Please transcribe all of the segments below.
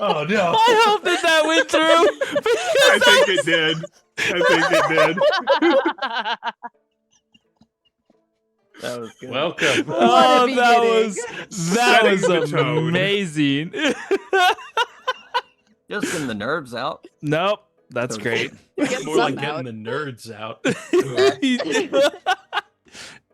Oh no! I hope that went through. I think it did. That was good. Welcome. Oh, a beginning. that was Setting the tone. amazing. Just getting the nerves out. Nope, that's great. Get More like some out. getting the nerds out.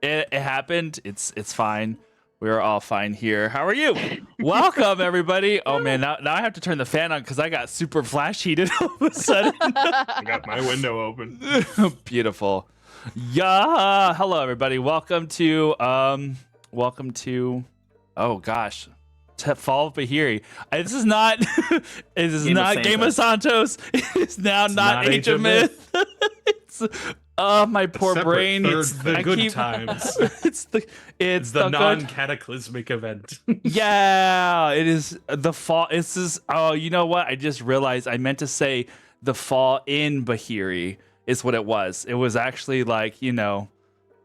It happened. It's fine. We're all fine here. How are you? Welcome, everybody. Oh man, now I have to turn the fan on because I got super flash heated all of a sudden. I got my window open. Beautiful. Yeah. Hello, everybody. Welcome to oh gosh, Fall of Bahiri. This is not Game of Santos. It's now not Age of Myth. It's my poor Separate brain. thirds, the good times. It's the good- non-cataclysmic event. Yeah, it is the fall. This is you know what? I just realized I meant to say the fall in Bahiri is what it was. It was actually like, it's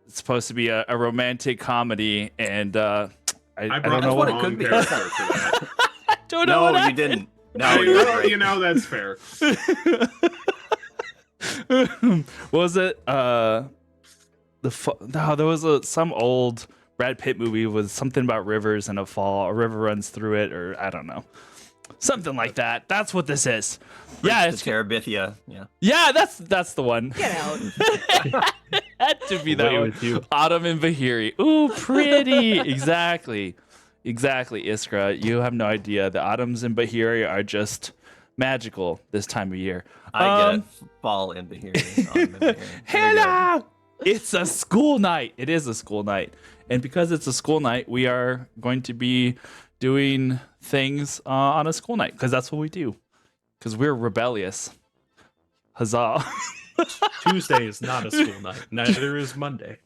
supposed to be a romantic comedy, and I don't know what what it could be. character for that. I don't know. No, what you didn't. No, Hey, you're well, right. that's fair. Was it there was some old Brad Pitt movie with something about rivers and a fall. A river runs through it, or I don't know, something like that. That's what this is. Yeah, The Terabithia. Yeah. yeah, that's the one. Get out. Had to be that Away one. with you. Autumn and Bahiri. Ooh, pretty. Exactly, Iskra. You have no idea. The autumns in Bahiri are just magical this time of year. I get fall in Bahiri. Hello! It's a school night. It is a school night. And because it's a school night, we are going to be doing things on a school night because that's what we do. Because we're rebellious. Huzzah. Tuesday is not a school night. Neither is Monday.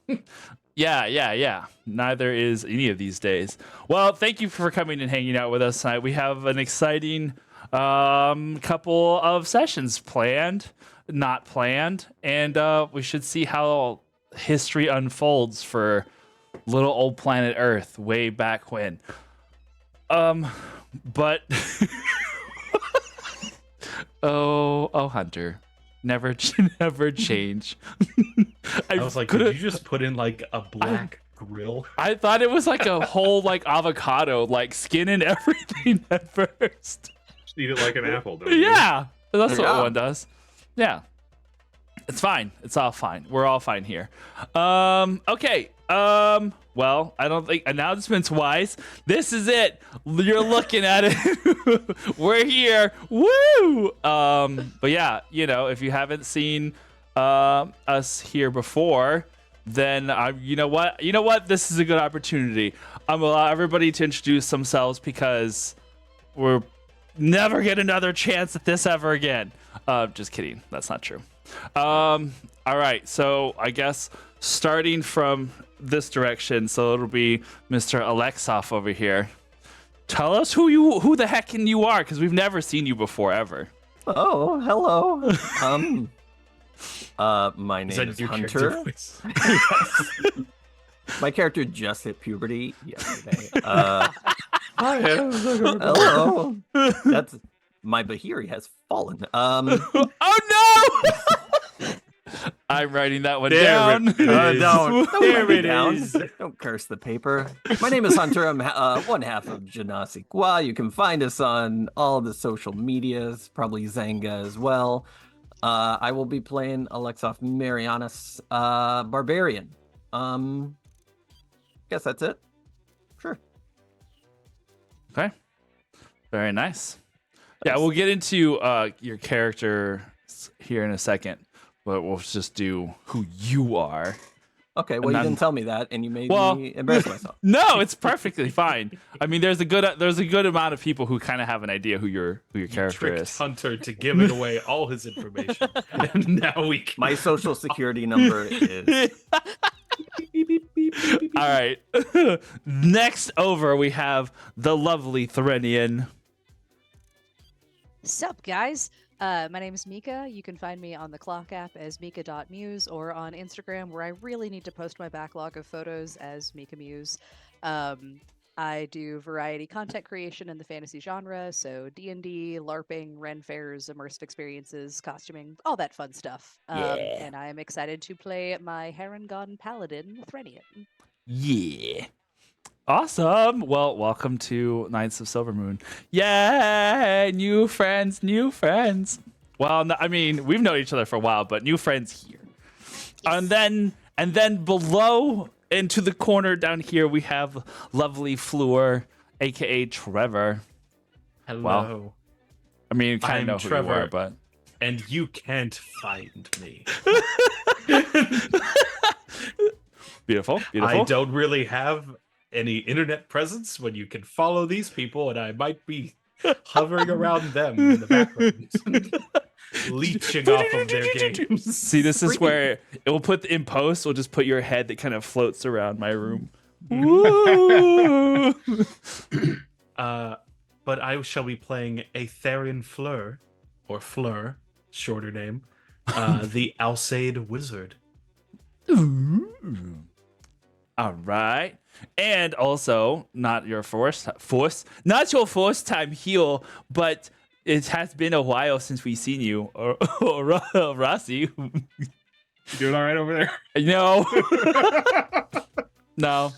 Yeah. Neither is any of these days. Well, thank you for coming and hanging out with us tonight. We have an exciting couple of sessions planned, not planned, and we should see how history unfolds for little old planet Earth way back when. But oh, Hunter, never change. I was like, did you just put in like a black grill? I thought it was like a whole like avocado, like skin and everything at first. Just eat it like an apple, don't you? Yeah, that's what Yeah. one does. Yeah, it's fine. It's all fine. We're all fine here. Okay. Well, I don't think announcements wise, this is it. You're looking at it. We're here. Woo! But yeah, if you haven't seen us here before, then you know what? This is a good opportunity. I'm gonna allow everybody to introduce themselves because we're never get another chance at this ever again. Just kidding. That's not true. All right. So I guess starting from this direction, so it'll be Mr. Alexov over here. Tell us who the heck you are, because we've never seen you before ever. Oh, hello. My Is name that is your Hunter. character voice? My character just hit puberty yesterday. Hello. That's my Bahiri has fallen. Oh no! I'm writing that one down. There it is. Don't There write me it down. is. Don't curse the paper. My name is Hunter. I'm one half of Janasi Kwa. You can find us on all the social medias, probably Zanga as well. I will be playing Alexov Marianas, Barbarian. Guess that's it. Sure. Okay. Very nice. Yeah, we'll get into your character here in a second, but we'll just do who you are. Okay, well, And you then- didn't tell me that, and you made Well- me embarrass myself. No, it's perfectly fine. I mean, there's a good amount of people who kind of have an idea who your character Tricked is. Hunter to giving away all his information, and now we can. My social security number is... All right. Next over, we have the lovely Threnian. Sup, guys? My name is Mika. You can find me on the Clock app as Mika.muse or on Instagram, where I really need to post my backlog of photos as Mika Muse. I do variety content creation in the fantasy genre, so D&D, LARPing, Ren fairs, immersive experiences, costuming, all that fun stuff. Yeah. And I am excited to play my Harengon Paladin, Threnian. Yeah. Awesome. Well, welcome to Knights of Silvermoon. Yay! New friends, new friends. Well, I mean, we've known each other for a while, but new friends here. And then below into the corner down here, we have lovely Fleur, aka Trevor. Hello. Well, I mean, kind I'm of know who Trevor. you are, but And you can't find me. beautiful. I don't really have any internet presence when you can follow these people, and I might be hovering around them in the background, leeching off of their games. See, this is where it will put in post. We'll just put your head that kind of floats around my room. Woo! But I shall be playing a Therian Fleur, or Fleur, shorter name, the Alsaid Wizard. All right. And also, not your first time here, but it has been a while since we've seen you, or Rossi. You doing all right over there? No. No.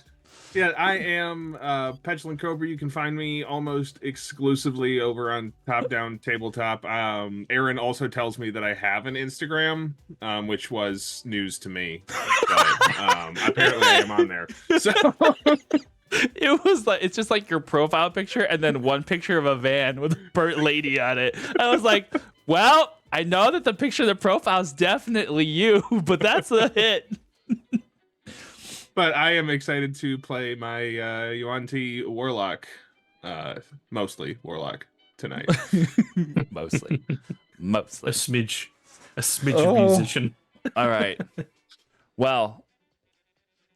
Yeah, I am Petulant Cobra. You can find me almost exclusively over on Top Down Tabletop. Aaron also tells me that I have an Instagram, which was news to me. But apparently I am on there. So It's just like your profile picture and then one picture of a van with a burnt lady on it. I was like, well, I know that the picture of the profile is definitely you, but that's a hit. But I am excited to play my Yuan-Ti Warlock, mostly Warlock tonight. Mostly. A smidge of musician. All right. Well,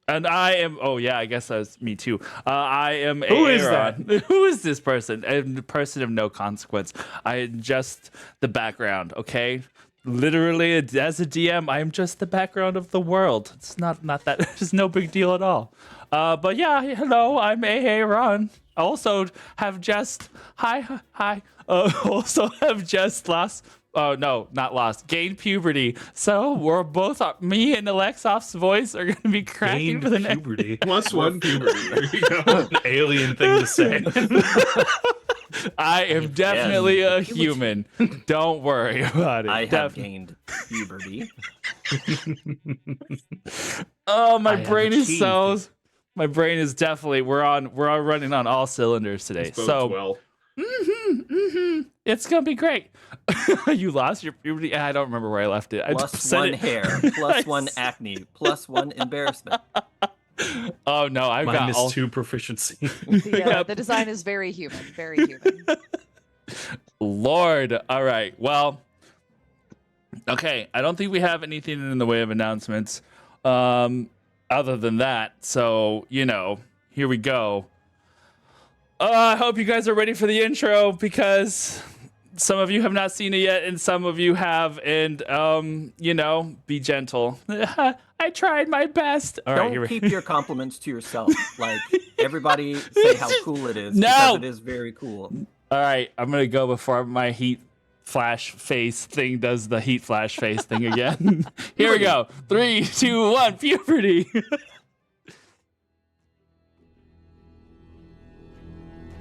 and I am. Oh yeah, I guess that was me too. I am. Who is Aaron. Who is this person? A person of no consequence. I am just the background. Okay. Literally, as a DM, I am just the background of the world. It's not that. It's no big deal at all. But yeah, hello. I'm Aaron. I also have just hi. Also have just lost. Oh no, not lost. Gained puberty. So we're both me and Alexov's voice are going to be cracking for the next. Puberty. Plus one puberty. There you go. An alien thing to say. I am definitely a human. Don't worry about it. I have gained puberty. Oh, my I have brain is achieved. My brain is definitely. We're running on all cylinders today. Bodes So well. it's gonna be great. You lost your puberty. I don't remember where I left it. I Plus said one it. hair, plus one acne, plus one embarrassment. Oh no, I've got Minus all. 2 proficiency. The design is very human, very human. Lord. All right. Well. Okay. I don't think we have anything in the way of announcements. Other than that, so here we go. I hope you guys are ready for the intro because some of you have not seen it yet, and some of you have. And be gentle. I tried my best. All right, Don't keep your compliments to yourself. Like, everybody say how cool it is. Because it is very cool. All right, I'm gonna go before my heat flash face thing does the heat flash face thing again. Here we go. 3, 2, 1. Puberty.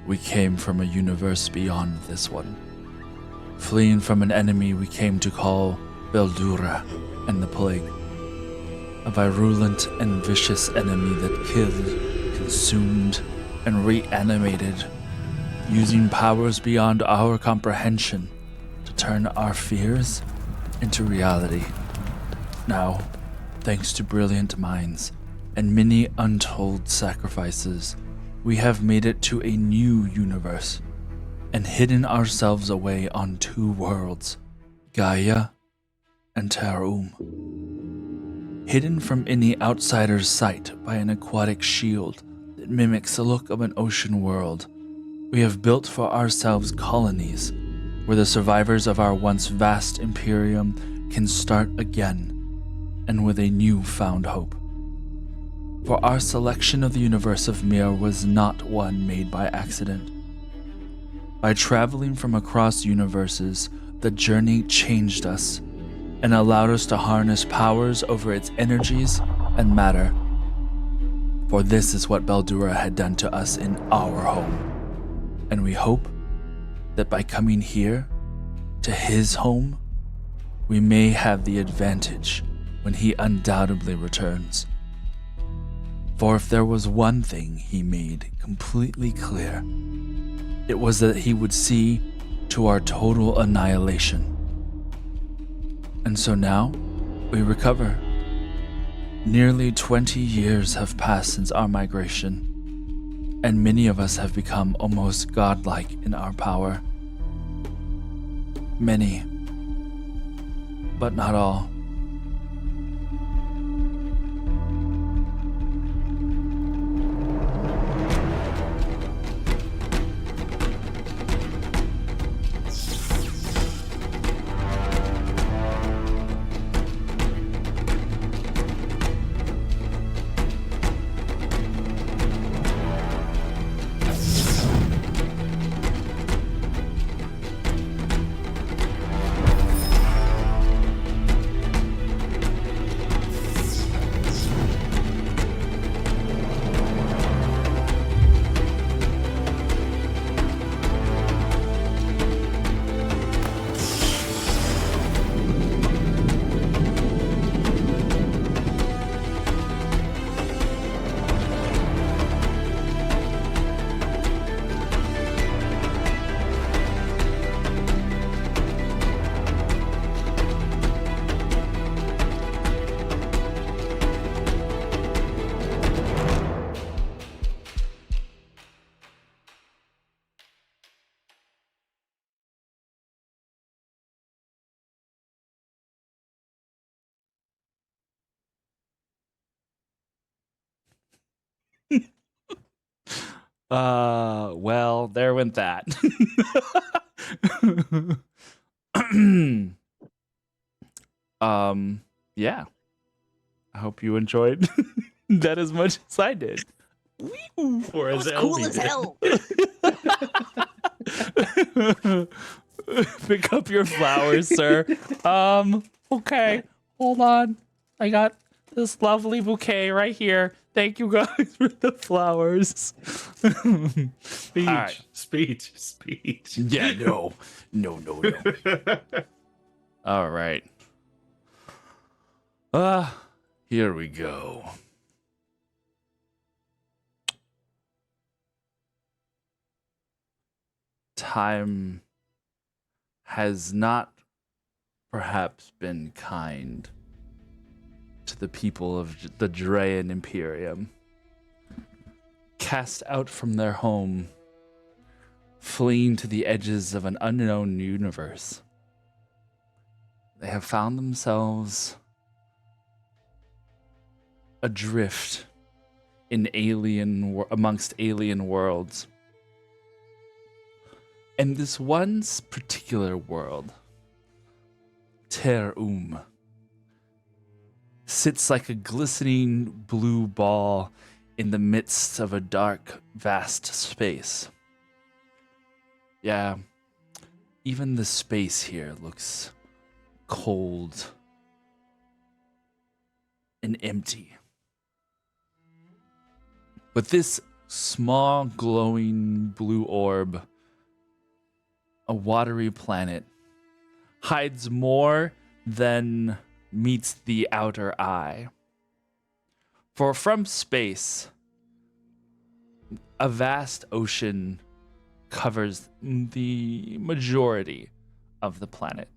We came from a universe beyond this one. Fleeing from an enemy we came to call Beldura and the Plague. A virulent and vicious enemy that killed, consumed, and reanimated, using powers beyond our comprehension to turn our fears into reality. Now, thanks to brilliant minds and many untold sacrifices, we have made it to a new universe and hidden ourselves away on 2 worlds, Gaia and Tarum. Hidden from any outsider's sight by an aquatic shield that mimics the look of an ocean world, we have built for ourselves colonies where the survivors of our once vast imperium can start again and with a new found hope. For our selection of the universe of Mir was not one made by accident. By traveling from across universes, the journey changed us and allowed us to harness powers over its energies and matter. For this is what Baldura had done to us in our home. And we hope that by coming here, to his home, we may have the advantage when he undoubtedly returns. For if there was one thing he made completely clear, it was that he would see to our total annihilation. And so now, we recover. Nearly 20 years have passed since our migration, and many of us have become almost godlike in our power. Many, but not all. Well, there went that. Yeah. I hope you enjoyed that as much as I did. Or That as was cool Elby as did. hell. Pick up your flowers, sir. Okay. Hold on. I got this lovely bouquet right here. Thank you guys for the flowers. Speech, right. speech. Yeah, no. No. All right. Here we go. Time has not perhaps been kind to the people of the Drayan Imperium. Cast out from their home, fleeing to the edges of an unknown universe. They have found themselves adrift in amongst alien worlds. And this one particular world, Ter sits like a glistening blue ball in the midst of a dark, vast space. Yeah, even the space here looks cold and empty. But this small, glowing blue orb, a watery planet, hides more than meets the outer eye. For from space, a vast ocean covers the majority of the planet,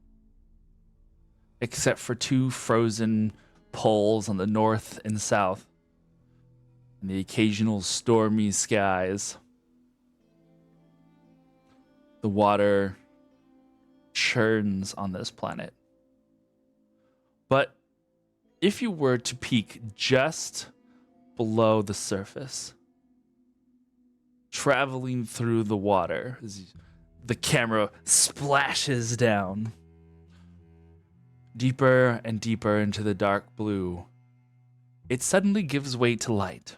except for two frozen poles on the north and south, and the occasional stormy skies. The water churns on this planet. But if you were to peek just below the surface, traveling through the water, as the camera splashes down deeper and deeper into the dark blue, it suddenly gives way to light.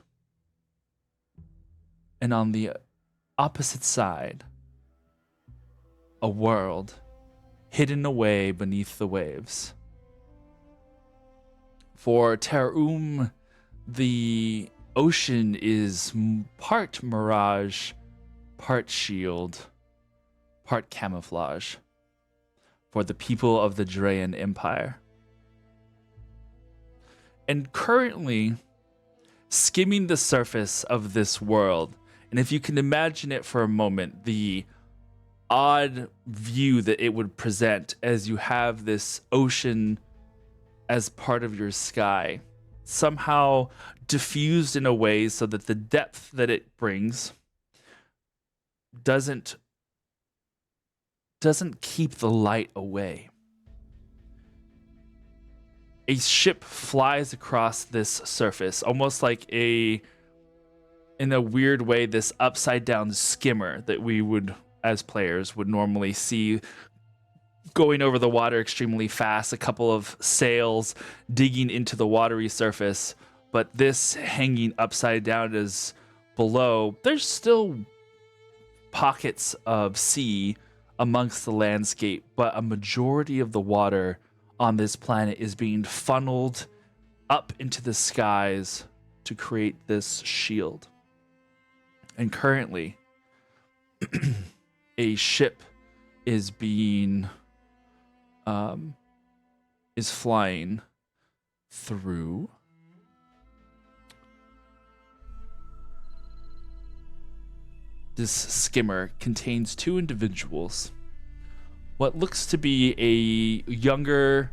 And on the opposite side, a world hidden away beneath the waves. For Ter the ocean is part mirage, part shield, part camouflage for the people of the Drayan Empire. And currently, skimming the surface of this world, and if you can imagine it for a moment, the odd view that it would present as you have this ocean as part of your sky, somehow diffused in a way so that the depth that it brings doesn't keep the light away. A ship flies across this surface, almost like in a weird way, this upside down skimmer that we would, as players, would normally see going over the water extremely fast, a couple of sails digging into the watery surface, but this hanging upside down is below. There's still pockets of sea amongst the landscape, but a majority of the water on this planet is being funneled up into the skies to create this shield. And currently, a ship is flying through this skimmer. Contains two individuals. What looks to be a younger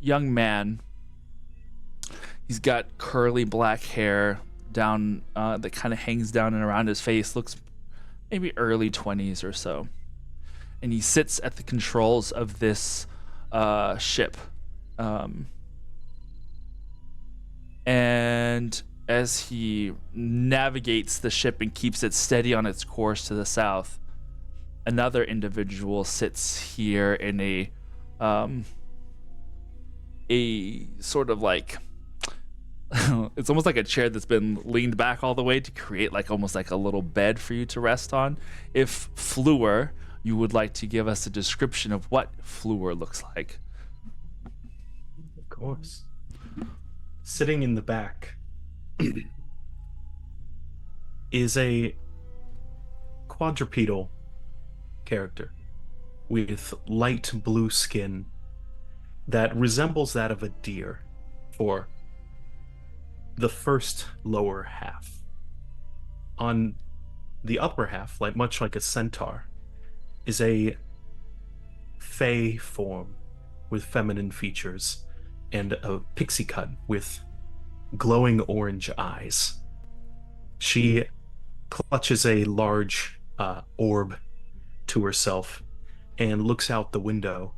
young man. He's got curly black hair down that kind of hangs down and around his face. Looks maybe early 20s or so. And he sits at the controls of this ship. And as he navigates the ship and keeps it steady on its course to the south, another individual sits here in a sort of like it's almost like a chair that's been leaned back all the way to create like almost like a little bed for you to rest on. If Fleur, you would like to give us a description of what Fleur looks like. Of course. Sitting in the back is a quadrupedal character with light blue skin that resembles that of a deer for the first lower half. On the upper half, much like a centaur, is a fey form with feminine features and a pixie cut with glowing orange eyes. She clutches a large orb to herself and looks out the window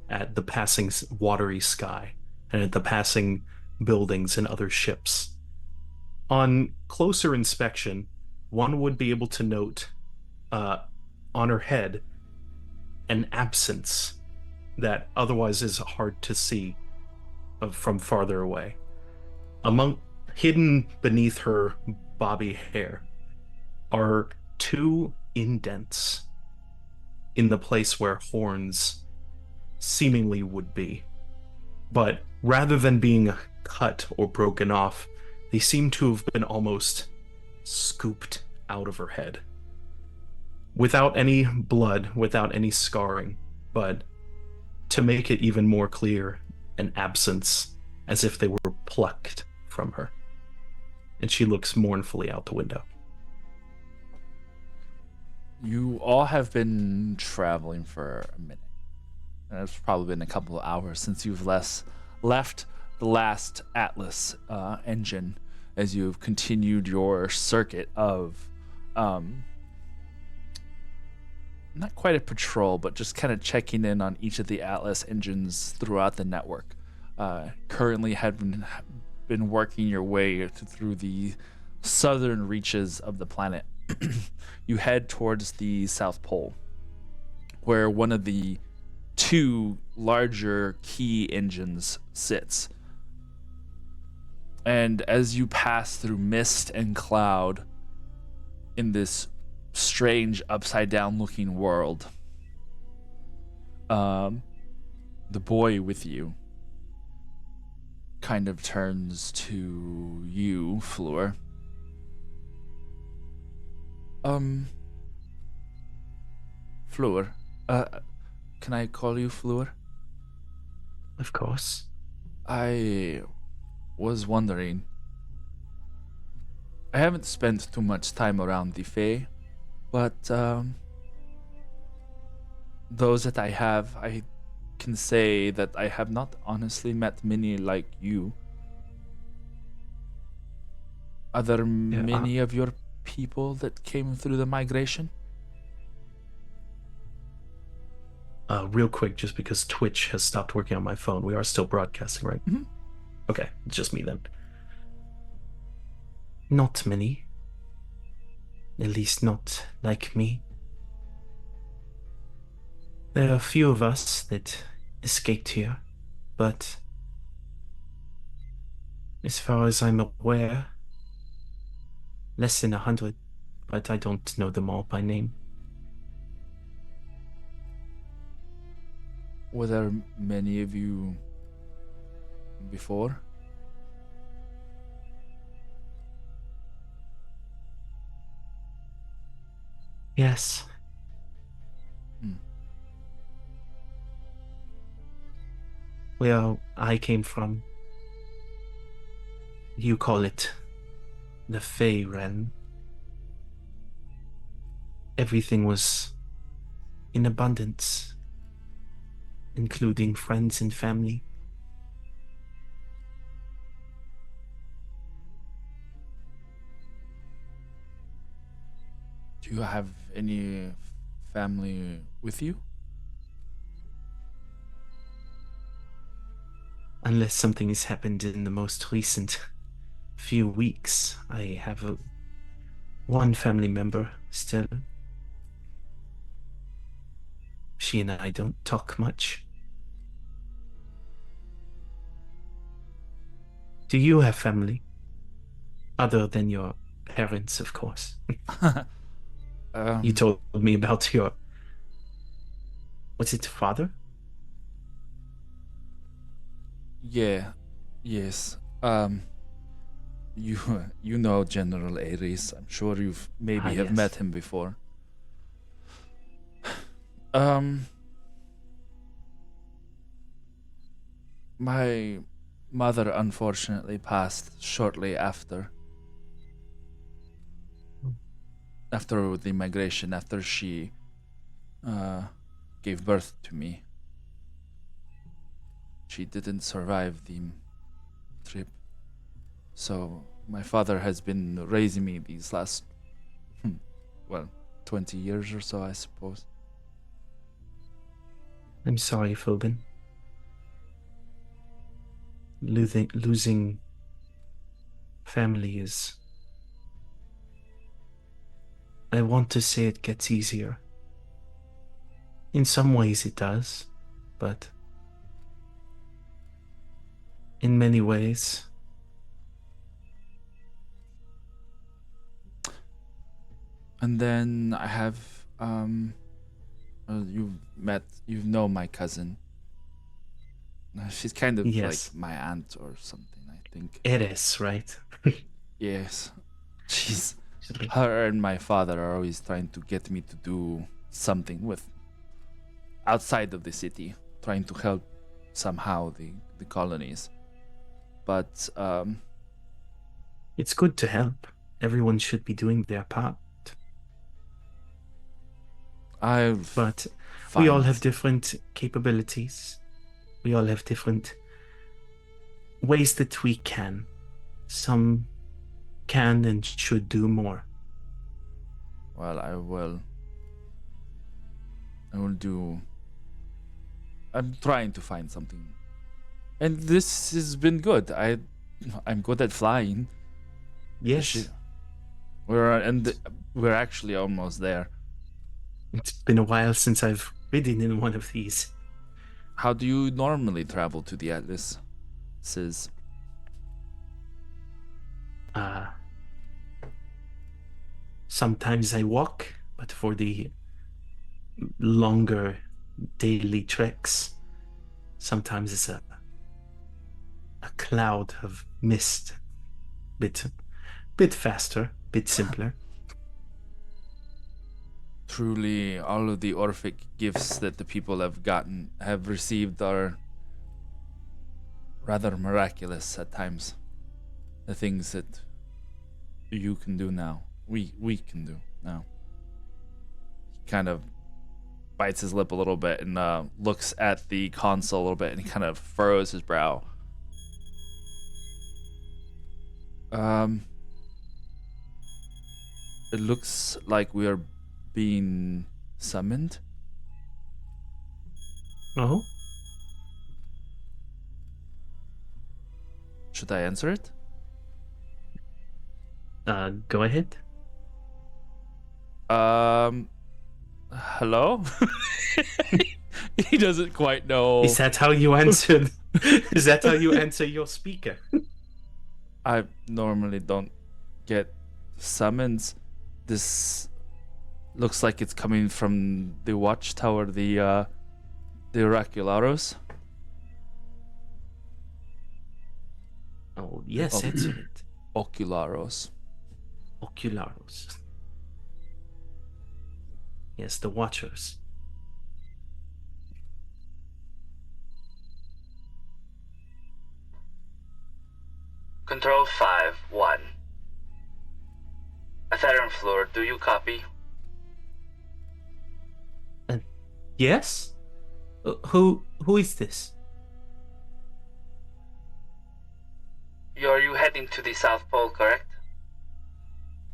at the passing watery sky and at the passing buildings and other ships. On closer inspection, one would be able to note on her head an absence that otherwise is hard to see from farther away. Hidden beneath her bobby hair are two indents in the place where horns seemingly would be. But rather than being cut or broken off, they seem to have been almost scooped out of her head. Without any blood, without any scarring, but to make it even more clear, an absence, as if they were plucked from her. And she looks mournfully out the window. You all have been traveling for a minute. And it's probably been a couple of hours since you've left the last Atlas engine, as you've continued your circuit of not quite a patrol, but just kind of checking in on each of the Atlas engines throughout the network. Currently have been working your way through the southern reaches of the planet. You head towards the South Pole, where one of the two larger key engines sits. And as you pass through mist and cloud in this strange upside down looking world, the boy with you kind of turns to you, Fleur. Fleur, can I call you Fleur? Of course. I was wondering. I haven't spent too much time around the Fae, but those that I have, I can say that I have not honestly met many like you. Are there many of your people that came through the migration? Real quick, just because Twitch has stopped working on my phone, we are still broadcasting, right? Mhm. Okay, it's just me then. Not many. At least not like me. There are a few of us that escaped here, but as far as I'm aware, less than 100, but I don't know them all by name. Were there many of you before? Yes. Where I came from, you call it the Fey realm. Everything was in abundance, including friends and family. Do you have any family with you? Unless something has happened in the most recent few weeks, I have one family member still. She and I don't talk much. Do you have family? Other than your parents, of course. You told me about your... Was it father? Yeah, yes. You know General Ares. I'm sure you've maybe have yes. met him before. My mother unfortunately passed shortly after the migration, after she gave birth to me. She didn't survive the trip. So my father has been raising me these last 20 years or so, I suppose. I'm sorry, Philbin. Losing family is... I want to say it gets easier. In some ways it does, but in many ways... And then I have you know my cousin. She's kind of Yes. like my aunt or something, I think. It is, right? Yes. Her and my father are always trying to get me to do something with outside of the city, trying to help somehow the colonies. But It's good to help. Everyone should be doing their part. But we all have different capabilities. We all have different ways that we can. Some can and should do more. Well, I will do. I'm trying to find something, and this has been good. I'm good at flying. Yes. We're actually almost there. It's been a while since I've ridden in one of these. How do you normally travel to the Atlas? Says Uh, Sometimes I walk, but for the longer daily treks, sometimes it's a cloud of mist. Bit faster, bit simpler. Truly, all of the Orphic gifts that the people have received are rather miraculous at times. The things that you can do now, we can do now. He kind of bites his lip a little bit and looks at the console a little bit, and he kind of furrows his brow. It looks like we are being summoned. Oh, Should I answer it? go ahead. Hello? He doesn't quite know. Is that how you answer? Is that how you answer your speaker? I normally don't get summons. This looks like it's coming from the watchtower, the Oracularos. Oh, yes, Oh. answer it. Ocularos. Ocularos. Yes, the Watchers. Control 5-1. Ethereum floor, do you copy? Yes? Who is this? Are you heading to the South Pole, correct?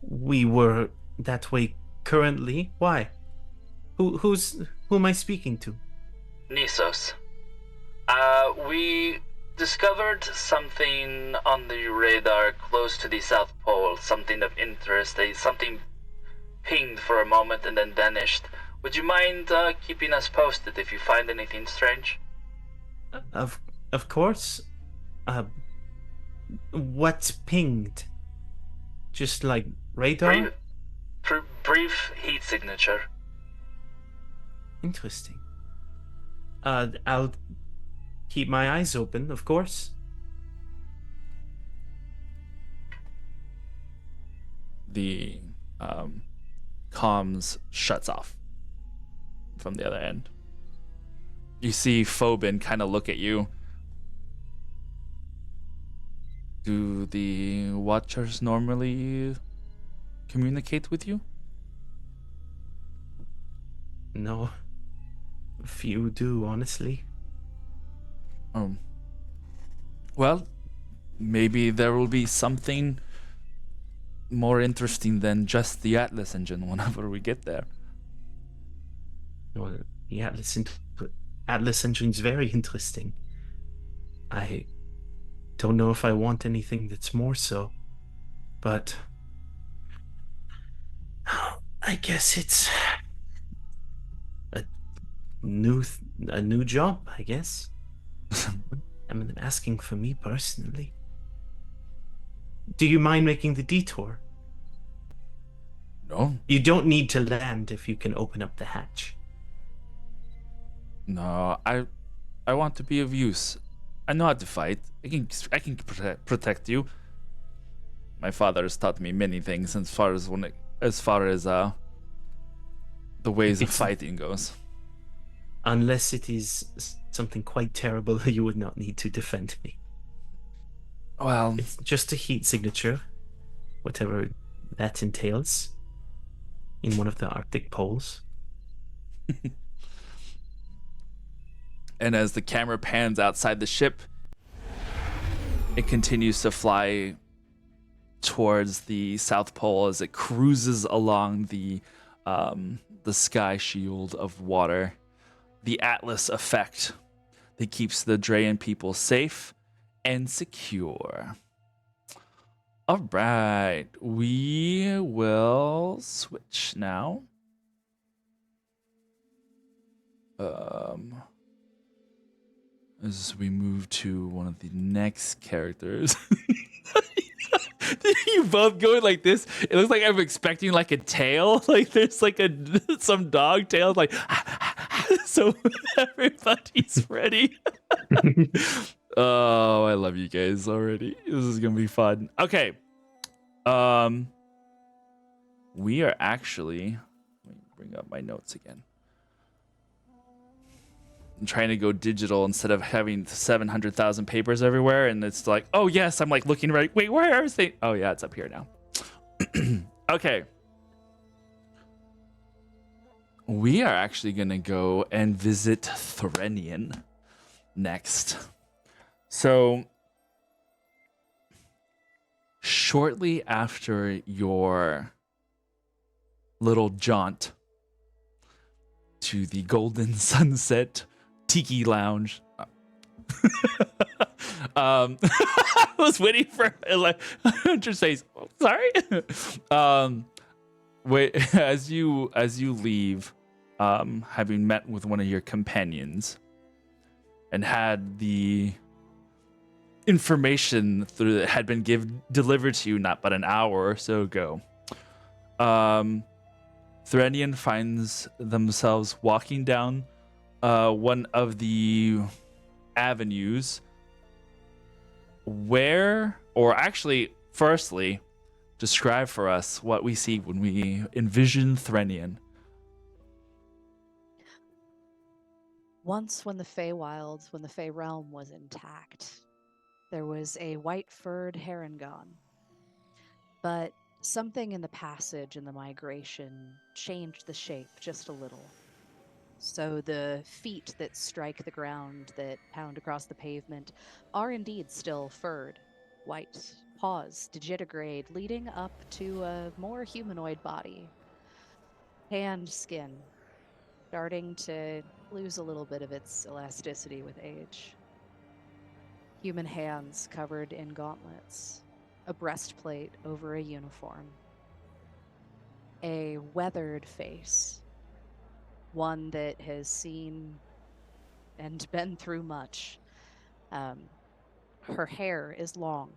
We were that way currently. Why? Who am I speaking to? Nisos. We discovered something on the radar close to the South Pole, something of interest, something pinged for a moment and then vanished. Would you mind keeping us posted if you find anything strange? Of course. What's pinged? Just like radar? Brief heat signature. Interesting. I'll keep my eyes open, of course. The comms shuts off from the other end. You see Phobin kind of look at you. Do the Watchers normally communicate with you? No. Few do, honestly. Well, maybe there will be something more interesting than just the Atlas engine whenever we get there. Well, the Atlas engine's very interesting. I don't know if I want anything that's more so, but I guess it's a new job, I guess. I'm asking for me personally. Do you mind making the detour? No, You don't need to land if you can open up the hatch. no, I want to be of use. I know how to fight. I can protect you. My father has taught me many things as far as the ways of It's- fighting goes. Unless it is something quite terrible, you would not need to defend me. Well, It's just a heat signature, whatever that entails, in one of the Arctic poles. and as the camera pans outside the ship, it continues to fly towards the South Pole as it cruises along the sky shield of water. The Atlas effect that keeps the Drayan people safe and secure. All right, we will switch now. As we move to one of the next characters. You both going like this. It looks like I'm expecting like a tail. Like there's like some dog tail. Like so everybody's ready. Oh, I love you guys already. This is gonna be fun. Okay. We are actually. Let me bring up my notes again. I'm trying to go digital instead of having 700,000 papers everywhere, and it's like, oh yes, I'm like looking right. Wait, where are they? Oh yeah, it's up here now. Okay. We are actually gonna go and visit Threnian next. So shortly after your little jaunt to the Golden Sunset Tiki Lounge. I was waiting for to say sorry. Wait, as you leave, having met with one of your companions and had the information through that had been delivered to you not but an hour or so ago. Threnian finds themselves walking down one of the avenues where, or actually, firstly, describe for us what we see when we envision Threnian. Once when the Feywilds, when the Fey realm was intact, there was a white-furred Harengon. But something in the passage and the migration changed the shape just a little. So the feet that strike the ground, that pound across the pavement, are indeed still furred, white, paws digitigrade, leading up to a more humanoid body. Tanned skin, starting to lose a little bit of its elasticity with age. Human hands covered in gauntlets, a breastplate over a uniform. A weathered face, one that has seen and been through much. Her hair is long,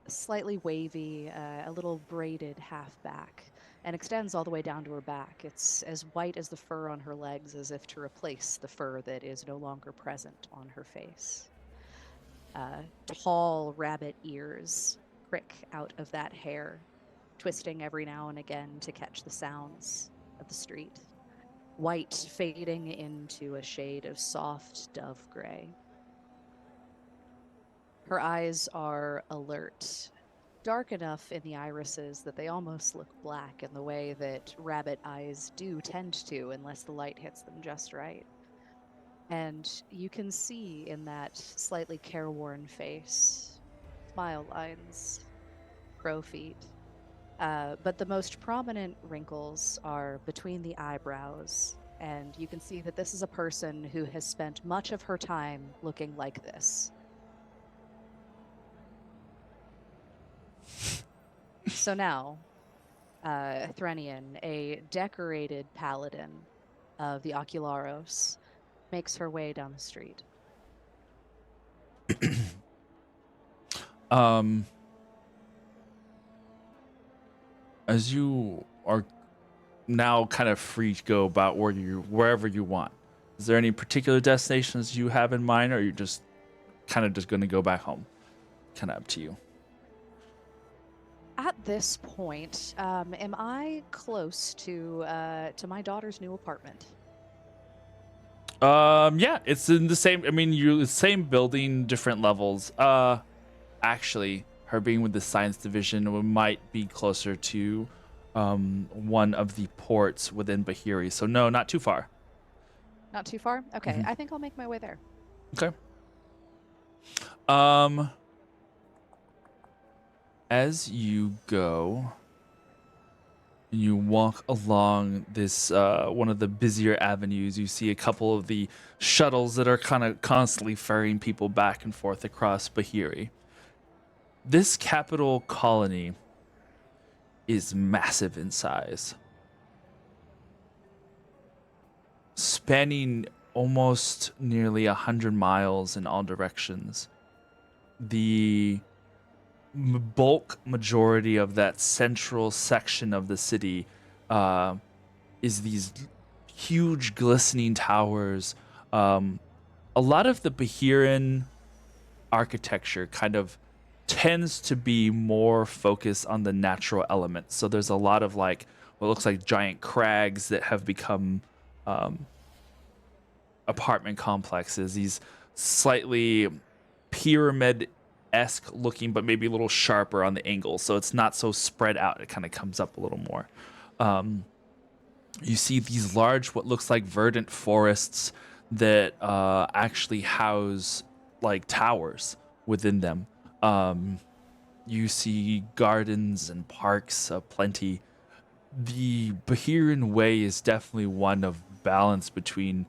slightly wavy, a little braided half back, and extends all the way down to her back. It's as white as the fur on her legs, as if to replace the fur that is no longer present on her face. Tall rabbit ears prick out of that hair, twisting every now and again to catch the sounds of the street. White fading into a shade of soft dove gray. Her eyes are alert, dark enough in the irises that they almost look black in the way that rabbit eyes do tend to unless the light hits them just right. And you can see in that slightly careworn face smile lines, crow feet. But the most prominent wrinkles are between the eyebrows, and you can see that this is a person who has spent much of her time looking like this. So now, Threnian, a decorated paladin of the Ocularos, makes her way down the street. As you are now kind of free to go about wherever you want, is there any particular destinations you have in mind, or are you just kind of just going to go back home? Kind of up to you. At this point, am I close to my daughter's new apartment? Yeah, it's in the same. I mean, you same building, different levels. Actually, her being with the science division might be closer to one of the ports within Bahiri. So no, not too far. Not too far? Okay, Mhm. I think I'll make my way there. Okay. As you go, you walk along this one of the busier avenues. You see a couple of the shuttles that are kind of constantly ferrying people back and forth across Bahiri. This capital colony is massive in size, spanning almost nearly 100 miles in all directions. The bulk majority of that central section of the city is these huge glistening towers. A lot of the Bahiran architecture kind of tends to be more focused on the natural elements. So there's a lot of like what looks like giant crags that have become apartment complexes, these slightly pyramid-esque looking, but maybe a little sharper on the angles. So it's not so spread out. It kind of comes up a little more. You see these large, what looks like verdant forests that actually house like towers within them. You see gardens and parks plenty. The Bahiran way is definitely one of balance between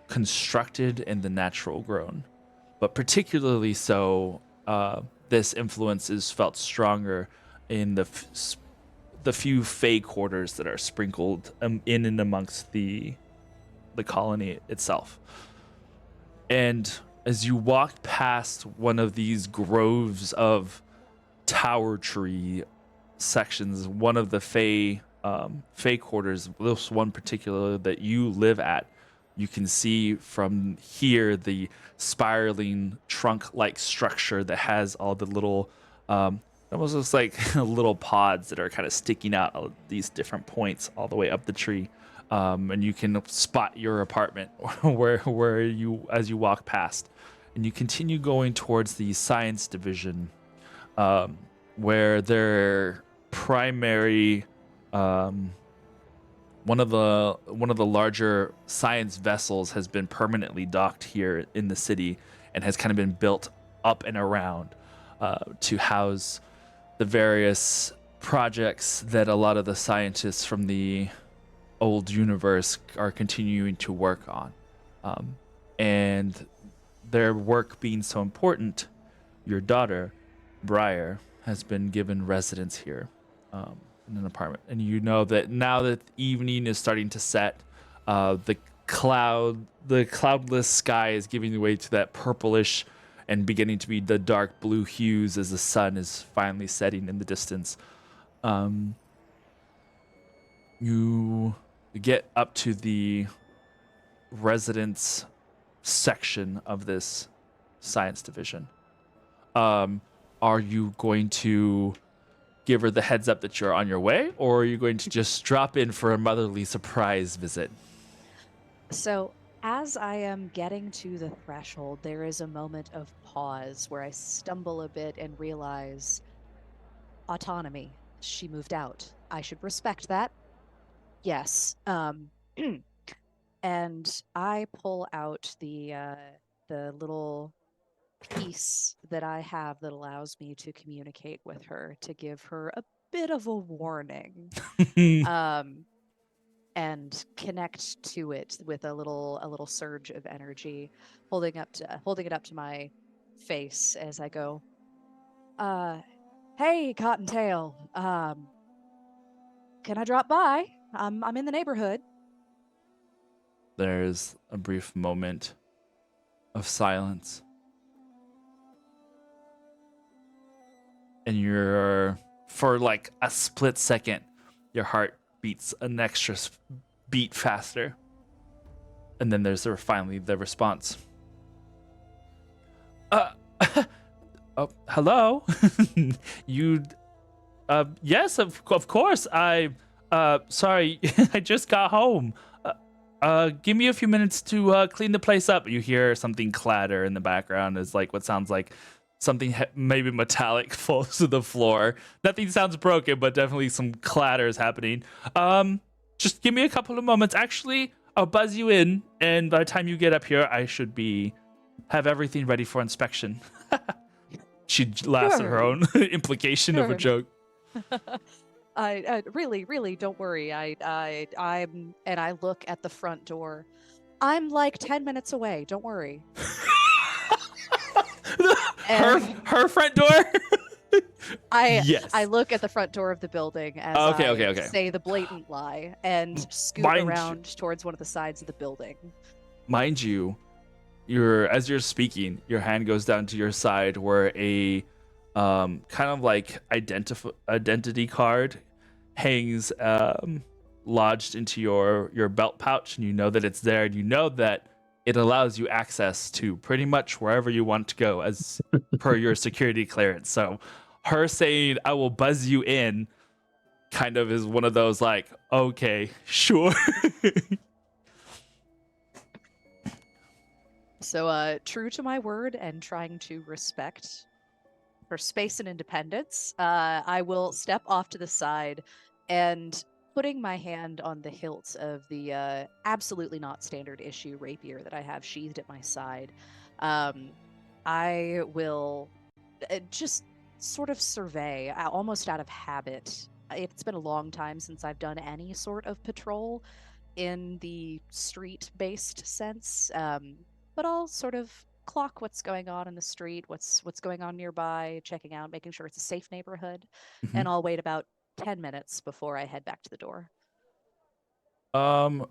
constructed and the natural grown, but particularly so, this influence is felt stronger in the few Fey quarters that are sprinkled in and amongst the colony itself. And as you walk past one of these groves of tower tree sections, one of the Fey quarters, this one particular that you live at, you can see from here the spiraling trunk-like structure that has all the little, almost looks like little pods that are kind of sticking out of these different points all the way up the tree. And you can spot your apartment where you as you walk past, and you continue going towards the science division, where their primary one of the larger science vessels has been permanently docked here in the city and has kind of been built up and around to house the various projects that a lot of the scientists from the old universe are continuing to work on. And their work being so important, your daughter, Briar, has been given residence here in an apartment. And you know that now that evening is starting to set, the cloudless sky is giving way to that purplish and beginning to be the dark blue hues as the sun is finally setting in the distance. You get up to the residence section of this science division. Are you going to give her the heads up that you're on your way, or are you going to just drop in for a motherly surprise visit? So, as I am getting to the threshold, there is a moment of pause where I stumble a bit and realize autonomy. She moved out. I should respect that. Yes. And I pull out the little piece that I have that allows me to communicate with her, to give her a bit of a warning. And connect to it with a little surge of energy, holding it up to my face as I go, hey, Cottontail, can I drop by? I'm in the neighborhood. There's a brief moment of silence. And for like a split second, your heart beats an extra beat faster. And then there's finally the response. Oh, hello? You, yes, of course. Sorry, I just got home. Give me a few minutes to clean the place up. You hear something clatter in the background. It's like what sounds like something maybe metallic falls to the floor. Nothing sounds broken, but definitely some clatter is happening. Just give me a couple of moments. Actually, I'll buzz you in, and by the time you get up here, I should have everything ready for inspection. She laughs at her own implication of a joke. I really don't worry. I'm and I look at the front door. I'm like 10 minutes away. Don't worry. Her front door. Yes. I look at the front door of the building as I say the blatant lie and scoot around towards one of the sides of the building. Mind you, as you're speaking, your hand goes down to your side where a kind of like identity card hangs lodged into your belt pouch, and you know that it's there, and you know that it allows you access to pretty much wherever you want to go as per your security clearance. So her saying I will buzz you in kind of is one of those like, okay, sure. So, true to my word and trying to respect her space and independence, I will step off to the side and putting my hand on the hilt of the absolutely not standard issue rapier that I have sheathed at my side. I will just sort of survey, almost out of habit. It's been a long time since I've done any sort of patrol in the street-based sense. But I'll sort of clock what's going on in the street, what's going on nearby, checking out, making sure it's a safe neighborhood, and I'll wait about 10 minutes before I head back to the door.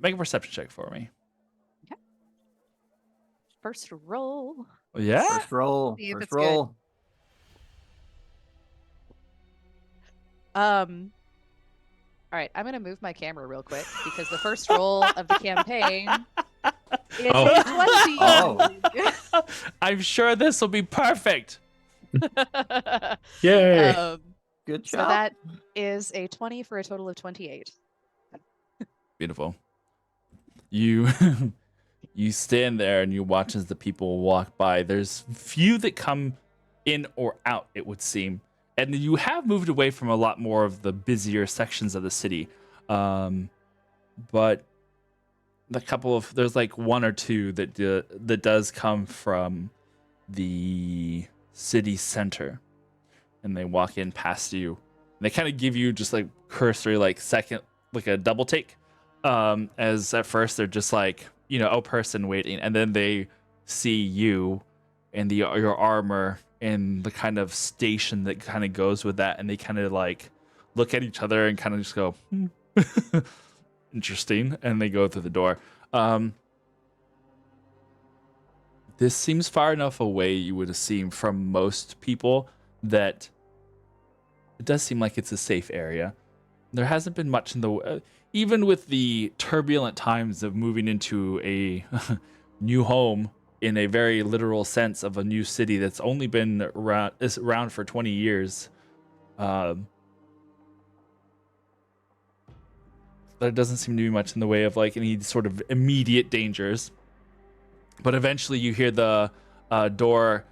Make a perception check for me. Okay. First roll. Yeah. First roll. See if First it's good. roll. All right, I'm gonna move my camera real quick because the first roll of the campaign is a 20. Oh. I'm sure this will be perfect. Yay! Good So job. that is a 20 for a total of 28. Beautiful. You you stand there and you watch as the people walk by. There's few that come in or out, it would seem. And you have moved away from a lot more of the busier sections of the city. But there's like one or two that does come from the city center. And they walk in past you. And they kind of give you just like cursory, like second, like a double take. As at first they're just like, a person waiting. And then they see you and your armor and the kind of station that kind of goes with that. And they kind of like look at each other and kind of just go, interesting. And they go through the door. This seems far enough away, you would assume, from most people that it does seem like it's a safe area. There hasn't been much in the even with the turbulent times of moving into a new home in a very literal sense of a new city that's only been around for 20 years. There doesn't seem to be much in the way of like any sort of immediate dangers. But eventually you hear the door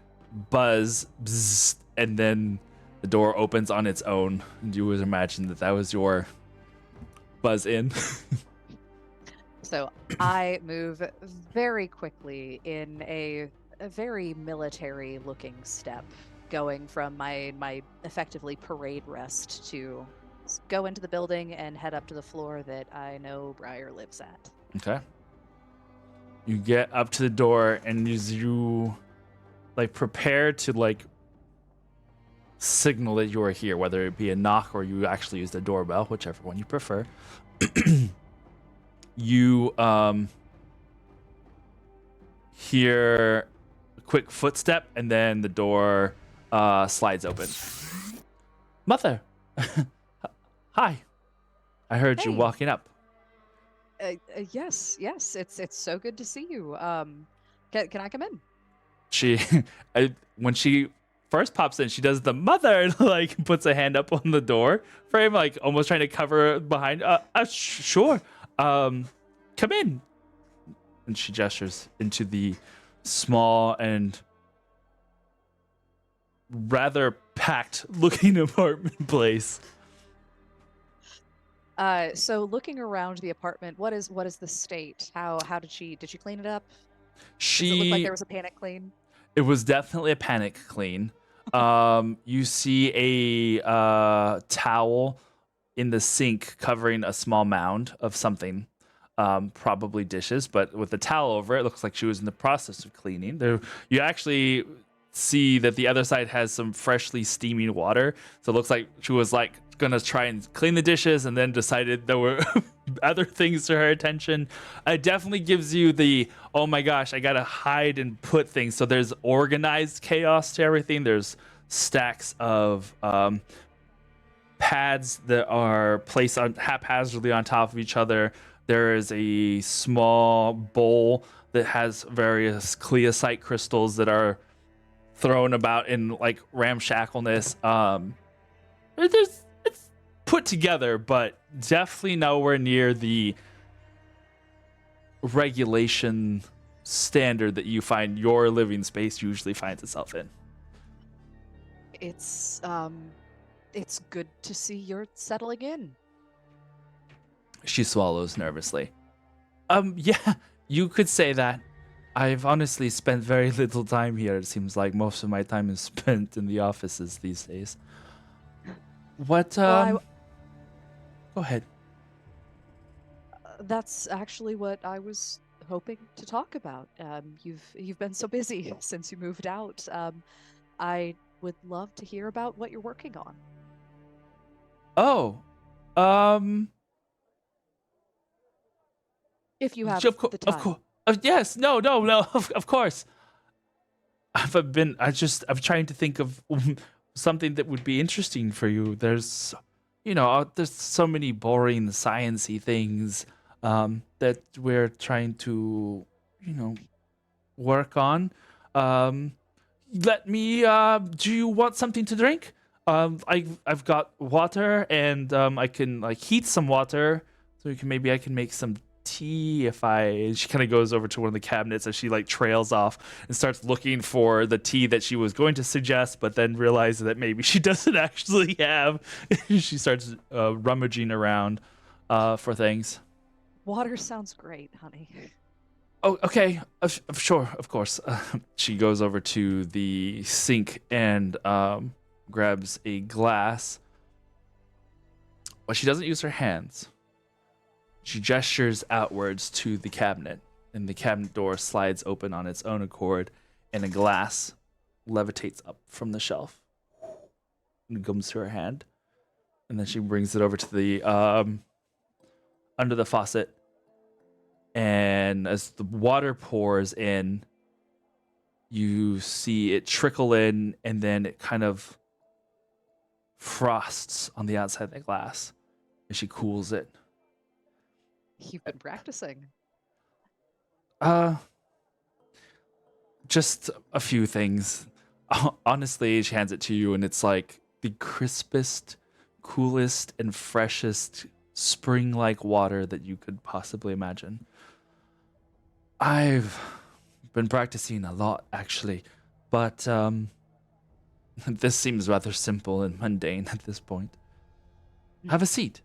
buzz, bzzz, and then the door opens on its own. And you would imagine that was your buzz in. So I move very quickly in a very military-looking step, going from my effectively parade rest to go into the building and head up to the floor that I know Briar lives at. Okay. You get up to the door and you like prepare to like signal that you are here, whether it be a knock or you actually use the doorbell, whichever one you prefer. You hear a quick footstep and then the door slides open. Mother, hi. I heard you Hey. walking up. Yes, it's so good to see you. Can I come in? When she first pops in, she does the mother and like puts a hand up on the door frame, like almost trying to cover behind. Sure. Come in. And she gestures into the small and rather packed looking apartment place. So looking around the apartment, what is the state? How did she clean it up? Does it look like there was a panic clean? It was definitely a panic clean. You see a towel in the sink covering a small mound of something, probably dishes, but with the towel over it, looks like she was in the process of cleaning. There, you actually see that the other side has some freshly steaming water, so it looks like she was like gonna try and clean the dishes and then decided there were other things to her attention. It definitely gives you the, oh my gosh, I gotta hide and put things. So there's organized chaos to everything. There's stacks of pads that are placed on haphazardly on top of each other. There is a small bowl that has various cleosite crystals that are thrown about in like ramshackleness. It's put together, but definitely nowhere near the regulation standard that you find your living space usually finds itself in. It's good to see you're settling in. She swallows nervously. Yeah, you could say that. I've honestly spent very little time here. It seems like most of my time is spent in the offices these days. What, Well, go ahead. that's actually what I was hoping to talk about. You've been so busy since you moved out. I would love to hear about what you're working on. Oh, um, If you have the of time. course. Yes, no, of course. I'm trying to think of something that would be interesting for you. There's so many boring sciencey things that we're trying to, work on. Um, do you want something to drink? I've got water and I can like heat some water so I can make some tea she kind of goes over to one of the cabinets as she like trails off and starts looking for the tea that she was going to suggest, but then realizes that maybe she doesn't actually have. She starts rummaging around for things. Water sounds great, honey. Oh, okay. Sure, of course. She goes over to the sink and grabs a glass. But she doesn't use her hands. She gestures outwards to the cabinet, and the cabinet door slides open on its own accord, and a glass levitates up from the shelf. And it comes to her hand, and then she brings it over to the under the faucet. And as the water pours in, you see it trickle in, and then it kind of frosts on the outside of the glass as she cools it. You've been practicing. Just a few things. Honestly, she hands it to you, and it's like the crispest, coolest, and freshest spring-like water that you could possibly imagine. I've been practicing a lot, actually, but this seems rather simple and mundane at this point. Have a seat.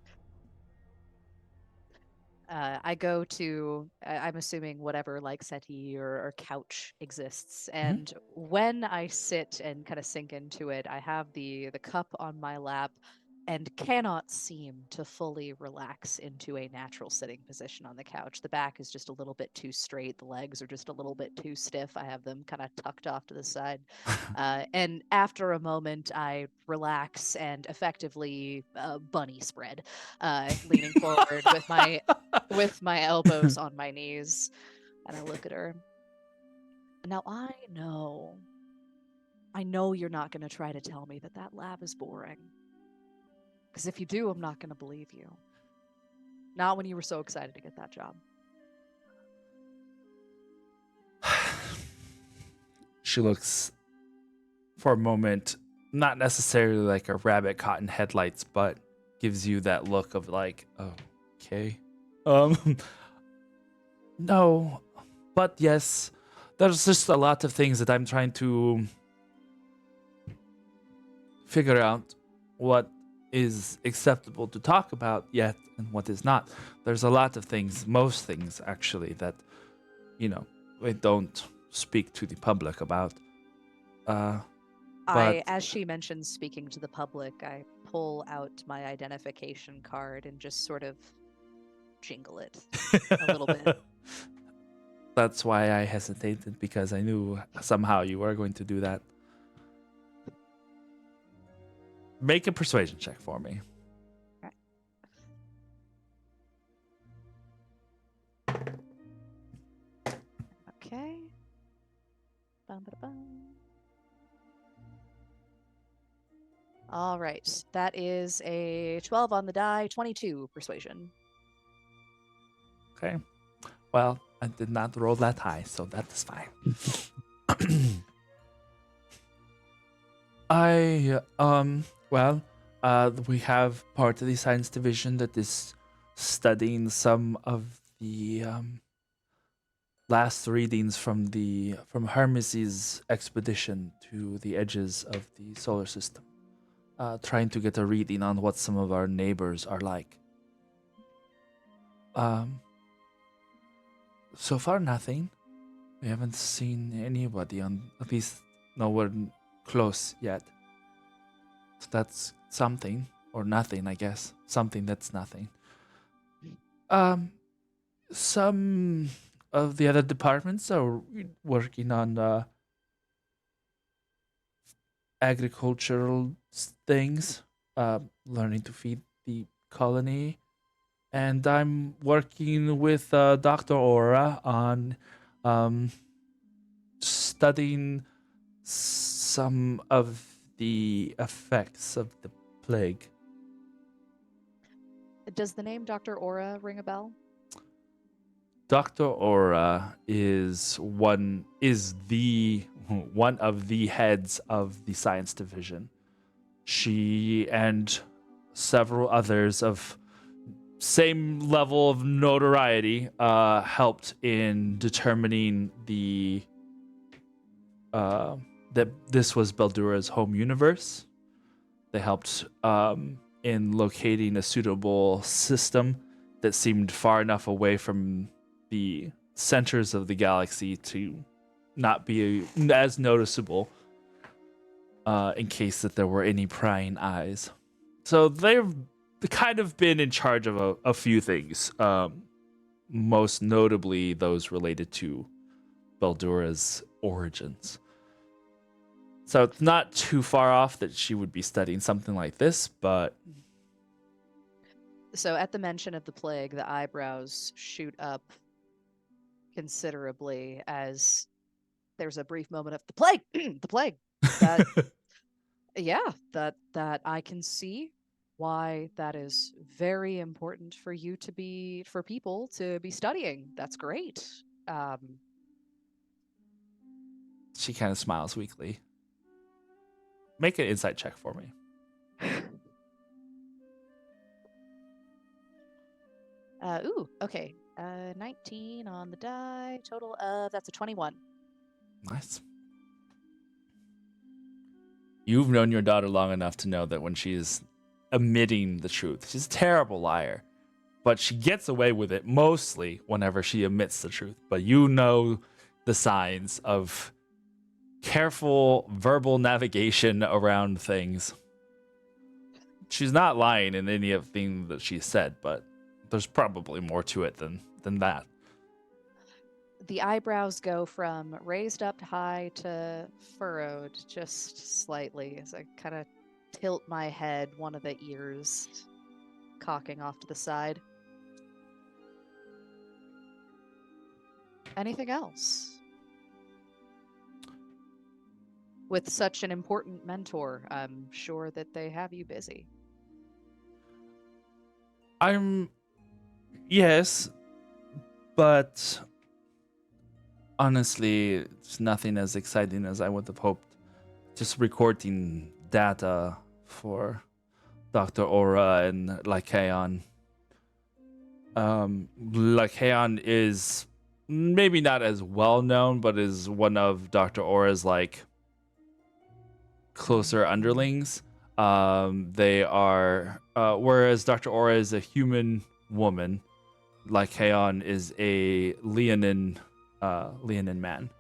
I go to, I'm assuming whatever like settee or couch exists. And when I sit and kind of sink into it, I have the cup on my lap and cannot seem to fully relax into a natural sitting position on the couch. The back is just a little bit too straight. The legs are just a little bit too stiff. I have them kind of tucked off to the side. And after a moment, I relax and effectively bunny spread, leaning forward with my elbows on my knees, and I look at her. Now I know you're not going to try to tell me that lab is boring. Because if you do, I'm not going to believe you. Not when you were so excited to get that job. She looks for a moment, not necessarily like a rabbit caught in headlights, but gives you that look of like, oh, okay. No, but yes, there's just a lot of things that I'm trying to figure out what is acceptable to talk about yet and what is not. There's a lot of things, most things actually, that, we don't speak to the public about. As she mentions speaking to the public, I pull out my identification card and just sort of jingle it a little bit. That's why I hesitated, because I knew somehow you were going to do that. Make a persuasion check for me. Okay. Bum, ba, bum. All right. That is a 12 on the die, 22 persuasion. Okay. Well, I did not roll that high, so that is fine. We have part of the science division that is studying some of the last readings from Hermes' expedition to the edges of the solar system. Trying to get a reading on what some of our neighbors are like. So far, nothing. We haven't seen anybody on, at least nowhere close yet. So that's something, or nothing, I guess. Something that's nothing. Some of the other departments are working on agricultural things, learning to feed the colony. And I'm working with Dr. Aura on studying some of the effects of the plague. Does the name Dr. Aura ring a bell? Dr. Aura is one of the heads of the science division. She and several others of same level of notoriety helped in determining that this was Baldura's home universe. They helped in locating a suitable system that seemed far enough away from the centers of the galaxy to not be as noticeable in case that there were any prying eyes. So they've kind of been in charge of a few things, most notably those related to Baldura's origins. So it's not too far off that she would be studying something like this, but So at the mention of the plague, the eyebrows shoot up considerably as there's a brief moment of the plague, the plague. That yeah, that I can see why that is very important for people to be studying. That's great. she kind of smiles weakly. Make an insight check for me. Okay. 19 on the die. Total of that's a 21. Nice. You've known your daughter long enough to know that when she is admitting the truth, she's a terrible liar. But she gets away with it mostly whenever she admits the truth. But you know the signs of careful verbal navigation around things. She's not lying in any of the things that she said, but there's probably more to it than that. The eyebrows go from raised up high to furrowed just slightly as I kind of tilt my head, one of the ears cocking off to the side. Anything else? With such an important mentor, I'm sure that they have you busy. Yes, but honestly, it's nothing as exciting as I would have hoped. Just recording data for Dr. Aura and Lycaon. Lycaon is maybe not as well known, but is one of Dr. Aura's closer underlings. They are whereas Dr. Aura is a human woman, Lycaon is a Leonin man.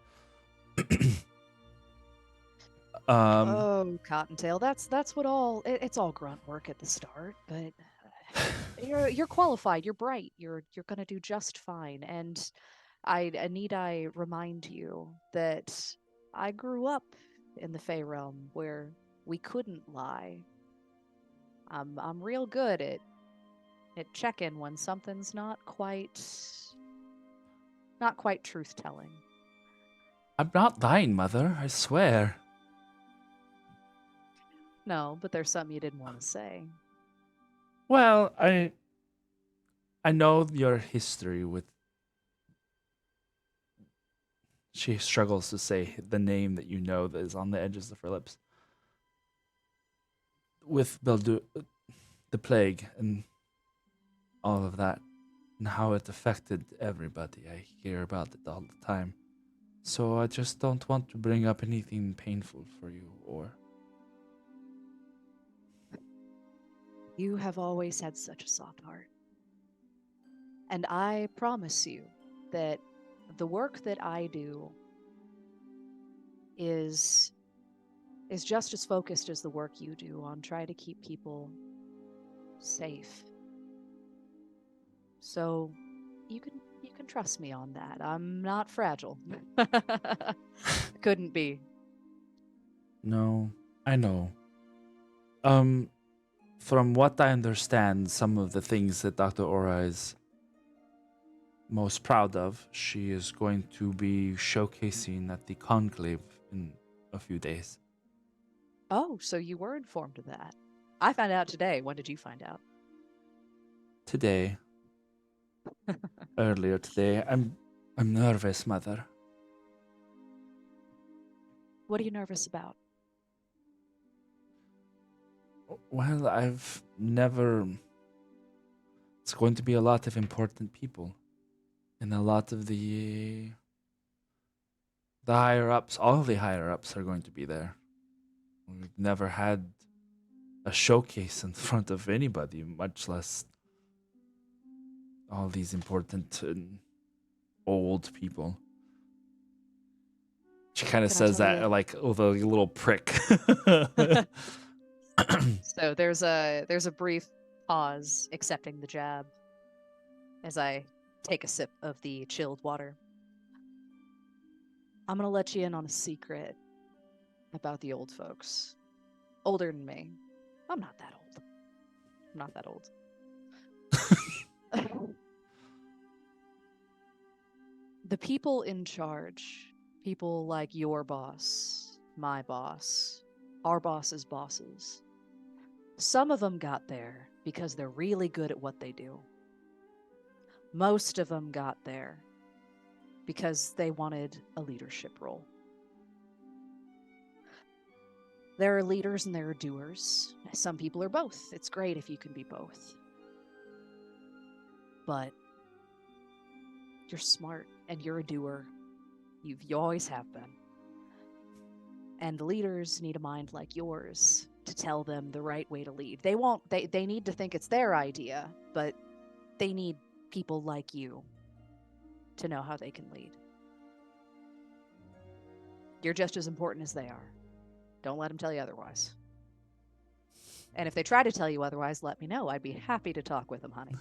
Oh, Cottontail, that's what it's all grunt work at the start, but you're qualified, you're bright, you're gonna do just fine. And I remind you that I grew up in the Fey realm where we couldn't lie. I'm real good at checking when something's not quite truth telling. I'm not lying, Mother, I swear. No, but there's something you didn't want to say. Well, I know your history with. She struggles to say the name that you know that is on the edges of her lips. With the plague and all of that, and how it affected everybody. I hear about it all the time. So I just don't want to bring up anything painful for you or. You have always had such a soft heart. And I promise you that the work that I do is just as focused as the work you do on trying to keep people safe. So you can trust me on that. I'm not fragile. Couldn't be. No, I know. From what I understand, some of the things that Dr. Ora is most proud of, she is going to be showcasing at the conclave in a few days. Oh, so you were informed of that. I found out today. When did you find out? Today, earlier today, I'm nervous, Mother. What are you nervous about? Well, I've never. It's going to be a lot of important people, and a lot of the higher ups. All the higher ups are going to be there. We've never had a showcase in front of anybody, much less all these important old people. She kind of Can I says tell that you? like with a little prick. So there's a brief pause, accepting the jab, as I take a sip of the chilled water. I'm gonna let you in on a secret about the old folks. Older than me. I'm not that old. I'm not that old. The people in charge, people like your boss, my boss, our boss's bosses, some of them got there because they're really good at what they do. Most of them got there because they wanted a leadership role. There are leaders and there are doers. Some people are both. It's great if you can be both. But you're smart and you're a doer. You always have been. And the leaders need a mind like yours to tell them the right way to lead. They need to think it's their idea, but they need people like you to know how they can lead. You're just as important as they are. Don't let them tell you otherwise. And if they try to tell you otherwise, let me know. I'd be happy to talk with them, honey.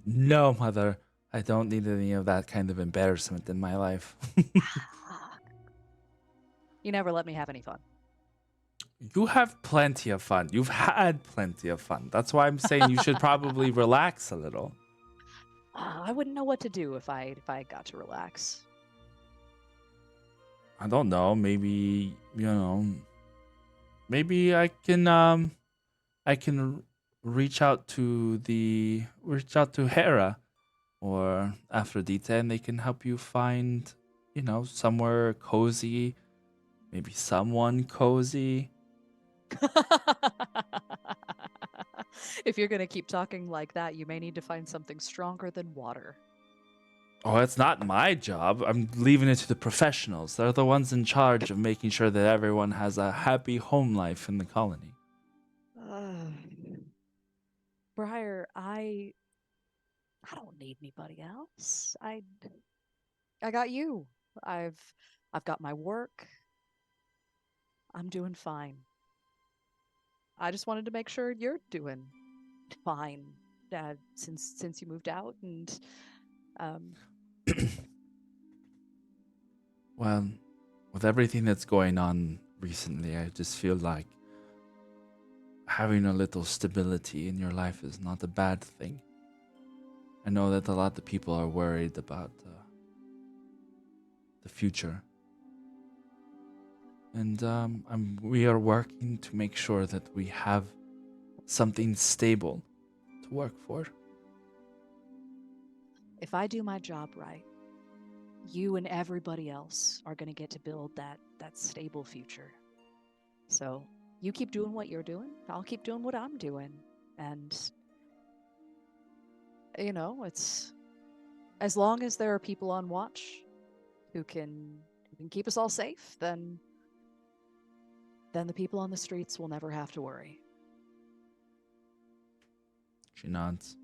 No, Mother. I don't need any of that kind of embarrassment in my life. You never let me have any fun. You have plenty of fun. You've had plenty of fun. That's why I'm saying you should probably relax a little. I wouldn't know what to do if I got to relax. I don't know. Maybe maybe I can reach out to Hera or Aphrodite, and they can help you find somewhere cozy, maybe someone cozy. If you're going to keep talking like that, you may need to find something stronger than water. Oh, it's not my job. I'm leaving it to the professionals. They're the ones in charge of making sure that everyone has a happy home life in the colony. Briar, I don't need anybody else. I got you. I've got my work. I'm doing fine. I just wanted to make sure you're doing fine since you moved out and Well, with everything that's going on recently, I just feel like having a little stability in your life is not a bad thing. I know that a lot of people are worried about the future. And we are working to make sure that we have something stable to work for. If I do my job right, you and everybody else are going to get to build that stable future. So you keep doing what you're doing. I'll keep doing what I'm doing. And, it's as long as there are people on watch who can keep us all safe, then the people on the streets will never have to worry. She nods.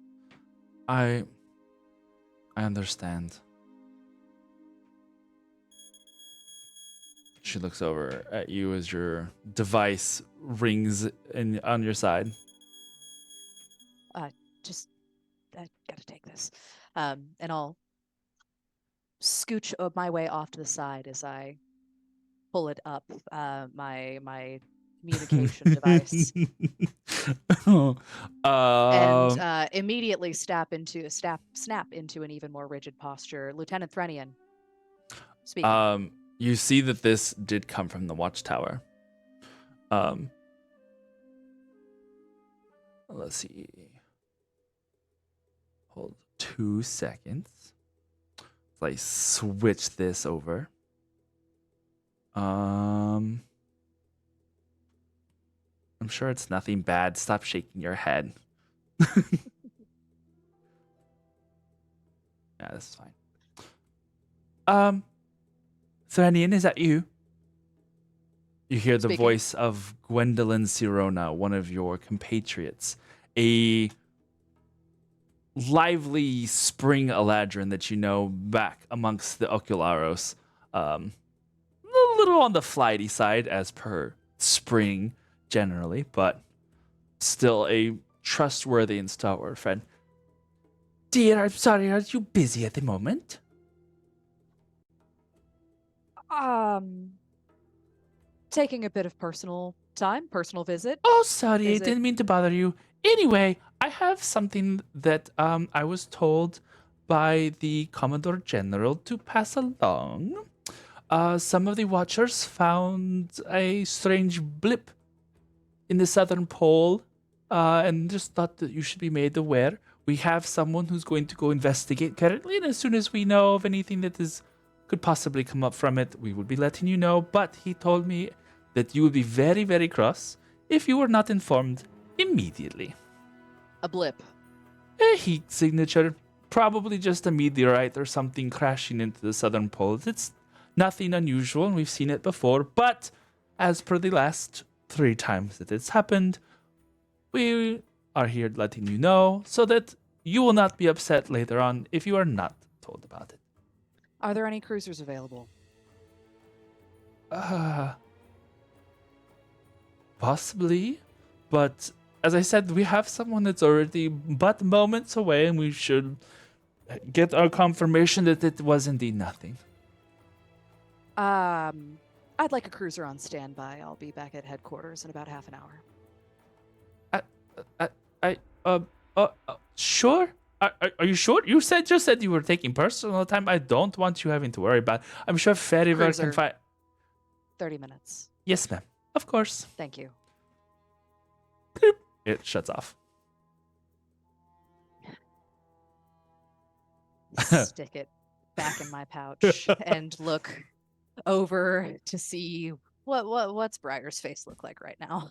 I understand. She looks over at you as your device rings on your side. Just, I gotta take this. And I'll scooch my way off to the side as I pull it up, my communication device, and Um, immediately snap into an even more rigid posture. Lieutenant Threnian speaking. you see that this did come from the watchtower. Let's see. Hold 2 seconds. Let's switch this over. I'm sure it's nothing bad. Stop shaking your head. Yeah, this is fine. Threnian, is that you? You hear the Speaking. voice of Gwendolyn Sirona, one of your compatriots, a lively spring Eladrin that you know back amongst the Ocularos. A little on the flighty side, as per spring generally, but still a trustworthy and stalwart friend. Dear, I'm sorry, are you busy at the moment? Taking a bit of personal visit. Oh, sorry, I Is it- didn't mean to bother you. Anyway, I have something that I was told by the Commodore General to pass along. Some of the Watchers found a strange blip in the southern pole, and just thought that you should be made aware. We have someone who's going to go investigate currently, and as soon as we know of anything that could possibly come up from it, we will be letting you know. But he told me that you would be very, very cross if you were not informed immediately. A blip. A heat signature, probably just a meteorite or something crashing into the southern poles. It's nothing unusual, and we've seen it before, but as per the last 3 times that it's happened, we are here letting you know so that you will not be upset later on if you are not told about it. Are there any cruisers available? Possibly, but as I said, we have someone that's already but moments away, and we should get our confirmation that it was indeed nothing. I'd like a cruiser on standby. I'll be back at headquarters in about half an hour. Sure. Are you sure? You just said you were taking personal time. I don't want you having to worry about. I'm sure Feriver can Cruiser. find. 30 minutes. Yes, ma'am. Of course. Thank you. It shuts off. Stick it back in my pouch and look over to see what's Briar's face look like right now.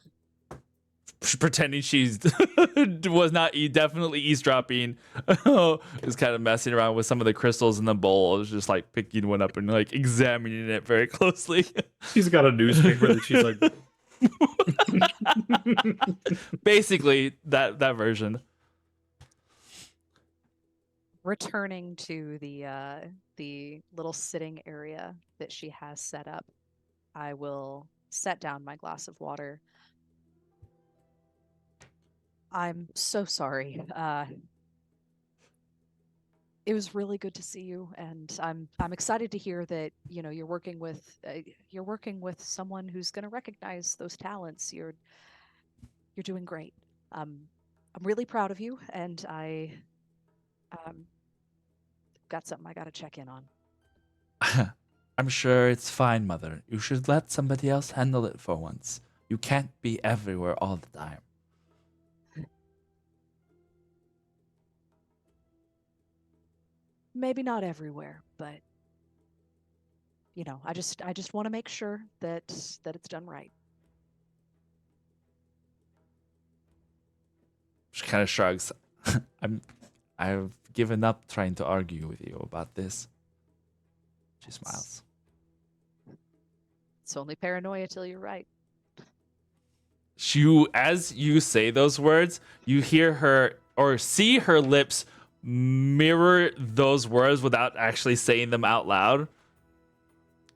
Pretending she's was not definitely eavesdropping. Is kind of messing around with some of the crystals in the bowl. Is just like picking one up and like examining it very closely. She's got a newspaper that she's like. Basically, that version. Returning to the little sitting area that she has set up, I will set down my glass of water. I'm so sorry. It was really good to see you, and I'm excited to hear that you're working with someone who's going to recognize those talents. You're doing great. I'm really proud of you, and I got something I got to check in on. I'm sure it's fine, Mother. You should let somebody else handle it for once. You can't be everywhere all the time. Maybe not everywhere, but I just want to make sure that it's done right. She kind of shrugs. I've given up trying to argue with you about this. She smiles. It's only paranoia till you're right. As you say those words, you hear her or see her lips mirror those words without actually saying them out loud,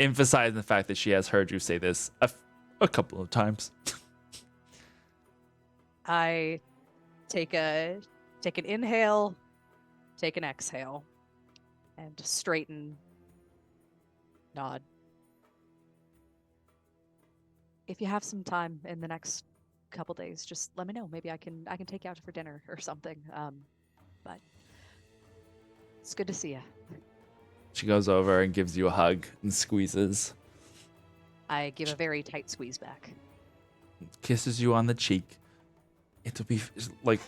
emphasizing the fact that she has heard you say this a couple of times. I take an inhale, take an exhale, and straighten, nod. If you have some time in the next couple days, just let me know. Maybe I can take you out for dinner or something. But it's good to see you. She goes over and gives you a hug and squeezes, I give a very tight squeeze back. kisses you on the cheek. It'll be like,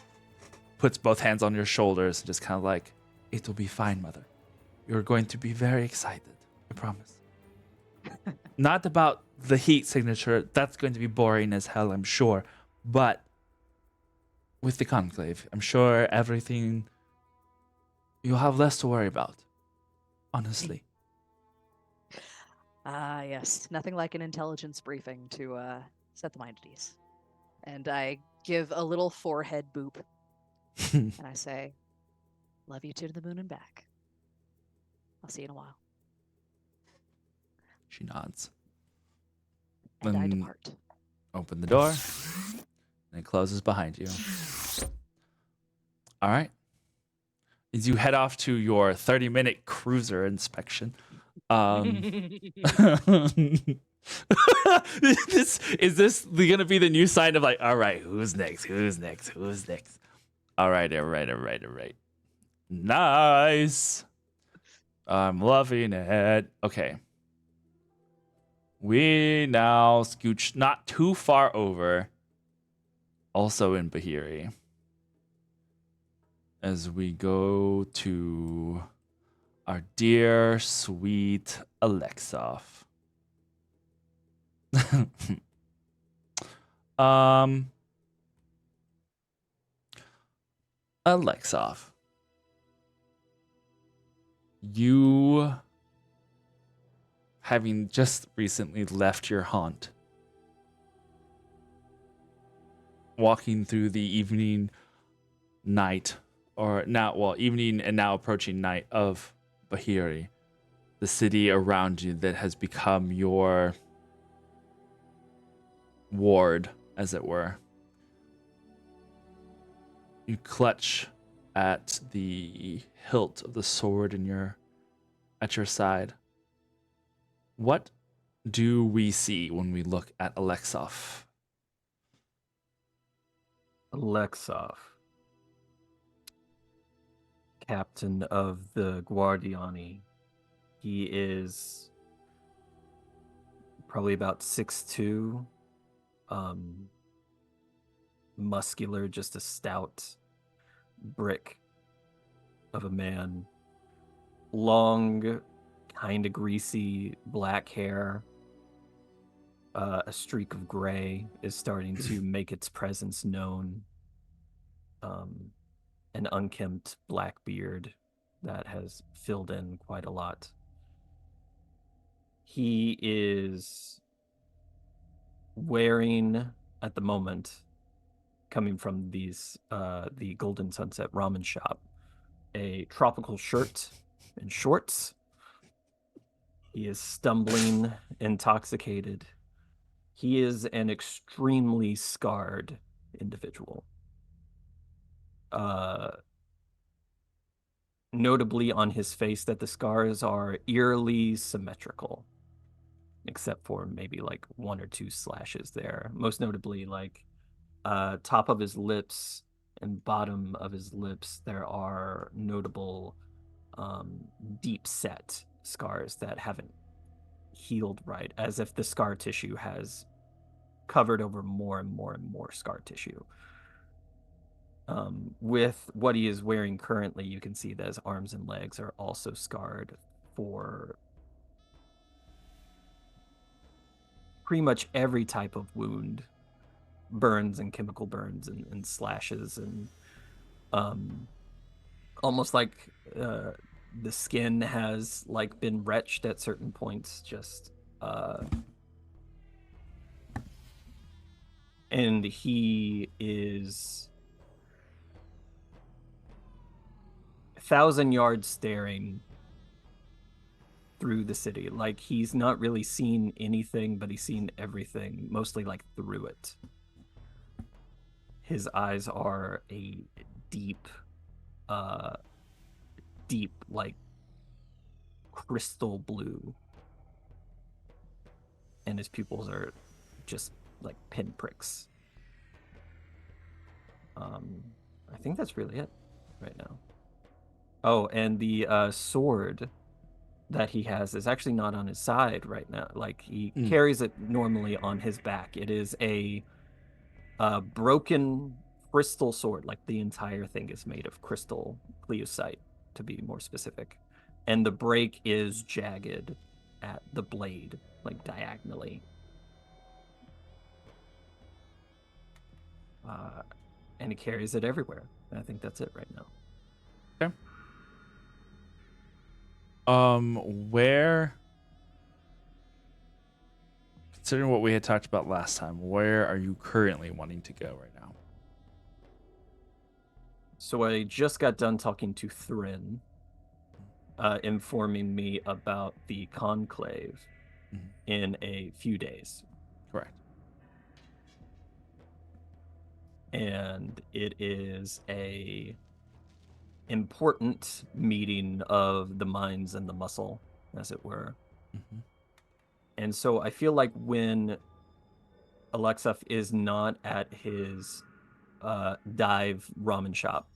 puts both hands on your shoulders and just kind of like, it'll be fine, Mother. You're going to be very excited. I promise. Not about the heat signature. That's going to be boring as hell, I'm sure. But with the conclave, I'm sure everything, you'll have less to worry about. Honestly. Ah, yes. Nothing like an intelligence briefing to set the mind at ease. And I give a little forehead boop. And I say, love you to the moon and back. I'll see you in a while. She nods. And I Then depart. open the door, and it closes behind you. All right. As you head off to your 30-minute cruiser inspection, is this gonna be the new sign of like, all right, who's next? All right. Nice. I'm loving it. Okay. We now scooch not too far over, also in Bahiri, as we go to our dear, sweet Alexov. Alexov, you, having just recently left your haunt, walking through the evening night, or now, well, evening and now approaching night of Bahiri, the city around you that has become your ward, as it were. You clutch at the hilt of the sword at your side. What do we see when we look at Alexov? Alexov, captain of the Guardiani. He is probably about 6'2", muscular, just a stout brick of a man. Long, kind of greasy black hair. A streak of gray is starting to make its presence known. An unkempt black beard that has filled in quite a lot. He is wearing, at the moment, coming from the Golden Sunset Ramen Shop, a tropical shirt and shorts. He is stumbling, intoxicated. He is an extremely scarred individual. Notably on his face that the scars are eerily symmetrical, except for maybe like one or two slashes there. Most notably, like top of his lips and bottom of his lips, there are notable deep set scars that haven't healed right, as if the scar tissue has covered over more and more and more scar tissue. With what he is wearing currently, you can see that his arms and legs are also scarred for pretty much every type of wound, burns and chemical burns and slashes, and almost like the skin has like been retched at certain points, just and he is 1,000 yards staring through the city. Like, he's not really seen anything, but he's seen everything, mostly like through it. His eyes are a deep, like crystal blue, and his pupils are just like pinpricks. I think that's really it right now. Oh, and the sword that he has is actually not on his side right now. Like, he carries it normally on his back. It is a broken crystal sword. Like, the entire thing is made of crystal pleosite, to be more specific. And the break is jagged at the blade, like diagonally. And he carries it everywhere. And I think that's it right now. Okay. Where, considering what we had talked about last time, where are you currently wanting to go right now? So I just got done talking to Thrin, informing me about the conclave in a few days. Correct. And it is a important meeting of the minds and the muscle, as it were. And so I feel like when Alexef is not at his dive ramen shop,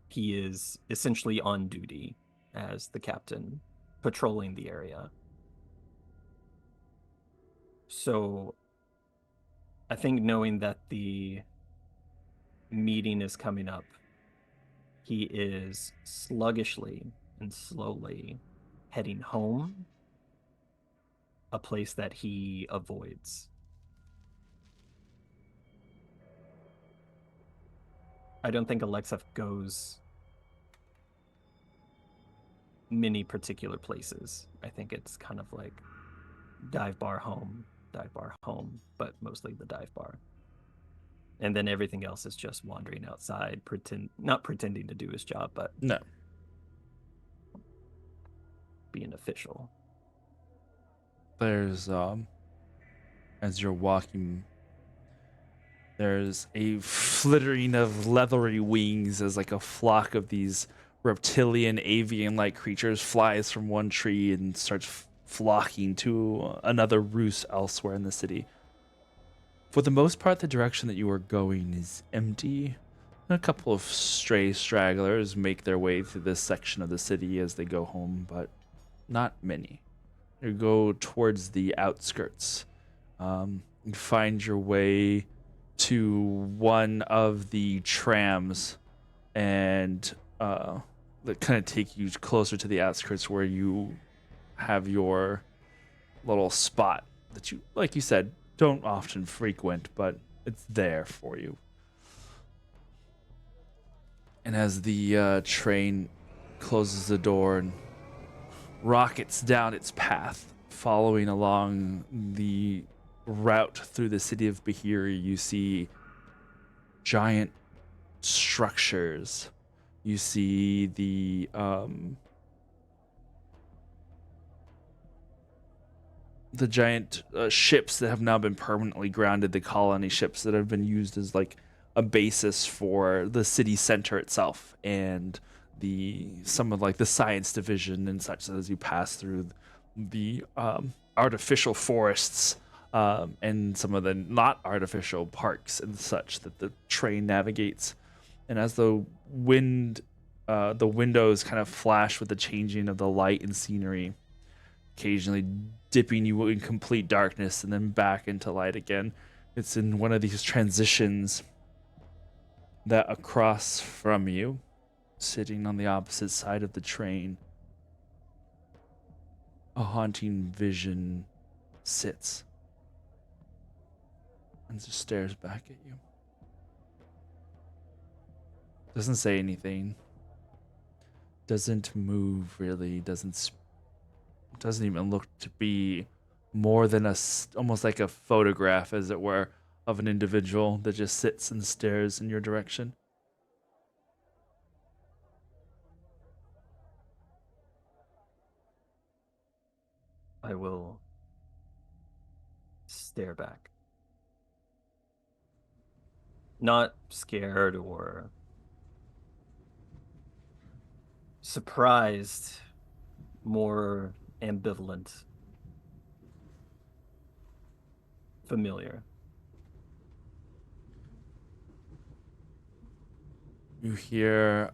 he is essentially on duty as the captain, patrolling the area. So I think knowing that the meeting is coming up, he is sluggishly and slowly heading home, a place that he avoids. I don't think Alexef goes many particular places. I think it's kind of like dive bar home, but mostly the dive bar. And then everything else is just wandering outside, not pretending to do his job, but No. being official. There's as you're walking, there's a flittering of leathery wings as like a flock of these reptilian avian-like creatures flies from one tree and starts flocking to another roost elsewhere in the city. For the most part, the direction that you are going is empty. A couple of stray stragglers make their way through this section of the city as they go home, but not many. You go towards the outskirts. You find your way to one of the trams, and that kind of take you closer to the outskirts where you have your little spot that you, like you said, don't often frequent, but it's there for you. And as the train closes the door and rockets down its path, following along the route through the city of Bahiri, you see giant structures. You see the giant ships that have now been permanently grounded, the colony ships that have been used as like a basis for the city center itself, and some of like the science division and such, as you pass through the artificial forests and some of the not artificial parks and such that the train navigates. And as the windows kind of flash with the changing of the light and scenery, occasionally dipping you in complete darkness and then back into light again. It's in one of these transitions that across from you, sitting on the opposite side of the train, a haunting vision sits and just stares back at you. Doesn't say anything. Doesn't move really. Doesn't even look to be more than almost like a photograph, as it were, of an individual that just sits and stares in your direction. I will stare back. Not scared or surprised, more ambivalent, familiar. You hear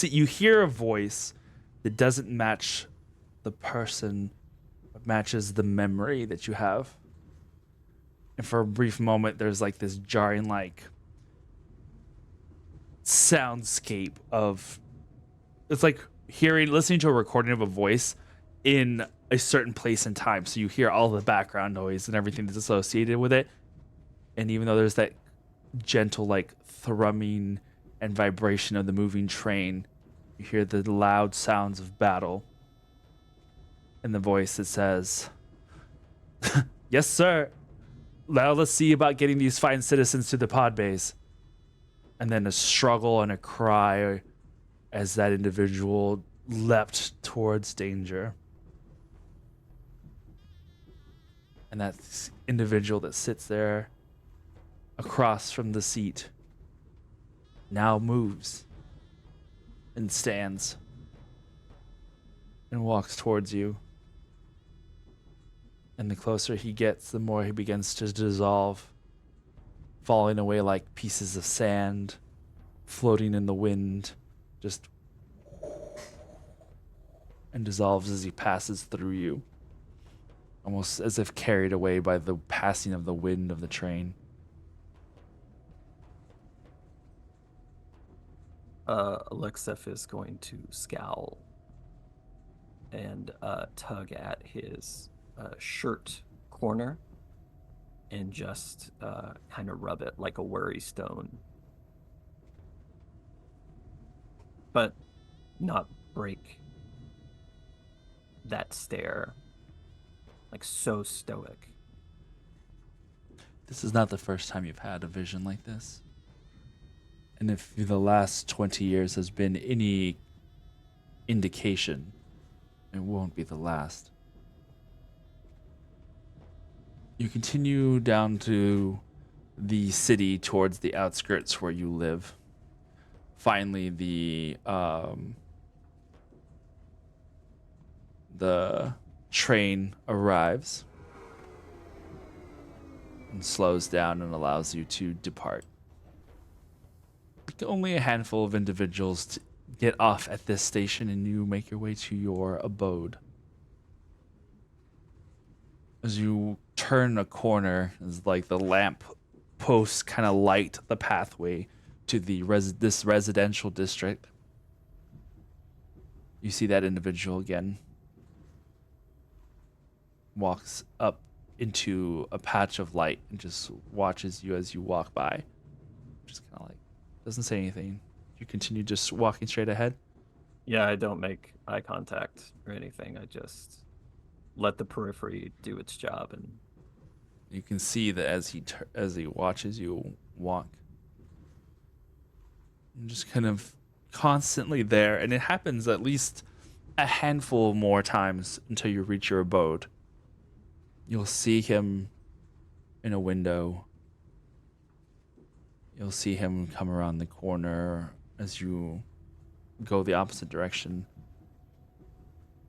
you hear a voice that doesn't match the person, but matches the memory that you have. And for a brief moment, there's like this jarring, like, soundscape of, it's like listening to a recording of a voice in a certain place and time. So you hear all the background noise and everything that's associated with it. And even though there's that gentle, like, thrumming and vibration of the moving train, you hear the loud sounds of battle. And the voice that says, "Yes, sir. Now let's see about getting these fine citizens to the pod bays." And then a struggle and a cry as that individual leapt towards danger. And that individual that sits there across from the seat now moves and stands and walks towards you. And the closer he gets, the more he begins to dissolve, falling away like pieces of sand, floating in the wind, just, and dissolves as he passes through you, almost as if carried away by the passing of the wind of the train. Alexef is going to scowl and tug at his shirt corner and just kind of rub it like a worry stone, but not break that stare, like so stoic. This is not the first time you've had a vision like this. And if the last 20 years has been any indication, it won't be the last. You continue down to the city towards the outskirts where you live. Finally, the train arrives and slows down and allows you to depart. Only a handful of individuals get off at this station, and you make your way to your abode. As you turn a corner, as like the lamp posts kind of light the pathway to this residential district, you see that individual again. Walks up into a patch of light and just watches you as you walk by. Just kind of like, doesn't say anything. You continue just walking straight ahead. Yeah, I don't make eye contact or anything. I just let the periphery do its job. And you can see that as he watches you walk, you're just kind of constantly there, and it happens at least a handful more times until you reach your abode. You'll see him in a window. You'll see him come around the corner as you go the opposite direction.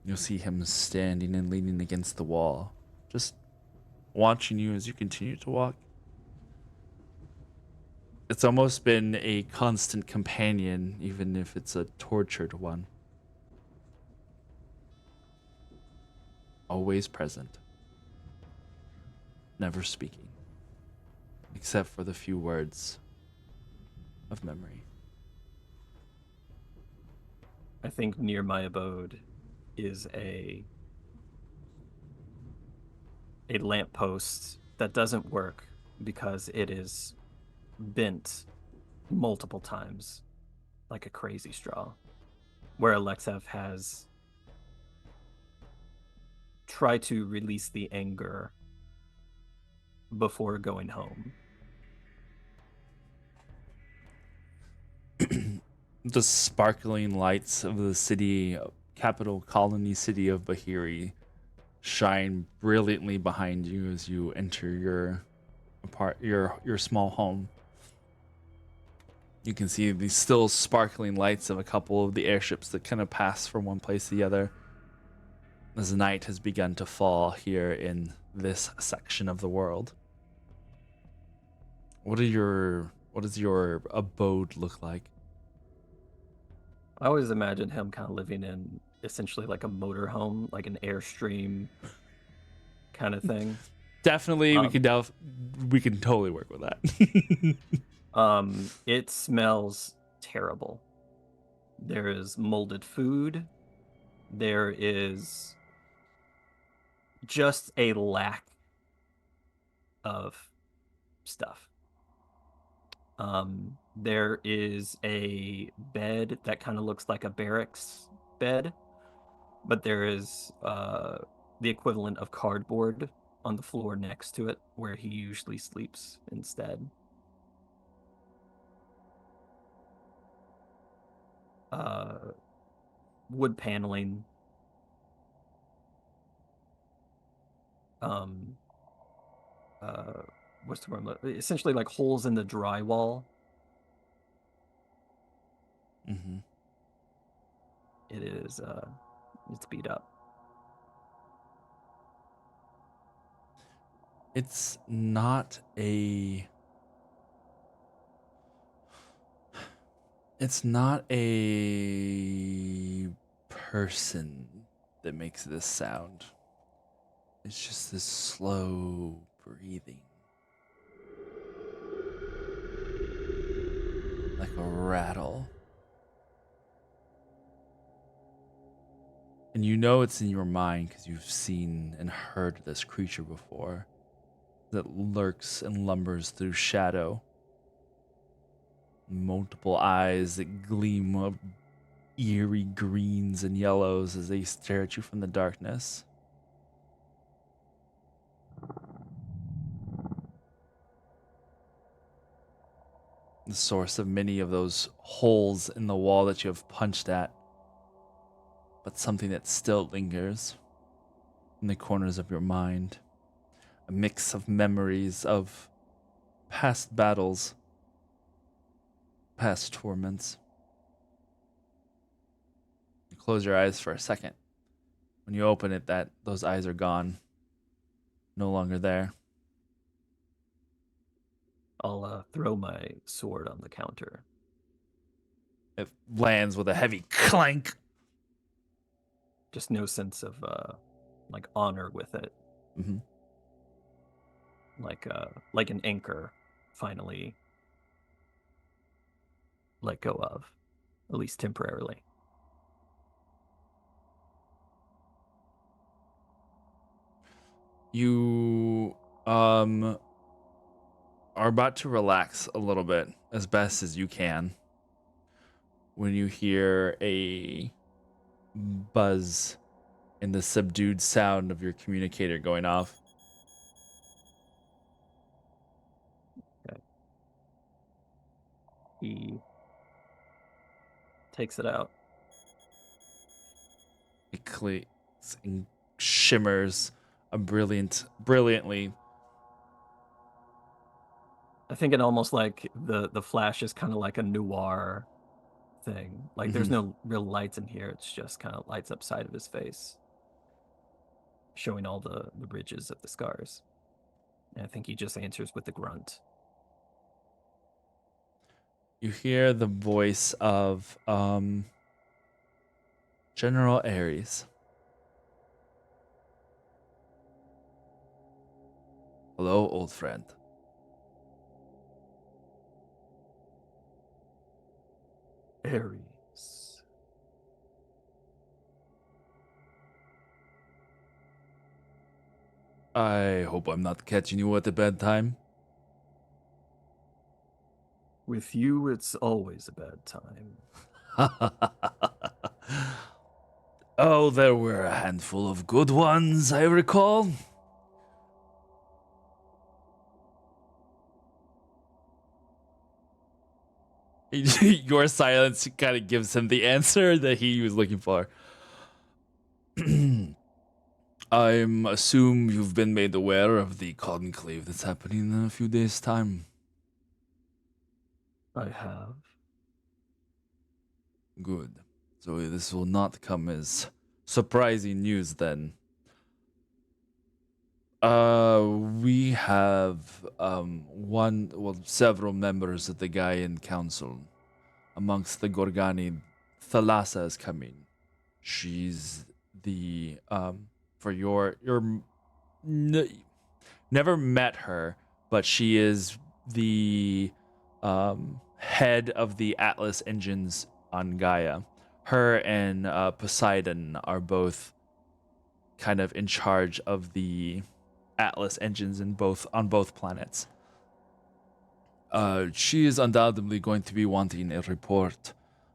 You'll see him standing and leaning against the wall, just watching you as you continue to walk. It's almost been a constant companion, even if it's a tortured one. Always present. Never speaking. Except for the few words of memory. I think near my abode is a lamppost that doesn't work because it is bent multiple times like a crazy straw, where Alexev has tried to release the anger before going home. The sparkling lights of the city, capital colony city of Bahiri, shine brilliantly behind you as you enter your small home. You can see these still sparkling lights of a couple of the airships that kind of pass from one place to the other as night has begun to fall here in this section of the world. What does your abode look like? I always imagine him kind of living in essentially like a motorhome, like an Airstream kind of thing. Definitely, we can totally work with that. It smells terrible. There is molded food. There is just a lack of stuff. There is a bed that kind of looks like a barracks bed, but there is the equivalent of cardboard on the floor next to it where he usually sleeps instead. Wood paneling. What's the word? Essentially like holes in the drywall. Mm-hmm. It is it's beat up. It's not a person that makes this sound. It's just this slow breathing. Like a rattle. And you know it's in your mind because you've seen and heard this creature before that lurks and lumbers through shadow. Multiple eyes that gleam of eerie greens and yellows as they stare at you from the darkness. The source of many of those holes in the wall that you have punched at, but something that still lingers in the corners of your mind. A mix of memories of past battles, past torments. You close your eyes for a second. When you open it, those eyes are gone. No longer there. I'll throw my sword on the counter. It lands with a heavy clank. Just no sense of like honor with it. Mm-hmm. Like an anchor finally let go of, at least temporarily. You are about to relax a little bit as best as you can when you hear a buzz and the subdued sound of your communicator going off. Okay. He takes it out. It clicks and shimmers brilliantly. I think it almost like the flash is kind of like a noir thing. Like there's no real lights in here. It's just kind of lights up side of his face, showing all the ridges of the scars. And I think he just answers with a grunt. You hear the voice of General Ares. Hello, old friend. Ares. I hope I'm not catching you at a bad time. With you, it's always a bad time. Oh, there were a handful of good ones, I recall. Your silence kind of gives him the answer that he was looking for. I'm assume you've been made aware of the conclave that's happening in a few days' time. I have. Good. So this will not come as surprising news then. We have several members of the Gaian Council. Amongst the Gorgani, Thalassa is coming. She's the for never met her, but she is the head of the Atlas engines on Gaia. Her and Poseidon are both kind of in charge of the Atlas engines on both planets. She is undoubtedly going to be wanting a report,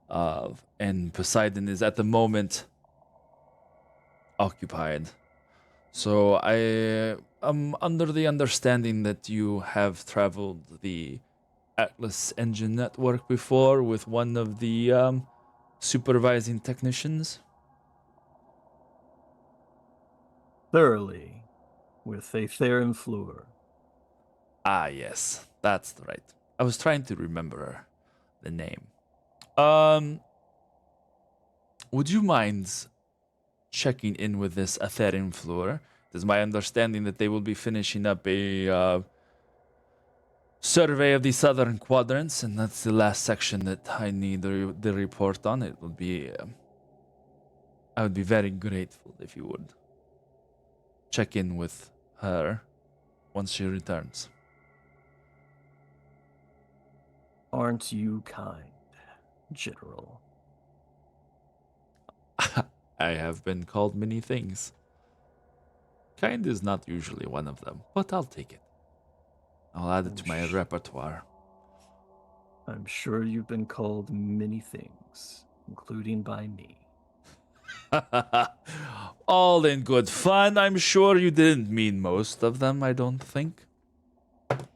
and Poseidon is at the moment occupied. So I am under the understanding that you have traveled the Atlas engine network before with one of the supervising technicians. Thoroughly. With a Theron Fleur. Ah, yes, that's right. I was trying to remember the name. Um, would you mind checking in with this Aetherian Fleur? It is my understanding that they will be finishing up a survey of the southern quadrants, and that's the last section that I need the report on. It would be. I would be very grateful if you would check in with her once she returns. Aren't you kind, General? I have been called many things. Kind is not usually one of them, but I'll take it. I'll add it to my repertoire. I'm sure you've been called many things, including by me. All in good fun. I'm sure you didn't mean most of them, I don't think.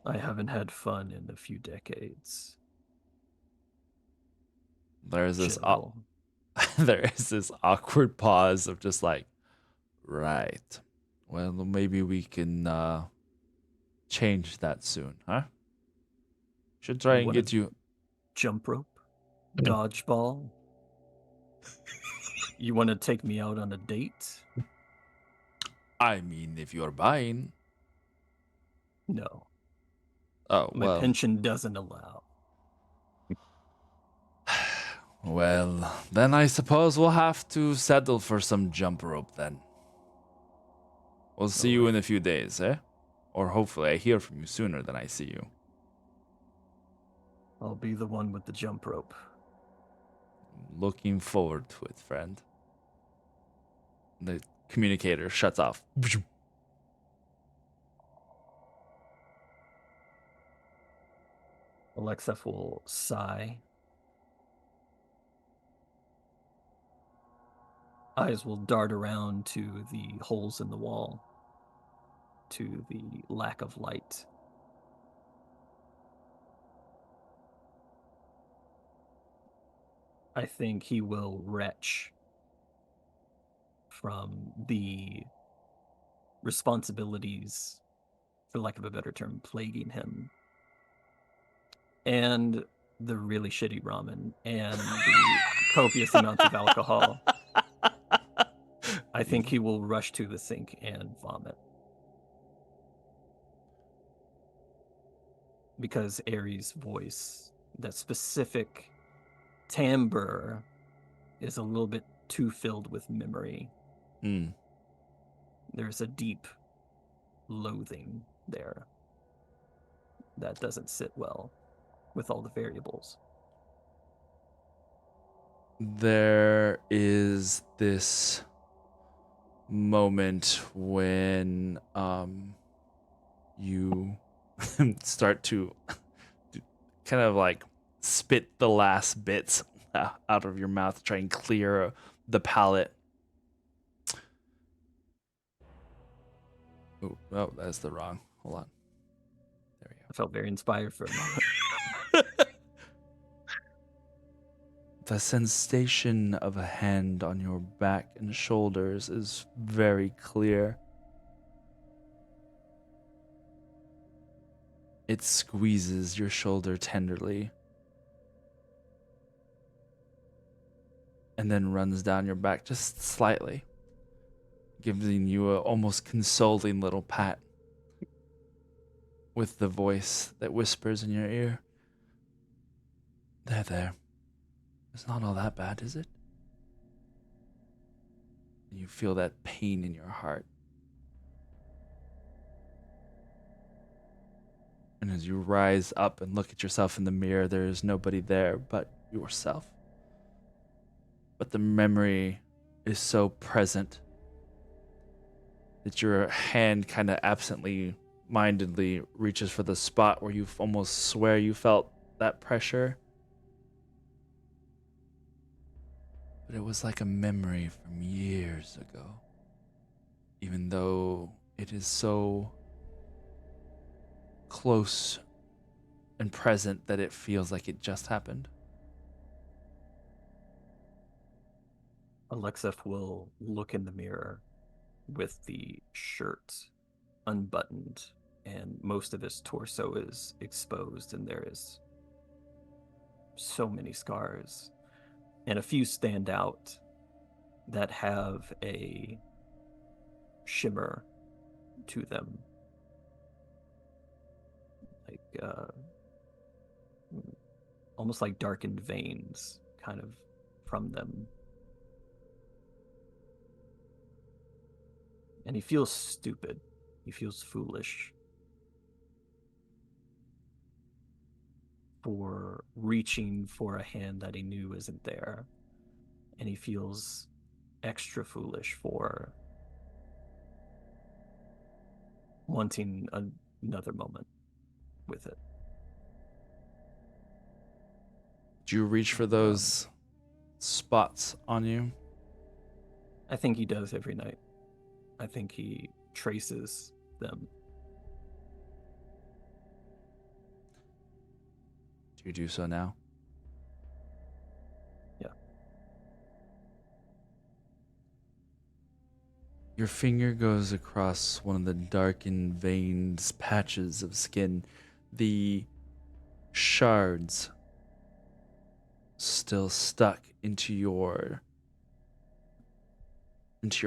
I haven't had fun in a few decades. There's this General. there is this awkward pause of just like, right. Well, maybe we can change that soon, huh? Should try and get you Jump rope? Dodgeball? You want to take me out on a date? I mean, if you're buying. No. Oh, My well. pension doesn't allow. Well, then I suppose we'll have to settle for some jump rope then. We'll see you in a few days, eh? Or hopefully I hear from you sooner than I see you. I'll be the one with the jump rope. Looking forward to it, friend. The communicator shuts off. Alexef will sigh. Eyes will dart around to the holes in the wall, to the lack of light. I think he will retch from the responsibilities, for lack of a better term, plaguing him, and the really shitty ramen, and the copious amounts of alcohol. I think he will rush to the sink and vomit. Because Ares' voice that specific timbre is a little bit too filled with memory. Mm. There's a deep loathing there that doesn't sit well with all the variables. There is this moment when you start to kind of like spit the last bits out of your mouth to try and clear the palate. Ooh, oh, that's the wrong. Hold on. There we I felt very inspired for a moment. go. The sensation of a hand on your back and shoulders is very clear. It squeezes your shoulder tenderly and then runs down your back just slightly, giving you a almost consoling little pat with the voice that whispers in your ear. There. It's not all that bad, is it? You feel that pain in your heart. And as you rise up and look at yourself in the mirror, there is nobody there but yourself. But the memory is so present that your hand kind of absently mindedly reaches for the spot where you almost swear you felt that pressure. But it was like a memory from years ago. Even though it is so close and present that it feels like it just happened. Alexef will look in the mirror with the shirt unbuttoned and most of his torso is exposed, and there is so many scars, and a few stand out that have a shimmer to them, like almost like darkened veins kind of from them. And he feels stupid. He feels foolish for reaching for a hand that he knew isn't there. And he feels extra foolish for wanting another moment with it. Do you reach for those spots on you? I think he does every night. I think he traces them. Do you do so now? Yeah. Your finger goes across one of the darkened veined patches of skin. The shards still stuck into your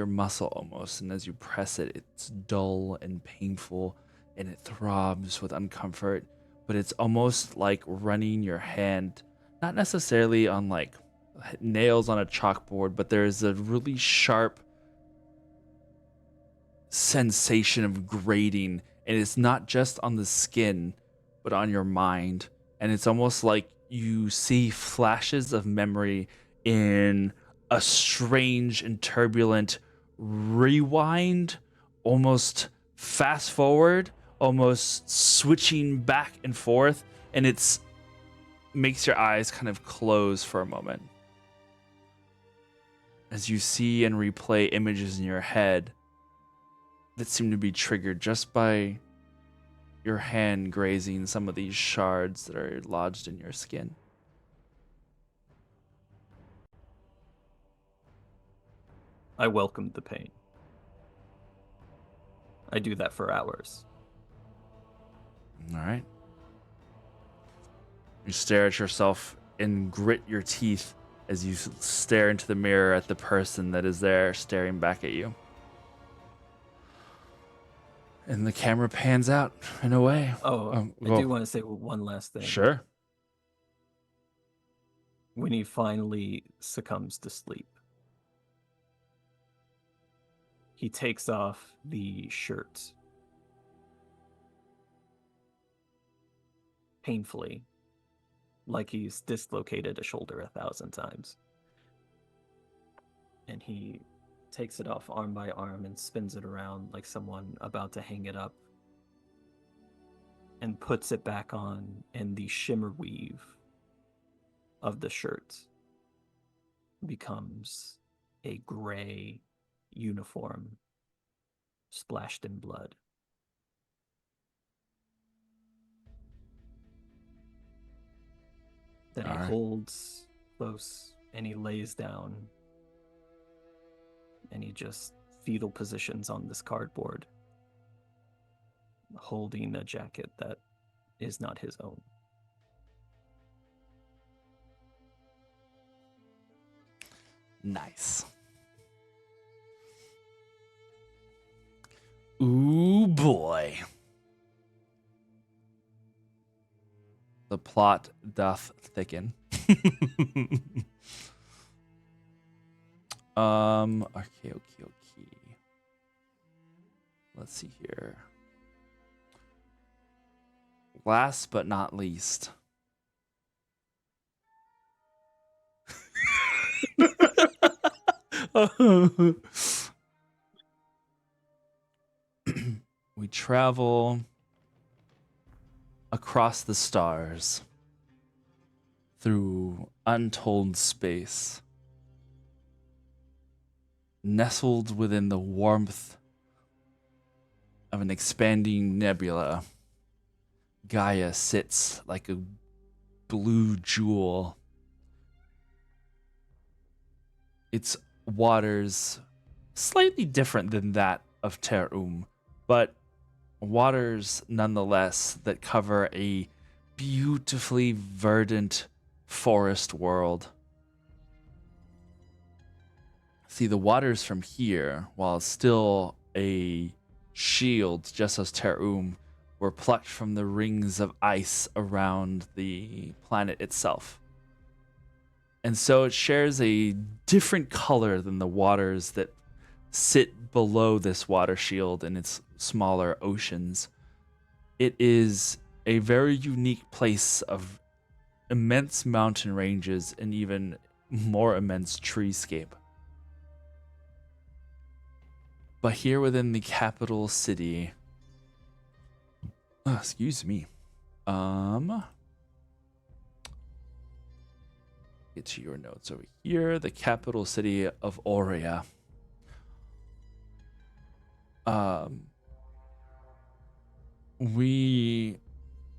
muscle almost, and as you press it, it's dull and painful and it throbs with uncomfort, but it's almost like running your hand not necessarily on like nails on a chalkboard, but there's a really sharp sensation of grating, and it's not just on the skin but on your mind, and it's almost like you see flashes of memory in a strange and turbulent rewind, almost fast forward, almost switching back and forth, and it's makes your eyes kind of close for a moment as you see and replay images in your head that seem to be triggered just by your hand grazing some of these shards that are lodged in your skin. I welcomed the pain. I do that for hours. All right. You stare at yourself and grit your teeth as you stare into the mirror at the person that is there staring back at you. And the camera pans out and away. I go. do want to say one last thing. Sure. when he finally succumbs to sleep. He takes off the shirt painfully, like he's dislocated a shoulder 1,000 times. And he takes it off arm by arm and spins it around like someone about to hang it up, and puts it back on, and the shimmer weave of the shirt becomes a gray uniform splashed in blood. That he holds close, and he lays down, and he just fetal positions on this cardboard, holding a jacket that is not his own. Nice. Ooh, boy. The plot doth thicken. Okay. Let's see here. Last but not least. We travel across the stars through untold space, nestled within the warmth of an expanding nebula. Gaia sits like a blue jewel, its waters slightly different than that of Ter but waters nonetheless that cover a beautifully verdant forest world. See, the waters from here, while still a shield, just as Ter were plucked from the rings of ice around the planet itself. And so it shares a different color than the waters that sit below this water shield in its smaller oceans. It is a very unique place of immense mountain ranges and even more immense treescape. But here within the capital city, excuse me, get to your notes over here. The capital city of Aurea. We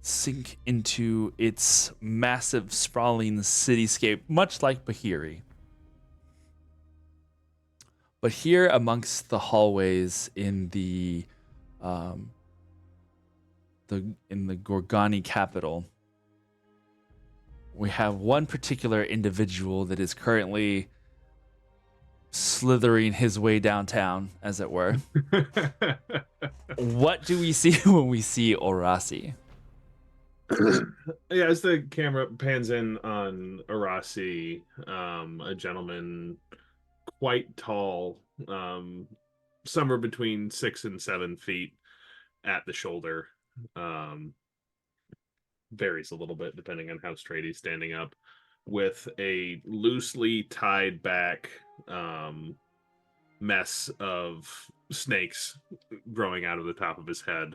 sink into its massive, sprawling cityscape, much like Bahiri. But here, amongst the hallways in the Gorgani capital, we have one particular individual that is currently slithering his way downtown, as it were. What do we see when we see Orasi? Yeah, as the camera pans in on Arasi, a gentleman quite tall, somewhere between 6 and 7 feet at the shoulder. Varies a little bit depending on how straight he's standing up, with a loosely tied back mess of snakes growing out of the top of his head,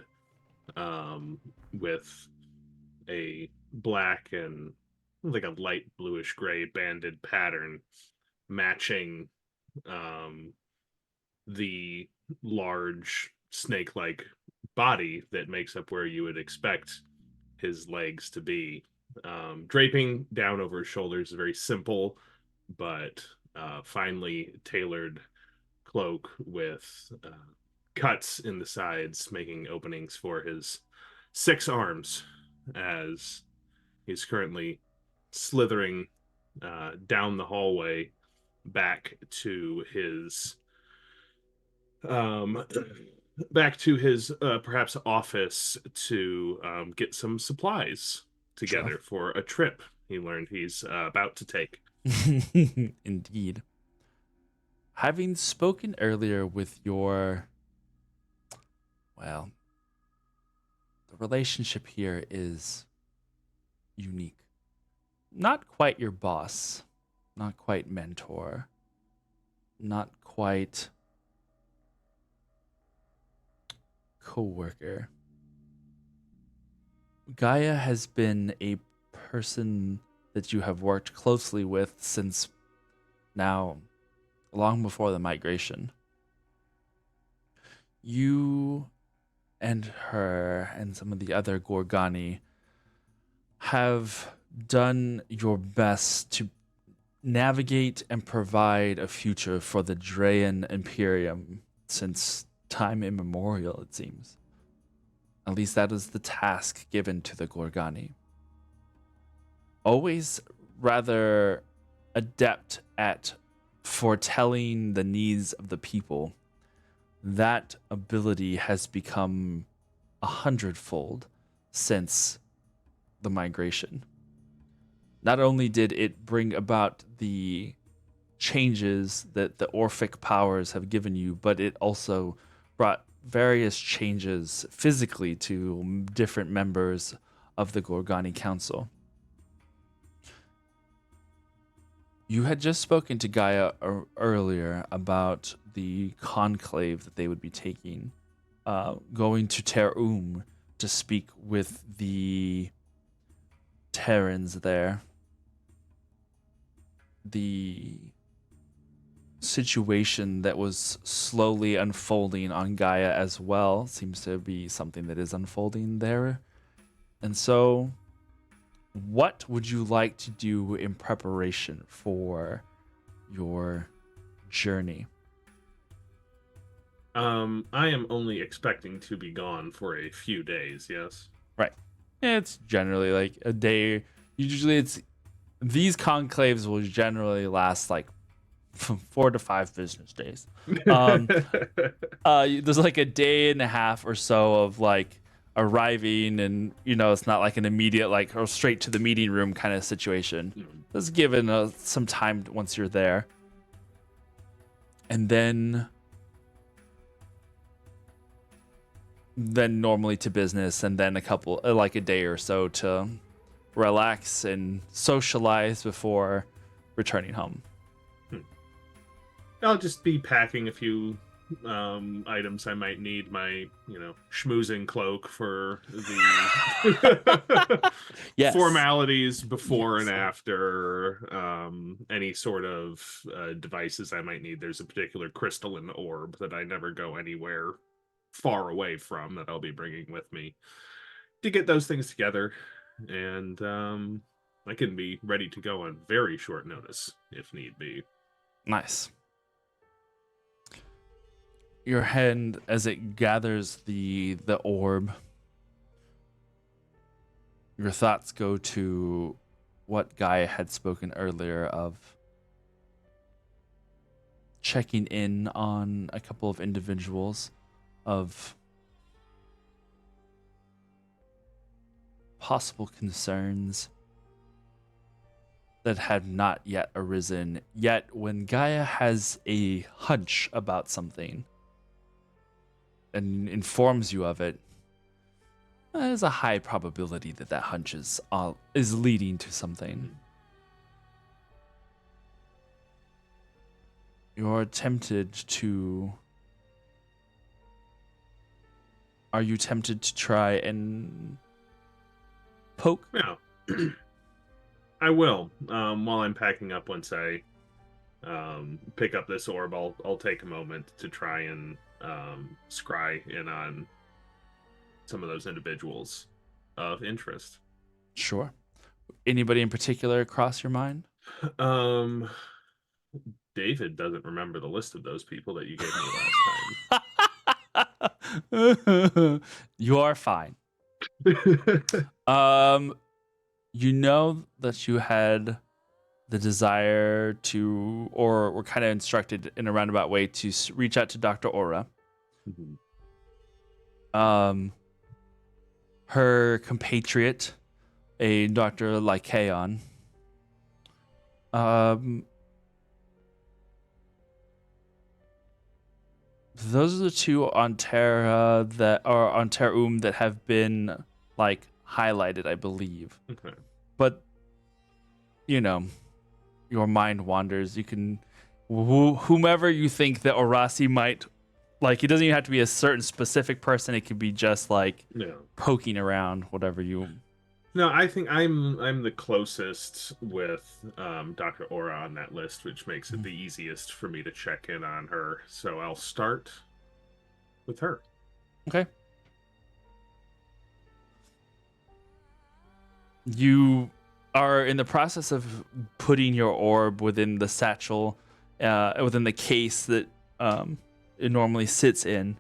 with a black and like a light bluish gray banded pattern matching the large snake-like body that makes up where you would expect his legs to be. Draping down over his shoulders, a very simple but finely tailored cloak with cuts in the sides, making openings for his 6 arms, as he's currently slithering down the hallway back to his perhaps office to get some supplies together for a trip he learned he's about to take. Indeed. Having spoken earlier with your, well, the relationship here is unique. Not quite your boss, not quite mentor, not quite coworker. Gaia has been a person that you have worked closely with since now long before the migration. You and her and some of the other Gorgani have done your best to navigate and provide a future for the Drayan Imperium since time immemorial, it seems. At least that is the task given to the Gorgani. Always rather adept at foretelling the needs of the people. That ability has become 100-fold since the migration. Not only did it bring about the changes that the Orphic powers have given you, but it also brought various changes physically to different members of the Gorgani Council. You had just spoken to Gaia earlier about the conclave that they would be taking, going to Ter to speak with the Terrans there. The situation that was slowly unfolding on Gaia as well seems to be something that is unfolding there. And so, what would you like to do in preparation for your journey? I am only expecting to be gone for a few days, yes? Right. It's generally like a day. Usually it's these conclaves will generally last like 4 to 5 business days. There's like a day and a half or so of like arriving, and it's not like an immediate like or straight to the meeting room kind of situation. It's given some time once you're there, and then normally to business, and then a couple like a day or so to relax and socialize before returning home. I'll just be packing a few items I might need. My, schmoozing cloak for the Yes. formalities before and after, any sort of devices I might need. There's a particular crystalline orb that I never go anywhere far away from that I'll be bringing with me to get those things together. And I can be ready to go on very short notice if need be. Nice. Your hand, as it gathers the orb, your thoughts go to what Gaia had spoken earlier of checking in on a couple of individuals, of possible concerns that had not yet arisen. Yet when Gaia has a hunch about something and informs you of it, there's a high probability that hunch is leading to something. You're tempted to... Are you tempted to try and poke? No. I will. While I'm packing up, once I pick up this orb, I'll take a moment to try and scry in on some of those individuals of interest. Sure. Anybody in particular cross your mind? David doesn't remember the list of those people that you gave me last time. You are fine. You know that you had the desire to, or were kind of instructed in a roundabout way to reach out to Dr. Aura. Mm-hmm. Her compatriot, a Dr. Lycaon, Those are the two on Terra that are on Terra that have been like highlighted, I believe. Okay. But you know, your mind wanders. You can whomever you think that Orasi might like. It doesn't even have to be a certain specific person. It could be just like No. poking around, whatever you. No, I think I'm the closest with Dr. Aura on that list, which makes it the easiest for me to check in on her. So I'll start with her. Okay. You are in the process of putting your orb within the satchel, within the case that it normally sits in,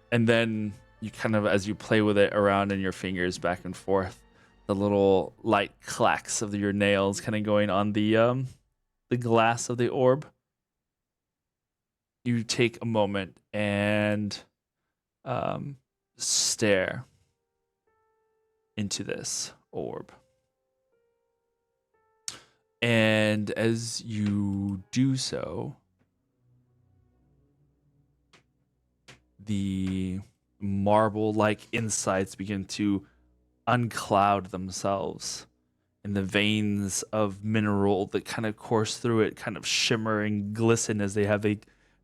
and then you kind of, as you play with it around in your fingers back and forth, the little light clacks of your nails kind of going on the glass of the orb. You take a moment and stare into this orb. And as you do so, the marble-like insides begin to uncloud themselves, and the veins of mineral that kind of course through it kind of shimmer and glisten as they have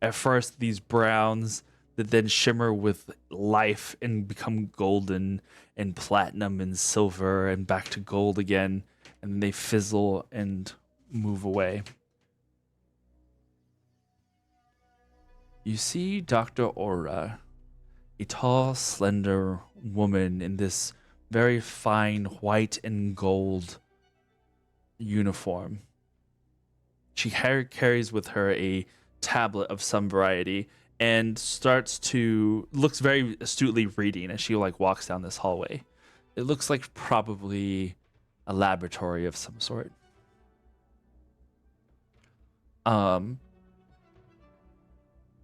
at first these browns that then shimmer with life and become golden and platinum and silver and back to gold again, and then they fizzle and move away. You see Dr. Aura, a tall, slender woman in this very fine white and gold uniform. She carries with her a tablet of some variety and looks very astutely reading as she walks down this hallway. It looks like probably a laboratory of some sort.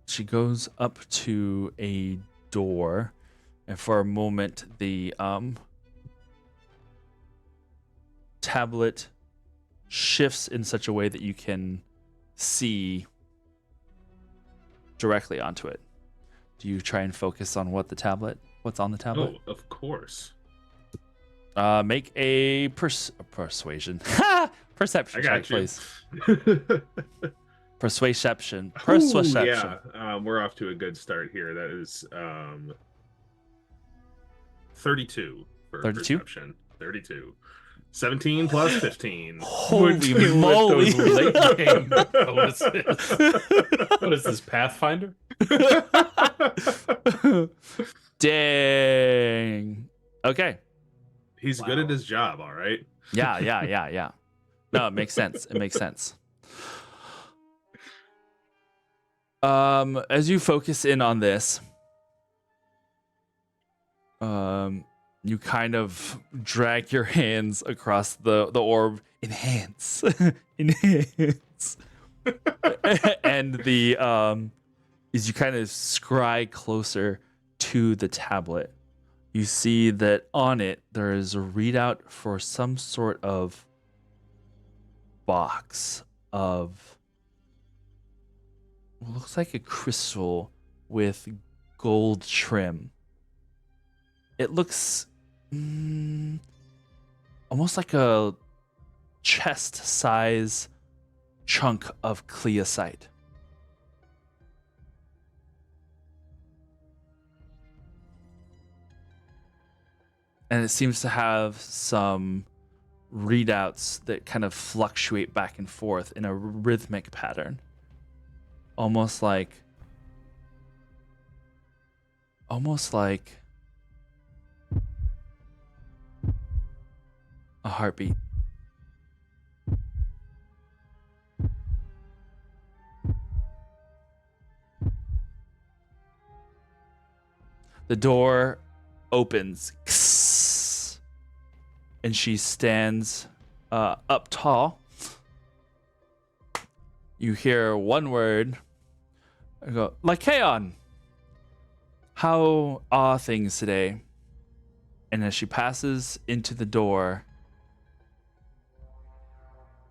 She goes up to a door, and for a moment the tablet shifts in such a way that you can see directly onto it. Do you try and focus on what's on the tablet? Oh, of course. Make a persuasion. Perception I check, got you. please. Persuasion. Ooh, yeah, we're off to a good start here. That is 32 for 32? perception. 32. 17 plus 15. Holy With moly! those late game bonuses. What is this, Pathfinder? Dang. Okay. He's good at his job, all right? Yeah. No, it makes sense. As you focus in on this, you kind of drag your hands across the orb. Enhance. And as you kind of scry closer to the tablet, you see that on it there is a readout for some sort of box of what looks like a crystal with gold trim. It looks almost like a chest size chunk of cleosite. And it seems to have some readouts that kind of fluctuate back and forth in a rhythmic pattern. Almost like a heartbeat. The door opens, and she stands up tall. You hear one word. I go, Lycaon, how are things today? And as she passes into the door,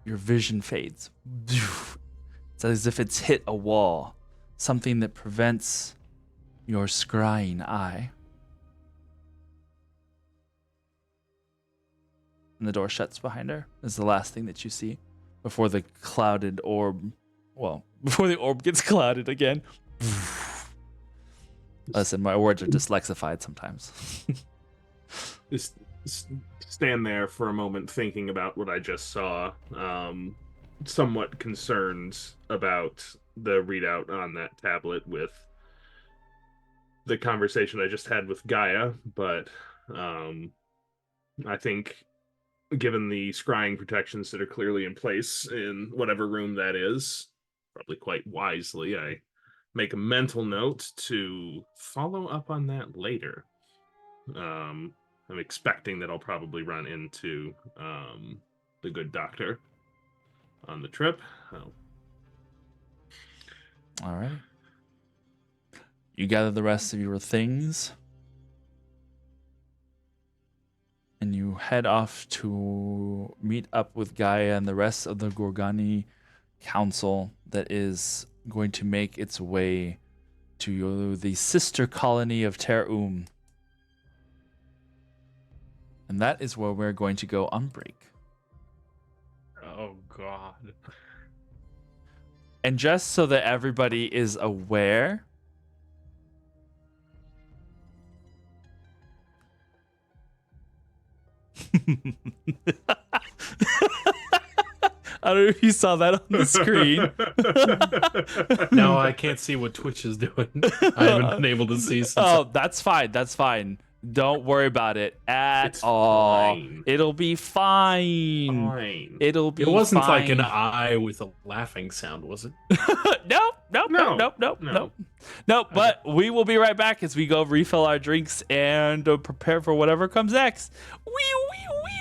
your vision fades. It's as if it's hit a wall, something that prevents your scrying eye. And the door shuts behind her is the last thing that you see before the clouded orb, before the orb gets clouded again. Listen, my words are dyslexified sometimes. Just stand there for a moment thinking about what I just saw. Somewhat concerned about the readout on that tablet with the conversation I just had with Gaia, but I think given the scrying protections that are clearly in place in whatever room that is, probably quite wisely, I make a mental note to follow up on that later. I'm expecting that I'll probably run into the good doctor on the trip. All right. You gather the rest of your things, and you head off to meet up with Gaia and the rest of the Gorgani council that is going to make its way to the sister colony of Ter And that is where we're going to go on break. Oh God. And just so that everybody is aware, I don't know if you saw that on the screen. No, I can't see what Twitch is doing. I haven't been able to see since. Oh, that's fine. That's fine. Don't worry about it at It's all. fine. It'll be fine. Fine. It'll be It wasn't fine. like an eye with a laughing sound, was it? Nope. But we will be right back as we go refill our drinks and prepare for whatever comes next. Wee, wee, wee.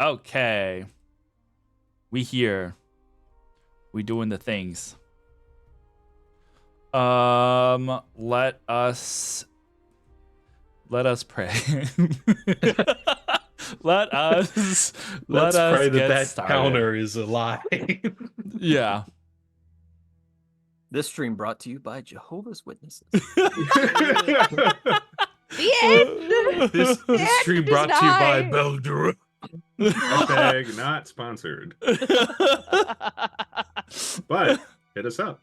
Okay. We here. We doing the things. Let us pray. let us Let's pray get that started. counter is a lie. Yeah. This stream brought to you by Jehovah's Witnesses. The end. This end stream is brought to you by nigh. Beldura. Hashtag not sponsored, but hit us up.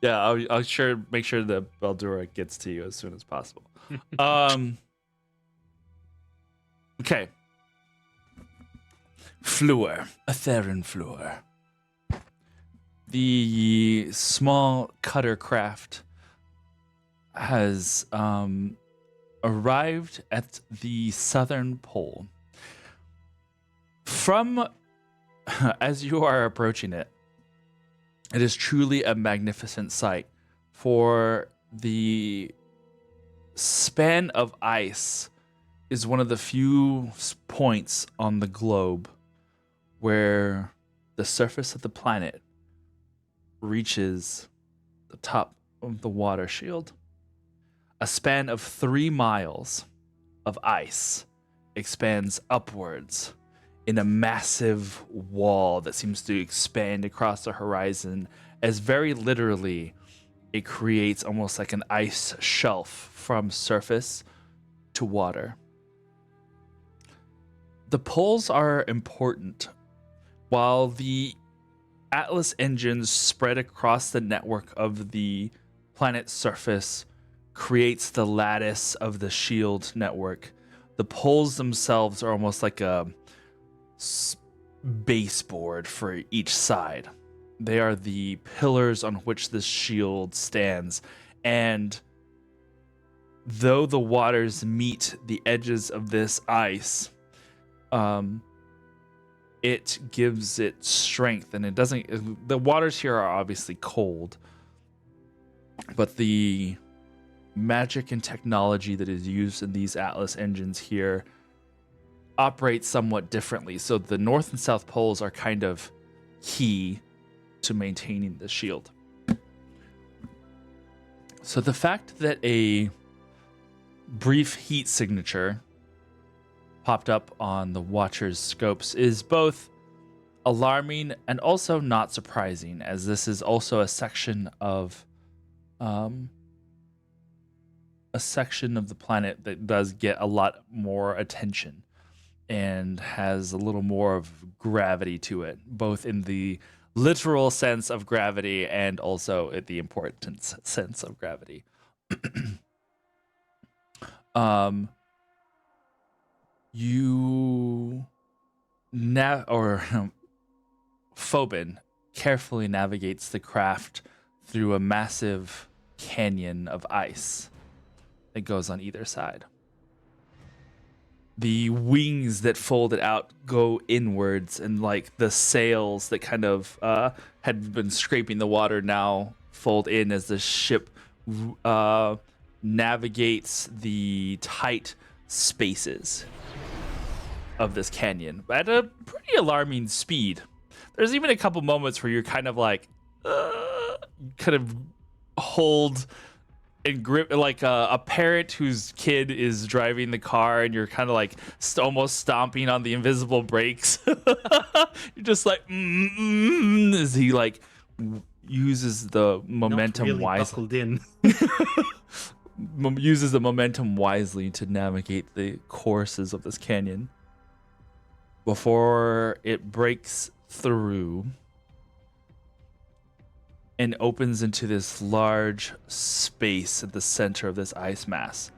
Yeah, I'll sure make sure the Beldura gets to you as soon as possible. Okay. Fluor, a Theron Fluor. The small cutter craft has arrived at the southern pole. From as you are approaching it, it is truly a magnificent sight, for the span of ice is one of the few points on the globe where the surface of the planet reaches the top of the water shield. A span of 3 miles of ice expands upwards in a massive wall that seems to expand across the horizon, as very literally it creates almost like an ice shelf from surface to water. The poles are important. While the Atlas engines spread across the network of the planet's surface creates the lattice of the shield network, the poles themselves are almost like a baseboard for each side. They are the pillars on which the shield stands, and though the waters meet the edges of this ice, it gives it strength, and it doesn't. The waters here are obviously cold, but the magic and technology that is used in these Atlas engines here operates somewhat differently. So the north and south poles are kind of key to maintaining the shield. So the fact that a brief heat signature popped up on the Watcher's scopes is both alarming and also not surprising, as this is also a section of the planet that does get a lot more attention and has a little more of gravity to it, both in the literal sense of gravity and also in the important sense of gravity. Phobin carefully navigates the craft through a massive canyon of ice that goes on either side. The wings that folded out go inwards, and like the sails that kind of had been scraping the water now fold in as the ship navigates the tight spaces of this canyon at a pretty alarming speed. There's even a couple moments where you're kind of like, kind of hold and grip, like a parent whose kid is driving the car, and you're kind of like almost stomping on the invisible brakes. You're just like, as he like uses the momentum Not really wisely. buckled in. Uses the momentum wisely to navigate the courses of this canyon before it breaks through and opens into this large space at the center of this ice mass.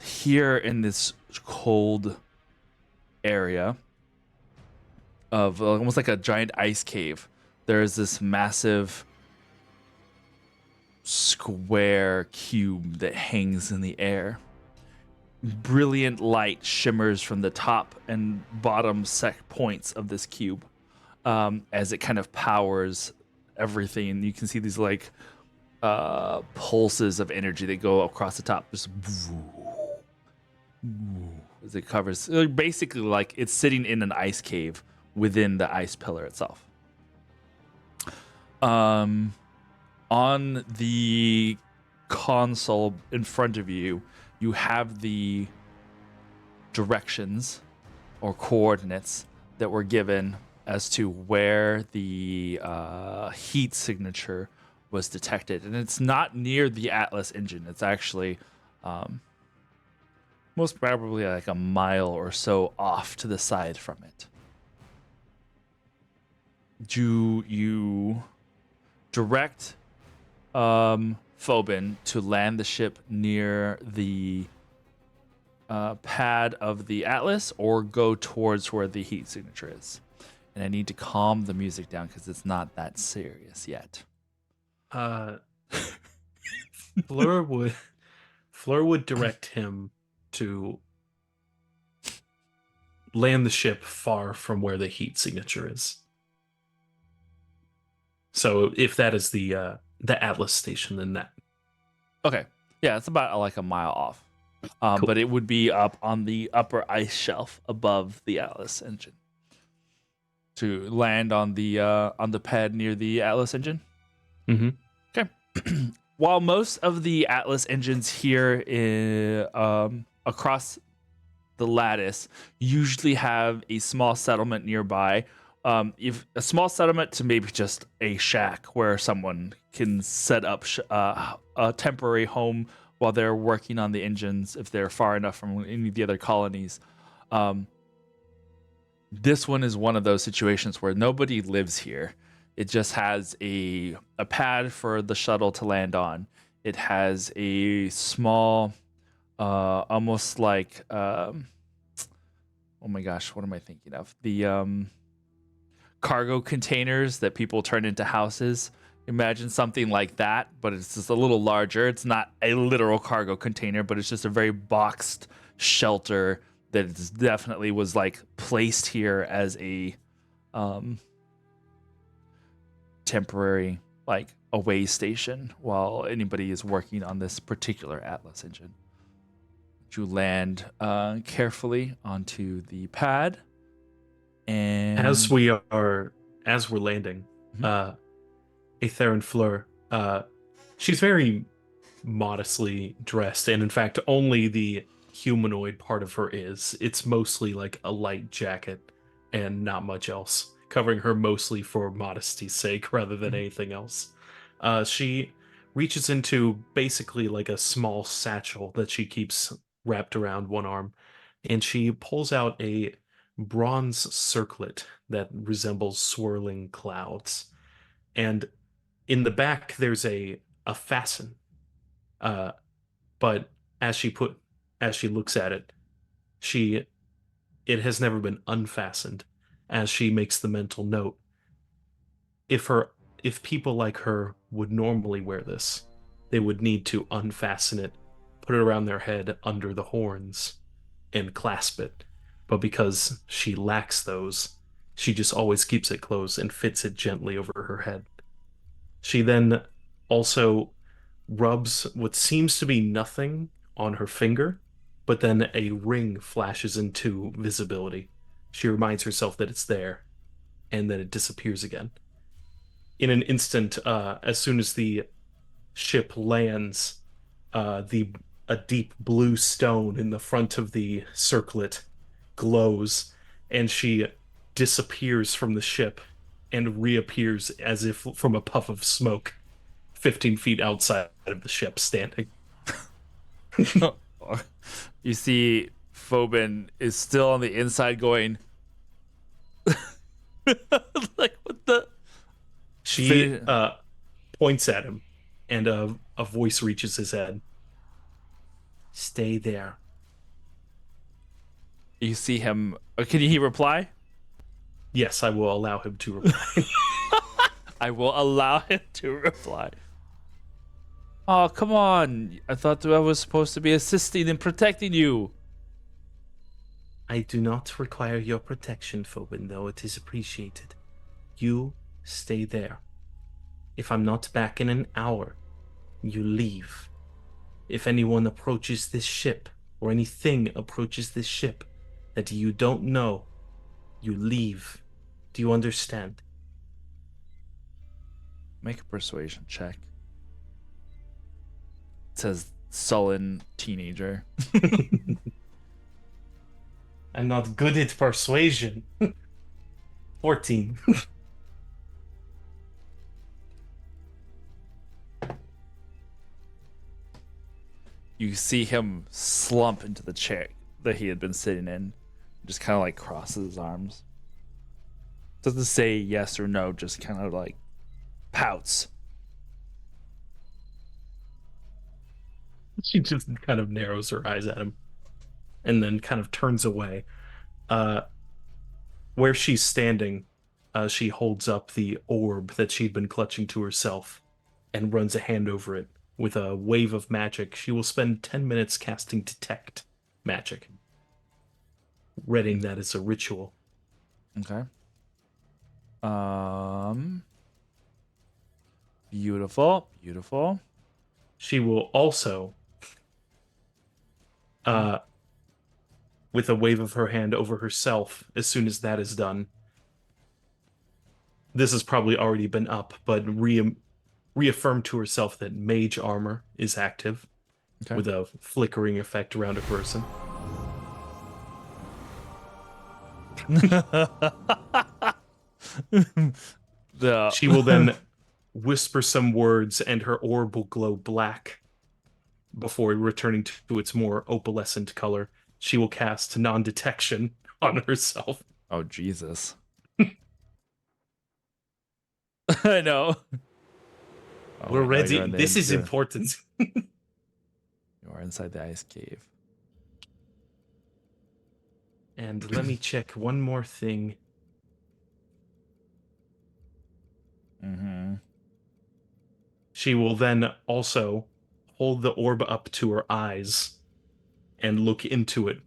Here in this cold area of almost like a giant ice cave, there is this massive square cube that hangs in the air. Brilliant light shimmers from the top and bottom points of this cube as it kind of powers everything. You can see these like pulses of energy that go across the top, just as it covers, basically like it's sitting in an ice cave within the ice pillar itself. On the console in front of you, you have the directions or coordinates that were given as to where the heat signature was detected. And it's not near the Atlas engine. It's actually most probably like a mile or so off to the side from it. Do you direct Phobin to land the ship near the pad of the Atlas, or go towards where the heat signature is? And I need to calm the music down because it's not that serious yet. Fleur would direct him to land the ship far from where the heat signature is. So if that is the Atlas station, then that. Okay. Yeah, it's about like a mile off. Cool. But it would be up on the upper ice shelf above the Atlas engine. To land on the pad near the Atlas engine. Mm-hmm. Okay. While most of the Atlas engines here across the lattice usually have a small settlement nearby, if a small settlement to maybe just a shack where someone can set up a temporary home while they're working on the engines if they're far enough from any of the other colonies. This one is one of those situations where nobody lives here. It just has a pad for the shuttle to land on. It has a small, almost like, oh my gosh, what am I thinking of? The cargo containers that people turn into houses. Imagine something like that, but it's just a little larger. It's not a literal cargo container, but it's just a very boxed shelter that definitely was like placed here as a temporary like away station while anybody is working on this particular Atlas engine. You land carefully onto the pad, and As we're landing, Aether and Fleur, she's very modestly dressed, and in fact, only the humanoid part of her is. It's mostly like a light jacket and not much else, covering her mostly for modesty's sake rather than anything else. She reaches into basically like a small satchel that she keeps wrapped around one arm, and she pulls out a bronze circlet that resembles swirling clouds. And in the back, there's a fasten. But as she looks at it, it has never been unfastened. As she makes the mental note, if people like her would normally wear this, they would need to unfasten it, put it around their head under the horns, and clasp it. But because she lacks those, she just always keeps it closed and fits it gently over her head. She then also rubs what seems to be nothing on her finger, but then a ring flashes into visibility. She reminds herself that it's there, and then it disappears again. In an instant, as soon as the ship lands, a deep blue stone in the front of the circlet glows, and she disappears from the ship and reappears as if from a puff of smoke 15 feet outside of the ship, standing. You see Phobin is still on the inside going like what the. She points at him, and a voice reaches his head. Stay there. You see him. Can he reply? Yes, I will allow him to reply. I will allow him to reply. Oh, come on. I thought that I was supposed to be assisting and protecting you. I do not require your protection, Phobin, though it is appreciated. You stay there. If I'm not back in an hour, you leave. If anyone approaches this ship, or anything approaches this ship that you don't know, you leave. Do you understand? Make a persuasion check. It says sullen teenager. I'm not good at persuasion. 14. You see him slump into the chair that he had been sitting in. Just kind of like crosses his arms. Doesn't say yes or no, just kind of like pouts. She just kind of narrows her eyes at him and then kind of turns away. Where she's standing, she holds up the orb that she'd been clutching to herself and runs a hand over it. With a wave of magic, she will spend 10 minutes casting Detect Magic, readying that as a ritual. Okay. Beautiful, beautiful. She will also, with a wave of her hand over herself, as soon as that is done, this has probably already been up, but reaffirm to herself that mage armor is active, Okay. with a flickering effect around a person. She will then whisper some words and her orb will glow black before returning to its more opalescent color. She will cast non-detection on herself. Oh, Jesus. I know. Oh, We're wait, no, ready. you're in the- This is you're- important. You are inside the ice cave. And let me check one more thing. Mm-hmm. She will then also hold the orb up to her eyes and look into it.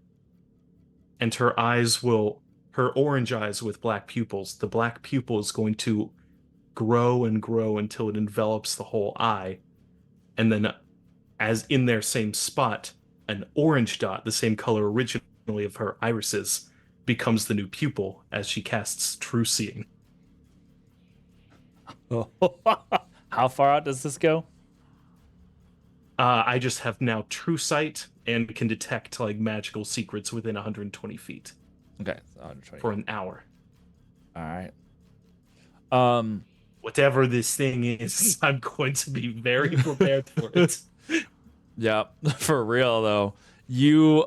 And her orange eyes with black pupils, the black pupil is going to grow and grow until it envelops the whole eye. And then, as in their same spot, an orange dot, the same color originally of her irises, becomes the new pupil as she casts True Seeing. How far out does this go? I just have now True Sight and can detect like magical secrets within 120 feet Okay, so 120. for an hour. All right. Whatever this thing is, I'm going to be very prepared for it. Yeah, for real though. You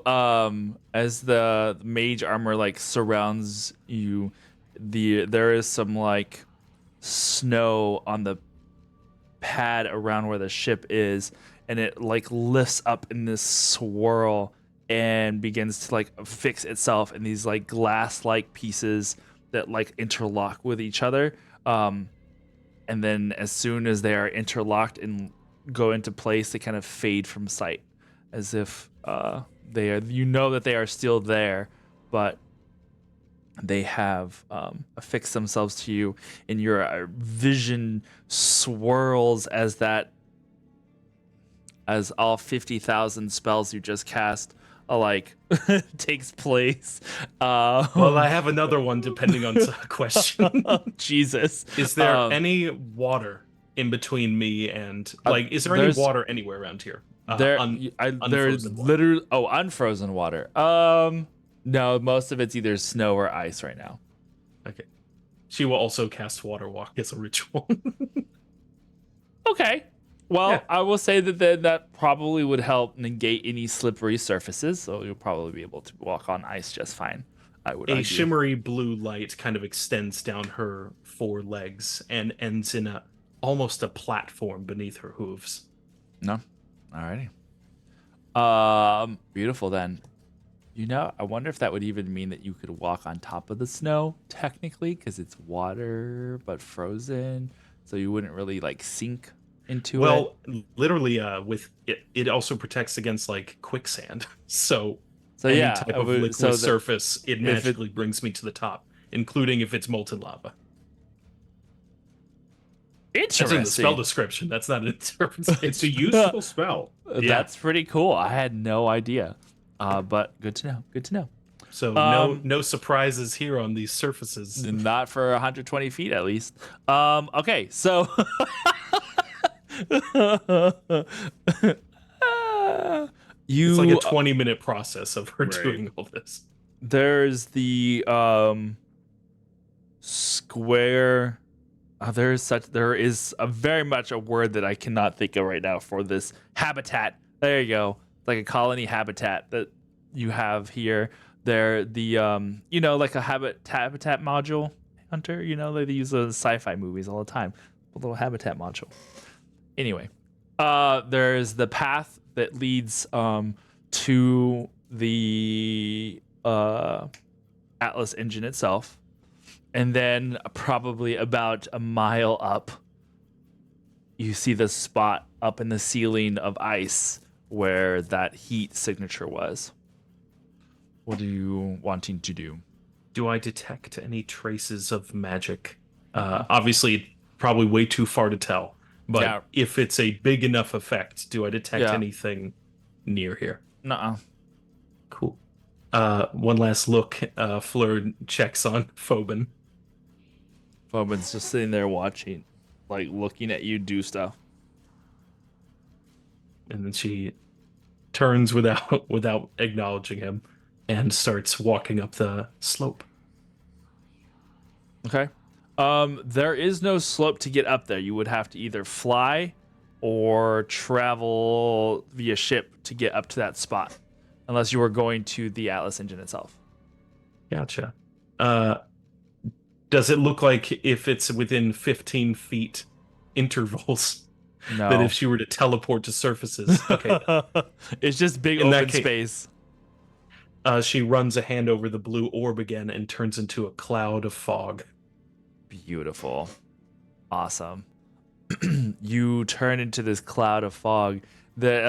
as the mage armor like surrounds you, there is some like snow on the pad around where the ship is, and it like lifts up in this swirl and begins to like fix itself in these like glass like pieces that like interlock with each other. And then as soon as they are interlocked and go into place, they kind of fade from sight, as if they are, you know that they are still there, but they have affixed themselves to you, and your vision swirls as all 50,000 spells you just cast like takes place. Well, I have another one depending on the question. Jesus. Is there any water in between me and is there any there's- water anywhere around here? There's unfrozen water. literally unfrozen water. No, most of it's either snow or ice right now. Okay. She will also cast Water Walk as a ritual. Okay. Well, Yeah. I will say that probably would help negate any slippery surfaces, so you'll probably be able to walk on ice just fine. I would A argue. shimmery blue light kind of extends down her four legs and ends in almost a platform beneath her hooves. No. Alrighty. Beautiful then. You know, I wonder if that would even mean that you could walk on top of the snow, technically, because it's water but frozen, so you wouldn't really like sink into it. Well, literally, with it also protects against like quicksand. So any yeah, type I of would- liquid so that- surface, it if it- magically brings me to the top, including if it's molten lava. That's in the Interesting. spell description. That's not an interpretation. It's a useful spell. Yeah. That's pretty cool. I had no idea. But good to know. Good to know. So Um, no surprises here on these surfaces. Not for 120 feet, at least. Okay, so It's like you a 20-minute process of her Right. doing all this. there's the square. There is a very much a word that I cannot think of right now for this habitat. There you go. It's like a colony habitat that you have here. There, the like a habitat module hunter. They use those in sci-fi movies all the time. A little habitat module. Anyway, there's the path that leads to the Atlas engine itself. And then probably about a mile up, you see the spot up in the ceiling of ice where that heat signature was. What are you wanting to do? Do I detect any traces of magic? Obviously, probably way too far to tell. But Yeah. if it's a big enough effect, do I detect Yeah. anything near here? Nuh-uh. Cool. One last look. Fleur checks on Phobin. Phobin's just sitting there watching, like looking at you do stuff. And then she turns without acknowledging him and starts walking up the slope. Okay. There is no slope to get up there. You would have to either fly or travel via ship to get up to that spot, unless you were going to the Atlas engine itself. Gotcha. Does it look like if it's within 15 feet intervals No. that if she were to teleport to surfaces? Okay. It's just big In that open case- space. She runs a hand over the blue orb again and turns into a cloud of fog. Beautiful. Awesome. You turn into this cloud of fog that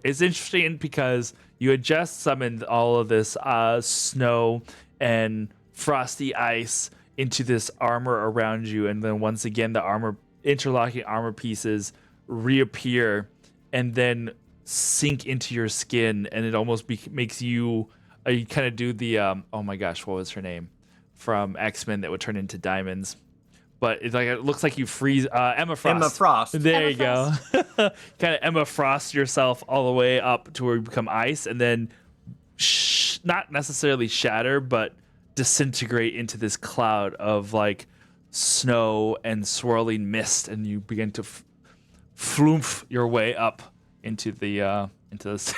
it's interesting because you had just summoned all of this snow and frosty ice into this armor around you, and then once again the interlocking armor pieces reappear and then sink into your skin, and it almost makes you kind of do the oh my gosh, what was her name from X-Men that would turn into diamonds, but it looks like you freeze. Emma Frost. Emma Frost. There Emma you go. Kind of Emma Frost yourself all the way up to where you become ice, and then not necessarily shatter, but disintegrate into this cloud of like snow and swirling mist, and you begin to floof your way up into this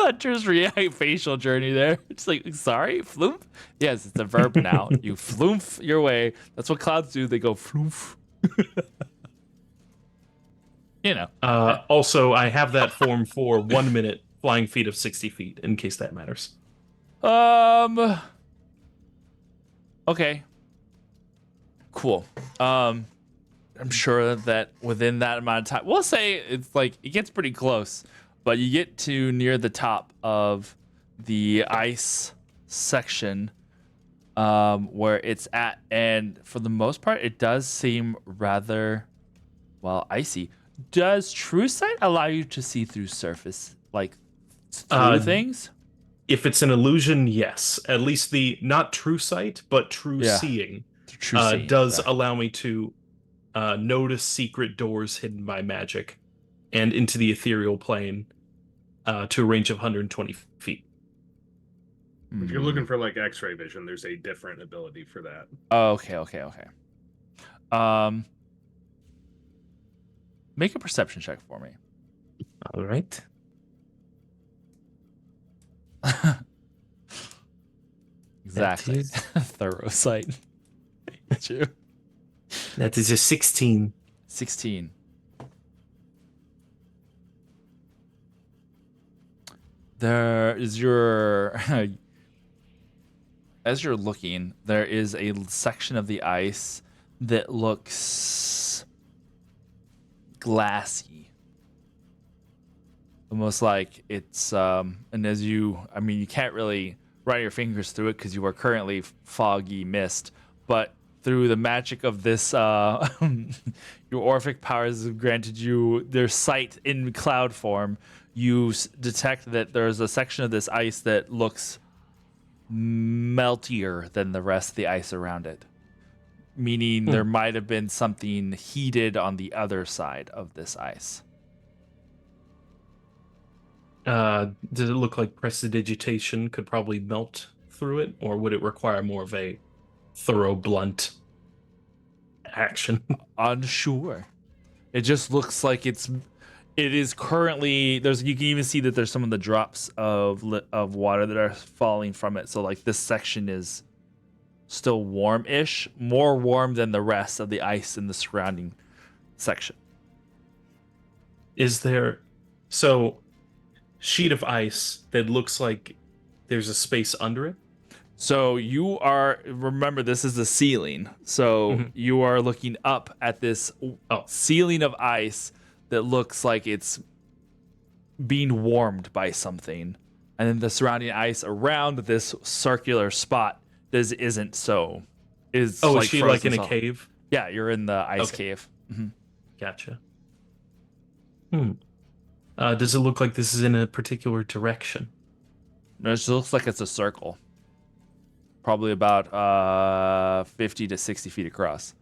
Hunter's facial journey there. It's like, sorry, floof? Yes, it's a verb now. You floof your way. That's what clouds do. They go floof. Also, I have that form for 1 minute flying feet of 60 feet, in case that matters. Okay. Cool. I'm sure that within that amount of time, we'll say it's like it gets pretty close, but you get to near the top of the ice section where it's at, and for the most part, it does seem rather, icy. Does True Sight allow you to see through surface, like through things? If it's an illusion, yes. At least the not true sight, but true Yeah. seeing True seeing, does okay. allow me to notice secret doors hidden by magic and into the ethereal plane to a range of 120 feet. If you're looking for like X-ray vision, there's a different ability for that. Oh, okay. Make a perception check for me. All right. Exactly. is- Thorough sight. True. That is a 16. 16. There is your as you're looking, there is a section of the ice that looks glassy. Almost like it's and as you can't really run your fingers through it because you are currently foggy mist, but through the magic of this your Orphic powers have granted you their sight in cloud form. you detect that there's a section of this ice that looks meltier than the rest of the ice around it, meaning there might have been something heated on the other side of this ice. Does it look like prestidigitation could probably melt through it, or would it require more of a thorough, blunt action? Unsure. It just looks like it is currently there's you can even see that there's some of the drops of water that are falling from it. So like this section is still warm-ish, more warm than the rest of the ice in the surrounding section. Is there sheet of ice that looks like there's a space under it? So remember, this is the ceiling. So you are looking up at this ceiling of ice that looks like it's being warmed by something. And then the surrounding ice around this circular spot isn't so. Is is she like in a solid. cave? Yeah, you're in the ice cave. Gotcha. Does it look like this is in a particular direction? No, it just looks like it's a circle. Probably about 50 to 60 feet across.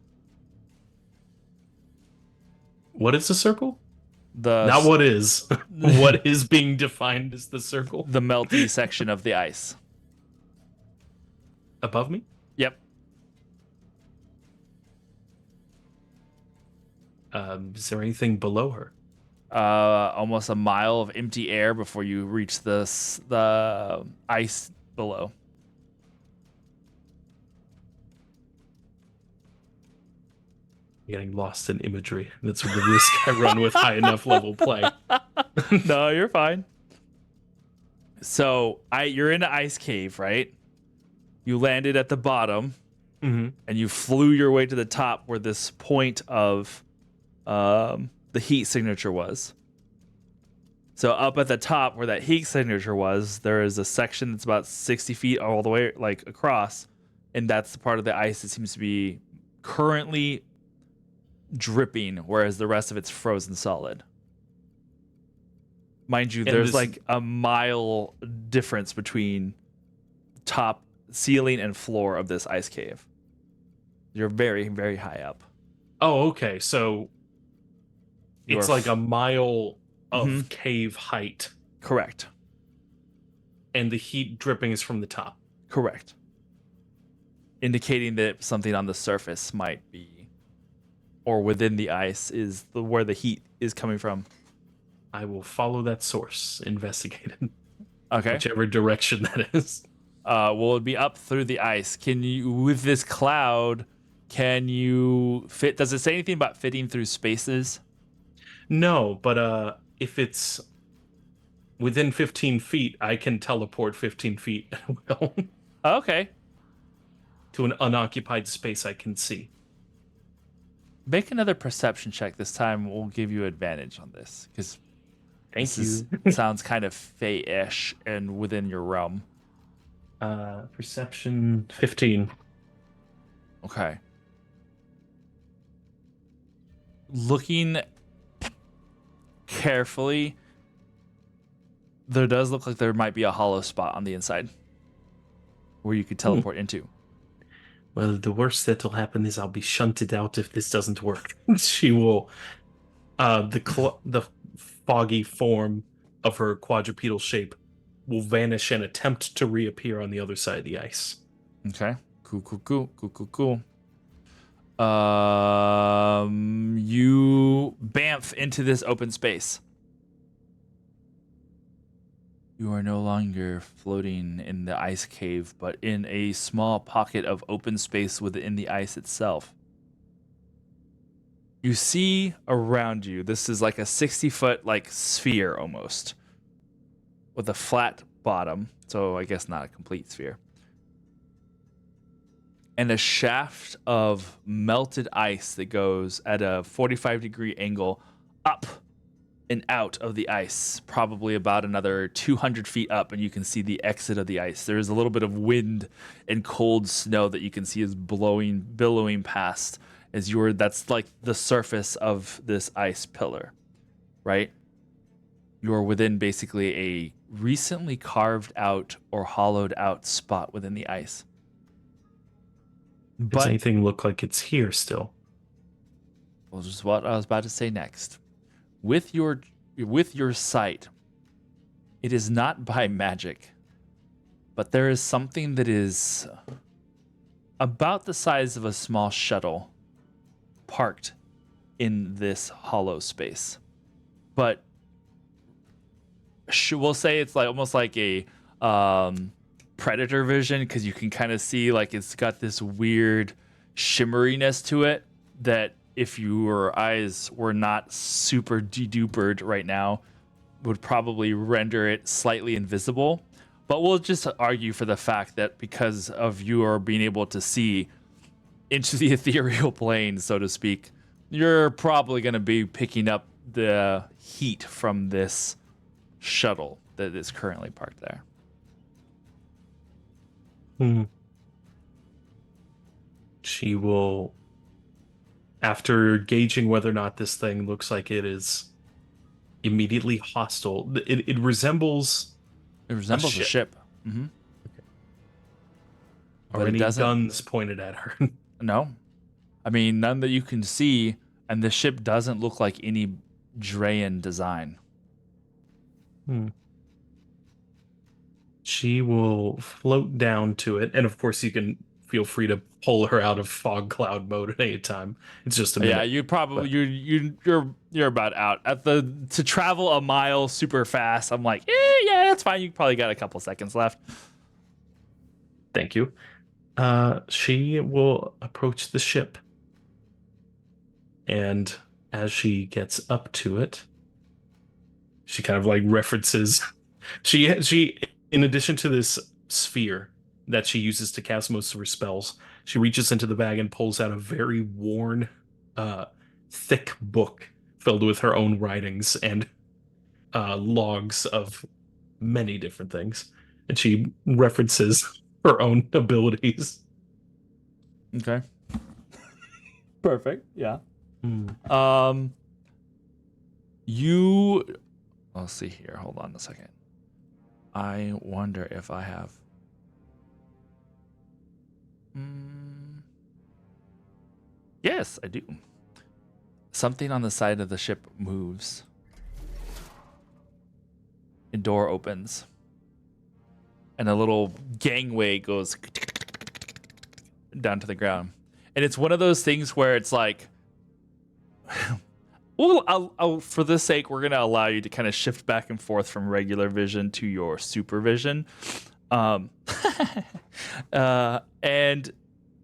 What is a circle? The Not what is. What is being defined as the circle? the melty section of the ice. Above me? Yep. Is there anything below her? Almost a mile of empty air before you reach the ice below. Getting lost in imagery. That's the risk I run with high enough level play. No, you're fine. So you're in an ice cave, right? You landed at the bottom, and you flew your way to the top where this point of the heat signature was. So up at the top where that heat signature was, there is a section that's about 60 feet all the way like across, and that's the part of the ice that seems to be currently dripping, whereas the rest of it's frozen solid. Mind you, there's like a mile difference between top ceiling and floor of this ice cave. You're very, very high up. Oh, okay. So it's like a mile of cave height. Correct. And the heat dripping is from the top. Correct. Indicating that something on the surface might be, or within the ice, is where the heat is coming from. I will follow that source, investigate it. Okay. Whichever direction that is. Well, it'd be up through the ice. Can you, with this cloud, can you fit? Does it say anything about fitting through spaces? No, but if it's within 15 feet, I can teleport 15 feet at will. Okay. To an unoccupied space I can see. Make another perception check this time. We'll give you advantage on this because Thank you. Sounds kind of fey-ish and within your realm. Perception 15. Okay. Looking carefully, there does look like there might be a hollow spot on the inside where you could teleport into. Well, the worst that'll happen is I'll be shunted out if this doesn't work. She will. The foggy form of her quadrupedal shape will vanish and attempt to reappear on the other side of the ice. Okay. Cool. You bamf into this open space. You are no longer floating in the ice cave, but in a small pocket of open space within the ice itself. You see around you, this is like a 60-foot like sphere almost, with a flat bottom, so I guess not a complete sphere. And a shaft of melted ice that goes at a 45-degree angle up and out of the ice, probably about another 200 feet up, and you can see the exit of the ice. There is a little bit of wind and cold snow that you can see is billowing past as that's like the surface of this ice pillar, right? You are within basically a recently carved out or hollowed out spot within the ice. Does But anything look like it's here still? well, this is what I was about to say next. With your sight, it is not by magic, but there is something that is about the size of a small shuttle parked in this hollow space. But we'll say it's like almost like a predator vision, because you can kind of see like it's got this weird shimmeriness to it that if your eyes were not super dedupered right now would probably render it slightly invisible. But we'll just argue for the fact that because of your being able to see into the ethereal plane, so to speak, you're probably going to be picking up the heat from this shuttle that is currently parked there. She will, after gauging whether or not this thing looks like it is immediately hostile, it resembles. It resembles a ship. ship. Mm-hmm. Are But it any doesn't- guns pointed at her? No. I mean, none that you can see, and the ship doesn't look like any Drayan design. She will float down to it, and of course you can feel free to pull her out of fog cloud mode at any time. It's just a minute. Yeah, you probably you're about out at the to travel a mile super fast. I'm like, yeah, that's fine. You probably got a couple seconds left. Thank you. She will approach the ship, and as she gets up to it, she kind of like references. She in addition to this sphere that she uses to cast most of her spells, she reaches into the bag and pulls out a very worn, thick book filled with her own writings and logs of many different things, and she references her own abilities. Okay. Perfect. Yeah. Hmm. Let's see here. Hold on a second. I wonder if I have. Yes, I do. Something on the side of the ship moves. A door opens. And a little gangway goes down to the ground. And it's one of those things where it's like, well, I'll, for this sake, we're going to allow you to kind of shift back and forth from regular vision to your supervision. And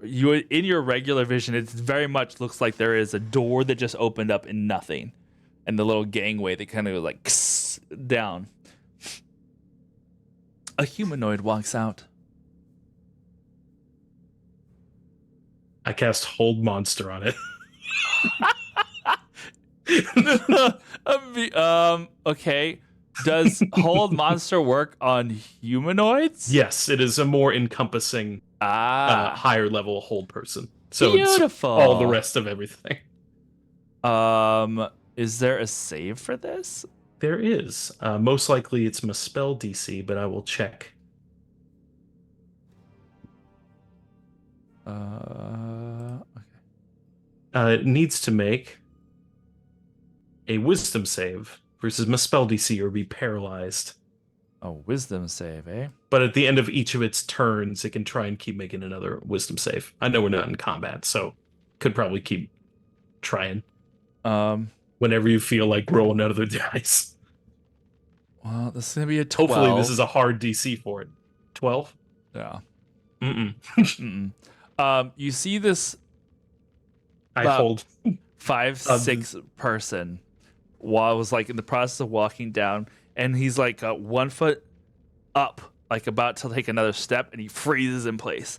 you, in your regular vision, it very much looks like there is a door that just opened up in nothing. And the little gangway that kind of like down. A humanoid walks out. I cast Hold Monster on it. Okay. Does Hold Monster work on humanoids? Yes, it is a more encompassing, higher level hold person. So Beautiful. it's all the rest of everything. Is there a save for this? There is. Most likely it's my spell DC, but I will check. Okay. It needs to make a wisdom save versus my spell DC or be paralyzed. A wisdom save, eh? But at the end of each of its turns, it can try and keep making another wisdom save. I know we're not in combat, so could probably keep trying. Whenever you feel like roll another dice. Well, this is gonna be a 12. Hopefully this is a hard DC for it. 12? Yeah. Mm-mm. You see this I hold 5'6" person while I was like in the process of walking down, and he's like 1 foot up, like about to take another step, and he freezes in place.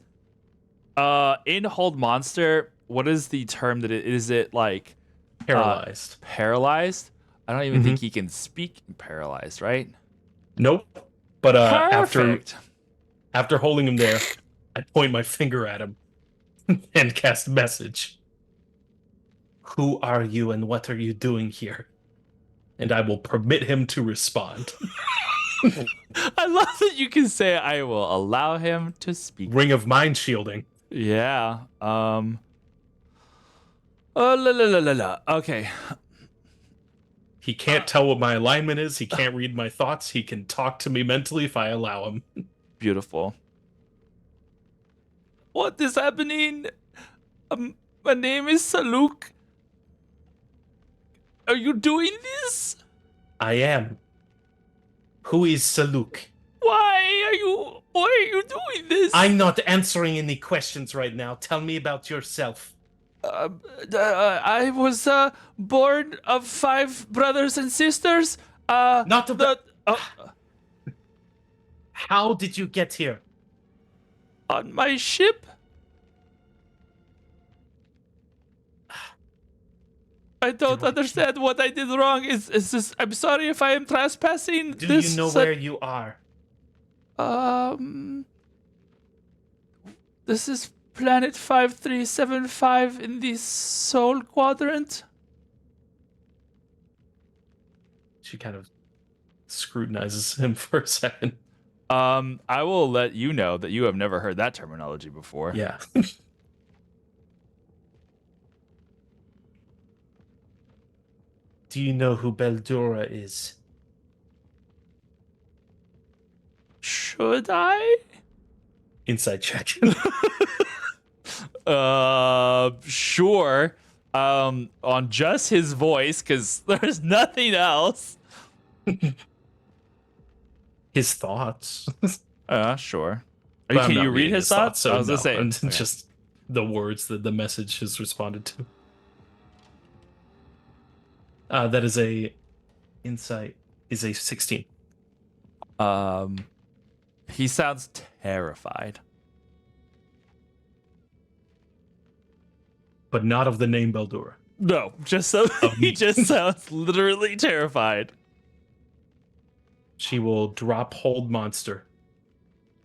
In Hold Monster, what is the term that it is? It like paralyzed. Paralyzed? I don't even think he can speak in paralyzed, right? Nope. But Perfect. after holding him there, I point my finger at him and cast message. Who are you and what are you doing here? and I will permit him to respond. I love that you can say I will allow him to speak. Ring of mind shielding. Yeah. Oh, la la la la la. Okay. He can't tell what my alignment is. He can't read my thoughts. He can talk to me mentally if I allow him. Beautiful. What is happening? My name is Saluk. Are you doing this? I am. Who is Saluk? Why are you doing this? I'm not answering any questions right now. Tell me about yourself. I was born of 5 brothers and sisters. Not of the How did you get here? on my ship. I don't understand what I did wrong. Is this? I'm sorry if I am trespassing. Do you know where you are? This is planet 5375 in the Soul Quadrant. She kind of scrutinizes him for a second. I will let you know that you have never heard that terminology before. Yeah. Do you know who Beldura is? Should I? Inside check. Sure. On just his voice, because there's nothing else. His thoughts. Sure. But I'm Can not you read reading his thoughts? so I was no, gonna say I'm okay. just the words that the message has responded to. That is a insight is a 16. He sounds terrified. But not of the name Beldura. No, just so he just sounds literally terrified. She will drop hold monster.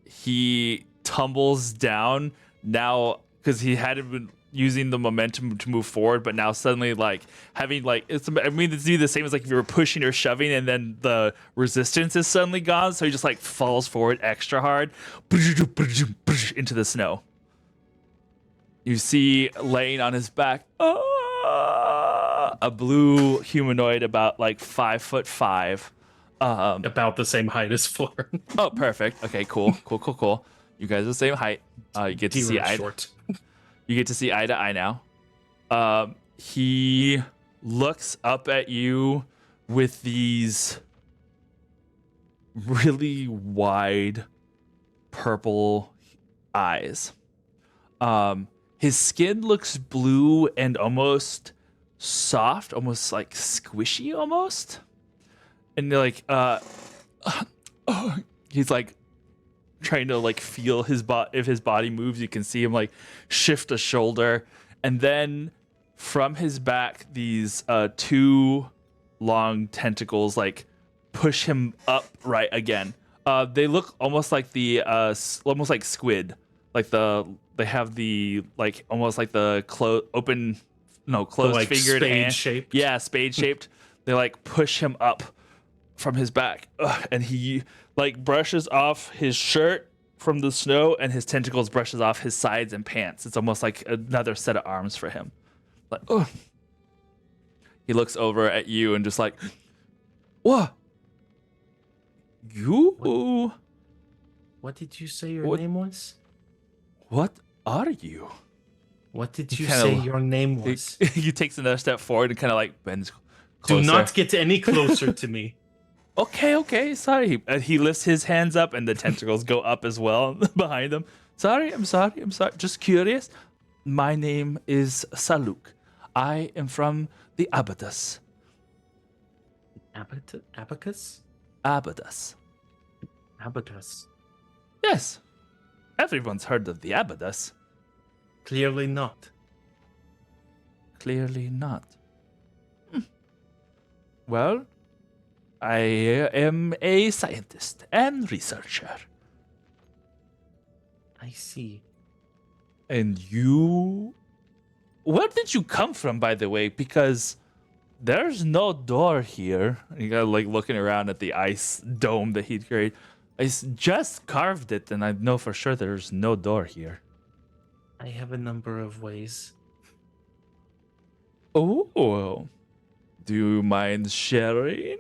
He tumbles down now because he hadn't been using the momentum to move forward, but now suddenly like having like it's the same as like if you were pushing or shoving and then the resistance is suddenly gone, so he just like falls forward extra hard into the snow. You see laying on his back a blue humanoid about like 5'5". About the same height as Fleur. Oh, perfect. Okay, cool. You guys are the same height. You get to see eye. Short. You get to see eye to eye now. He looks up at you with these really wide purple eyes. His skin looks blue and almost soft, almost like squishy almost. And you're like, he's like trying to like feel his if his body moves. You can see him like shift a shoulder, and then from his back, these 2 long tentacles like push him upright again. They look almost like the almost like squid, like they have the like almost like the closed like fingered spade hand shaped. Yeah, spade shaped. They like push him up from his back, and he like brushes off his shirt from the snow, and his tentacles brushes off his sides and pants. It's almost like another set of arms for him. Like, he looks over at you and just like, what? You? What did you say your name was? What are you? What did you kinda- say your name was? He takes another step forward and kind of like bends closer. Do not get any closer to me. Okay, sorry. He lifts his hands up and the tentacles go up as well behind him. I'm sorry. Just curious. My name is Saluk. I am from the Abaddus. Abacus? Abaddus. Abacus. Yes. Everyone's heard of the Abaddus. Clearly not. Clearly not. Well, I am a scientist and researcher. I see. And you... Where did you come from, by the way? Because there's no door here. You got like looking around at the ice dome that he'd created. Just carved it, and I know for sure there's no door here. I have a number of ways. Oh, do you mind sharing?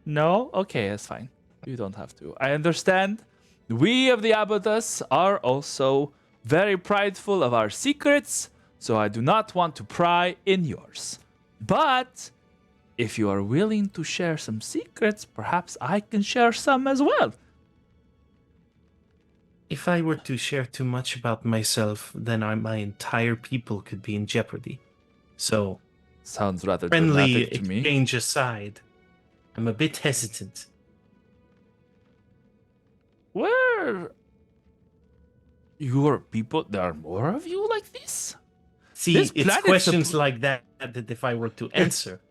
No? Okay, that's fine. You don't have to. I understand. We of the Abaddus are also very prideful of our secrets, so I do not want to pry in yours. But if you are willing to share some secrets, perhaps I can share some as well. If I were to share too much about myself, then my entire people could be in jeopardy. So, Sounds rather friendly dramatic to me. exchange aside, I'm a bit hesitant. Where your people? There are more of you like this? See, This it's planet's questions like that that if I were to answer,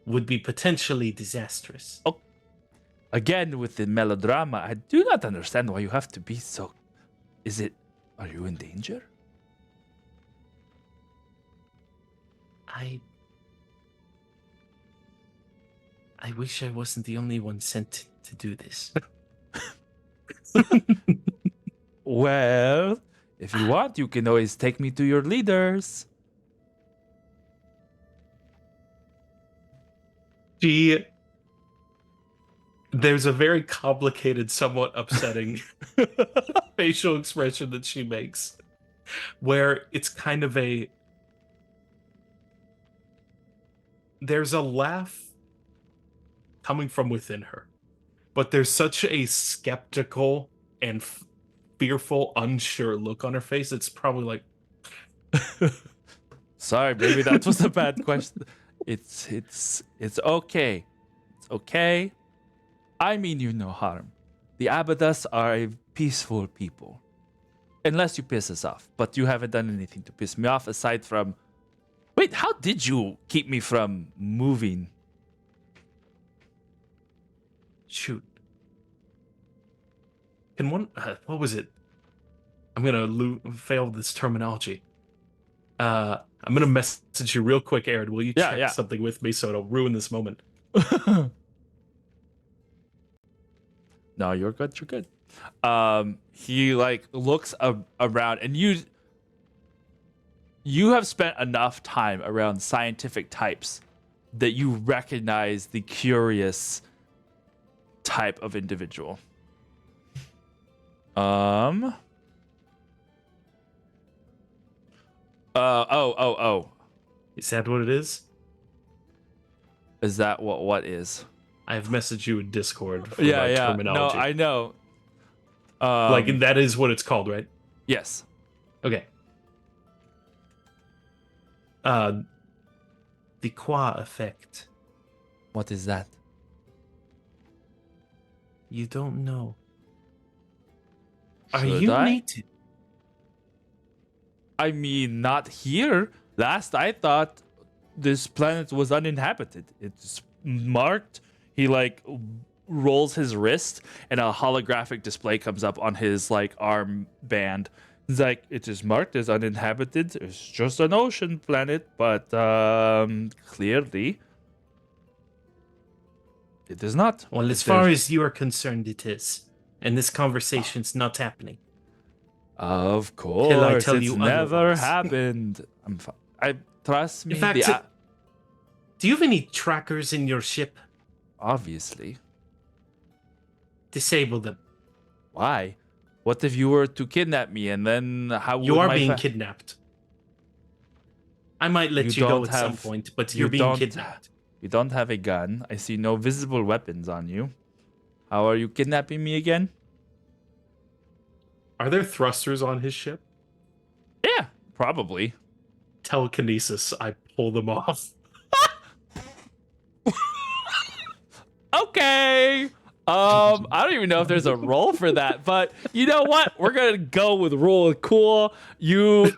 would be potentially disastrous. Again, with the melodrama, I do not understand why you have to be so. Are you in danger? I wish I wasn't the only one sent to do this. Well, if you want, you can always take me to your leaders. There's a very complicated, somewhat upsetting facial expression that she makes, where it's kind of there's a laugh coming from within her, but there's such a skeptical and fearful, unsure look on her face. It's probably like, Sorry, maybe that was a bad question. It's okay. It's okay. I mean you no harm. The Abaddus are a peaceful people. Unless you piss us off. But you haven't done anything to piss me off aside from... Wait, how did you keep me from moving? shoot. Can one, what was it? I'm gonna fail this terminology. I'm gonna message you real quick, Aaron. Will you check something with me so I don't ruin this moment? No, you're good. You're good. He like looks around, and you have spent enough time around scientific types that you recognize the curious type of individual. Oh. Is that what it is? Is that what is? I've messaged you in Discord for Yeah, my yeah. terminology. No, I know. Like, that is what it's called, right? Yes. Okay. The Qua effect. What is that? You don't know. Are Should you I? native? I mean, not here. Last I thought this planet was uninhabited. It's marked. He like rolls his wrist and a holographic display comes up on his like arm band. It's like, it is marked as uninhabited. It's just an ocean planet, but clearly it is not. Well, as far as you are concerned, it is. And this conversation's not happening. Of course, tell it's you never otherwise. happened. I trust me. In fact, do you have any trackers in your ship? Obviously. Disable them. Why? What if you were to kidnap me and then how would You are my being kidnapped. I might let you go don't at some have- point, but you you're being don't- kidnapped. You don't have a gun. I see no visible weapons on you. How are you kidnapping me again? Are there thrusters on his ship? Yeah, probably. Telekinesis, I pull them off. Okay. I don't even know if there's a role for that, but you know what? We're gonna go with rule of cool. You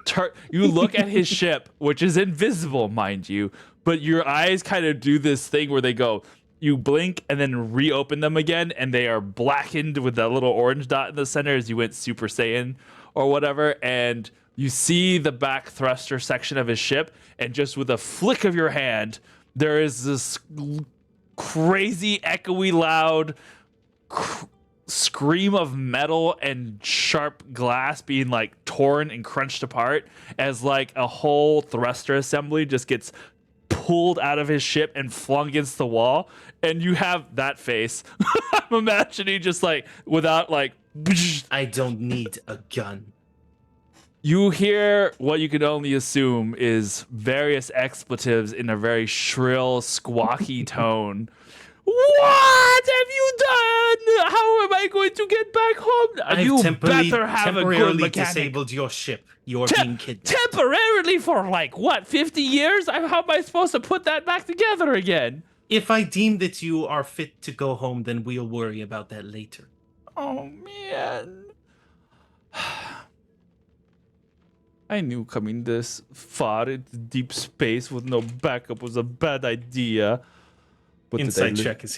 look at his ship, which is invisible, mind you, but your eyes kind of do this thing where they go. You blink and then reopen them again, and they are blackened with that little orange dot in the center as you went Super Saiyan or whatever. And You see the back thruster section of his ship, and just with a flick of your hand, there is this crazy, echoey, loud scream of metal and sharp glass being like torn and crunched apart as like a whole thruster assembly just gets pulled out of his ship and flung against the wall. And you have that face. I'm imagining just like without like. I don't need a gun. You hear what you can only assume is various expletives in a very shrill, squawky tone. What have you done? How am I going to get back home? You better have a good temporarily mechanic. disabled your ship. You're being kidnapped. Temporarily for like, what, 50 years? How am I supposed to put that back together again? If I deem that you are fit to go home, then we'll worry about that later. Oh, man. I knew coming this far into deep space with no backup was a bad idea. But Insight check. Is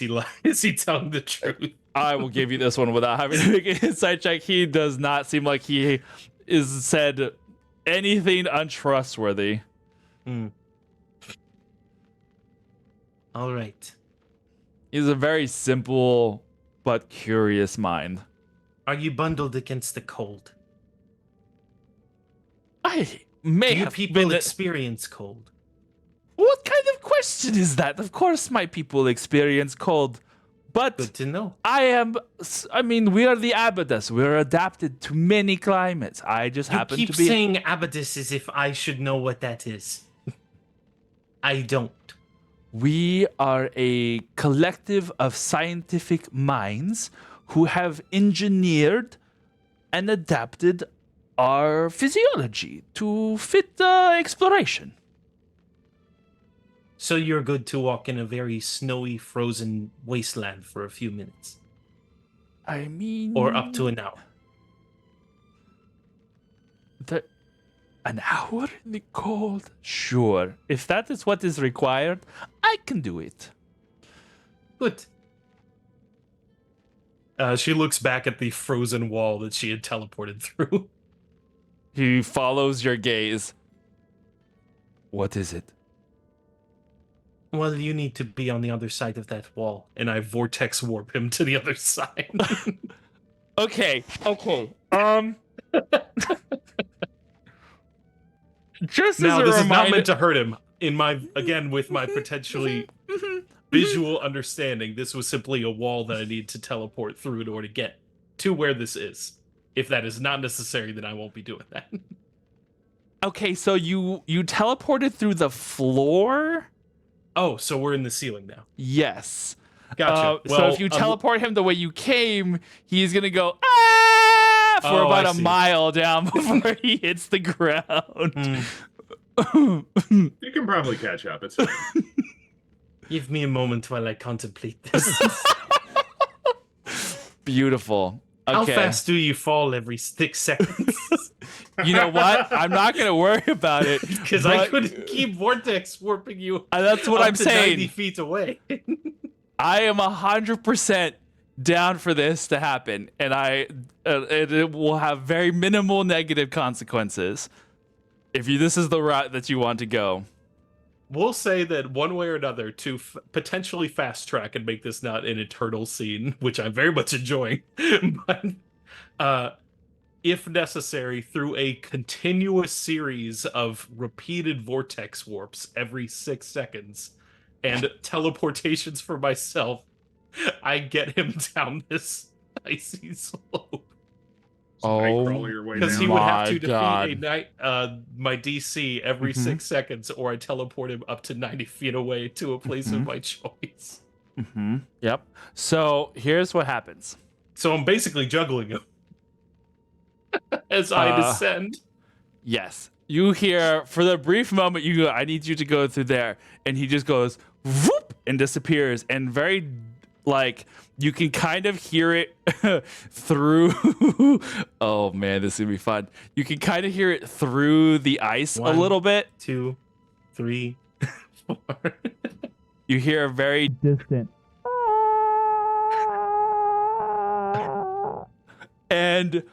he telling the truth? I will give you this one without having to make an insight check. He does not seem like he is said anything untrustworthy. All right. He's a very simple but curious mind. Are you bundled against the cold? I may Do you have people been experience cold? What kind of question is that? Of course my people experience cold. But Good to know. I mean, we are the Abaddus. We're adapted to many climates. I just happen You to keep be... saying Abaddus as if I should know what that is. I don't. We are a collective of scientific minds who have engineered and adapted our physiology to fit exploration. So you're good to walk in a very snowy, frozen wasteland for a few minutes. I mean... Or up to an hour. An hour in the cold? Sure. If that is what is required, I can do it. Good. She looks back at the frozen wall that she had teleported through. He follows your gaze. What is it? Well, you need to be on the other side of that wall, and I vortex warp him to the other side. Okay. Just Now, as a this is not reminder, meant to hurt him. With my potentially visual understanding, this was simply a wall that I need to teleport through in order to get to where this is. If that is not necessary, then I won't be doing that. Okay, so you teleported through the floor? Oh, so we're in the ceiling now. Yes. Gotcha. So if you teleport him the way you came, he's gonna go for about a mile down before he hits the ground. You can probably catch up. It's fine. Give me a moment while I contemplate this. Beautiful. Okay. How fast do you fall every 6 seconds? You know what? I'm not gonna worry about it Because I could keep vortex warping you. That's what I'm to saying. 90 feet away. I am 100% down for this to happen, and it will have very minimal negative consequences if this is the route that you want to go. We'll say that one way or another to potentially fast track and make this not an eternal scene, which I'm very much enjoying, but if necessary, through a continuous series of repeated vortex warps every 6 seconds and teleportations for myself, I get him down this icy slope. Nightcrawler your way Because down. he would have to defeat God. my DC every 6 seconds, or I teleport him up to 90 feet away to a place of my choice. Yep. So here's what happens. So I'm basically juggling him as I descend. Yes. You hear, for the brief moment, you go, I need you to go through there. And he just goes, whoop, and disappears. And very, like, you can kind of hear it through. Oh, man, this is going to be fun. You can kind of hear it through the ice a little bit. 2, 3, 4. You hear a very distant. And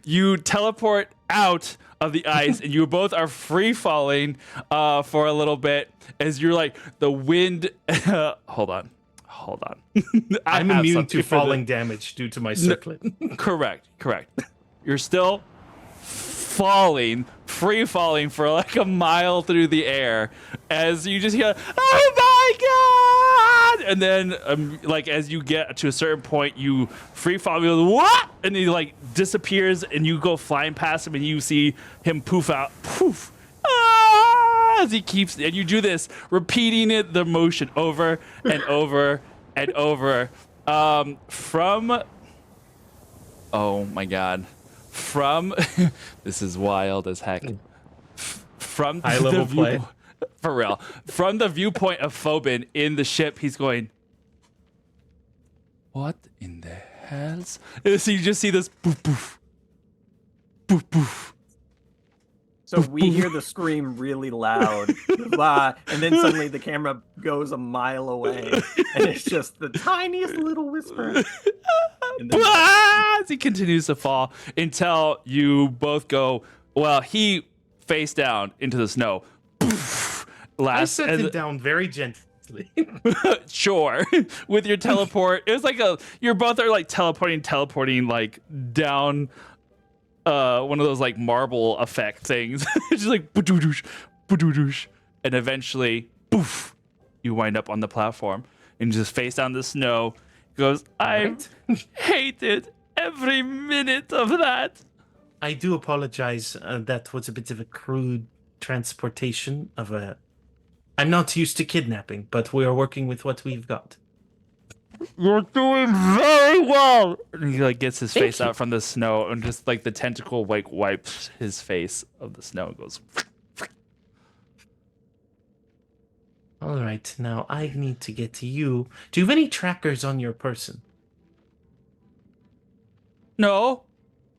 you teleport out of the ice, and you both are free falling for a little bit as you're like the wind. Hold on. I'm have immune something to for the- falling damage due to my circlet. Correct. You're still free falling for like a mile through the air as you just hear, oh my god! And then like as you get to a certain point, you free fall, you go, what? And he like disappears and you go flying past him and you see him poof out. Poof. As he keeps, and you do this, repeating the motion over and over and over. From oh my god. From this is wild as heck. From High level play. For real. From the viewpoint of Phobin in the ship, he's going, what in the hells? And so you just see this poof poof. Poof poof. So we hear the scream really loud, "Bah," and then suddenly the camera goes a mile away, and it's just the tiniest little whisper. And then As he continues to fall until you both go, well, he face down into the snow. I set him down very gently. Sure. With your teleport. It was like you're both are like teleporting like down one of those like marble effect things. It's just like ba-doo-doosh, ba-doo-doosh. And eventually, poof, you wind up on the platform and you just face down the snow. He goes, I hated every minute of that. I do apologize. That was a bit of a crude transportation of a. I'm not used to kidnapping, but we are working with what we've got. You're doing very well. And he like gets his face you. out from the snow and just like the tentacle like wipes his face of the snow and goes. All right, now I need to get to you. Do you have any trackers on your person? No.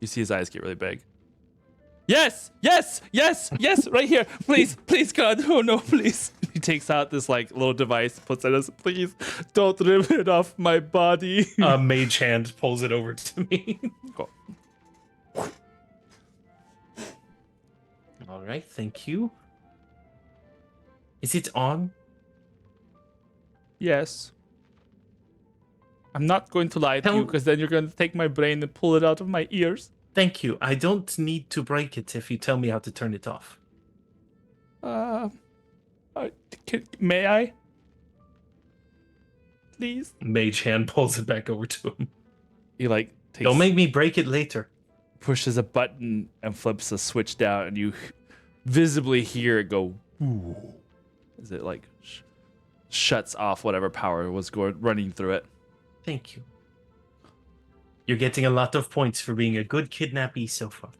You see his eyes get really big. Yes, right here. Please, God. Oh no, please. He takes out this like little device, puts it as, please don't rip it off my body. A mage hand pulls it over to me. Cool. All right, thank you. Is it on? Yes. I'm not going to lie to you Tell- because then you're going to take my brain and pull it out of my ears. Thank you. I don't need to break it if you tell me how to turn it off. May I? Please? Mage hand pulls it back over to him. He like takes, Don't make me break it later. pushes a button and flips a switch down, and you visibly hear it go. Ooh, as it like shuts off whatever power was running through it. Thank you. You're getting a lot of points for being a good kidnappee so far.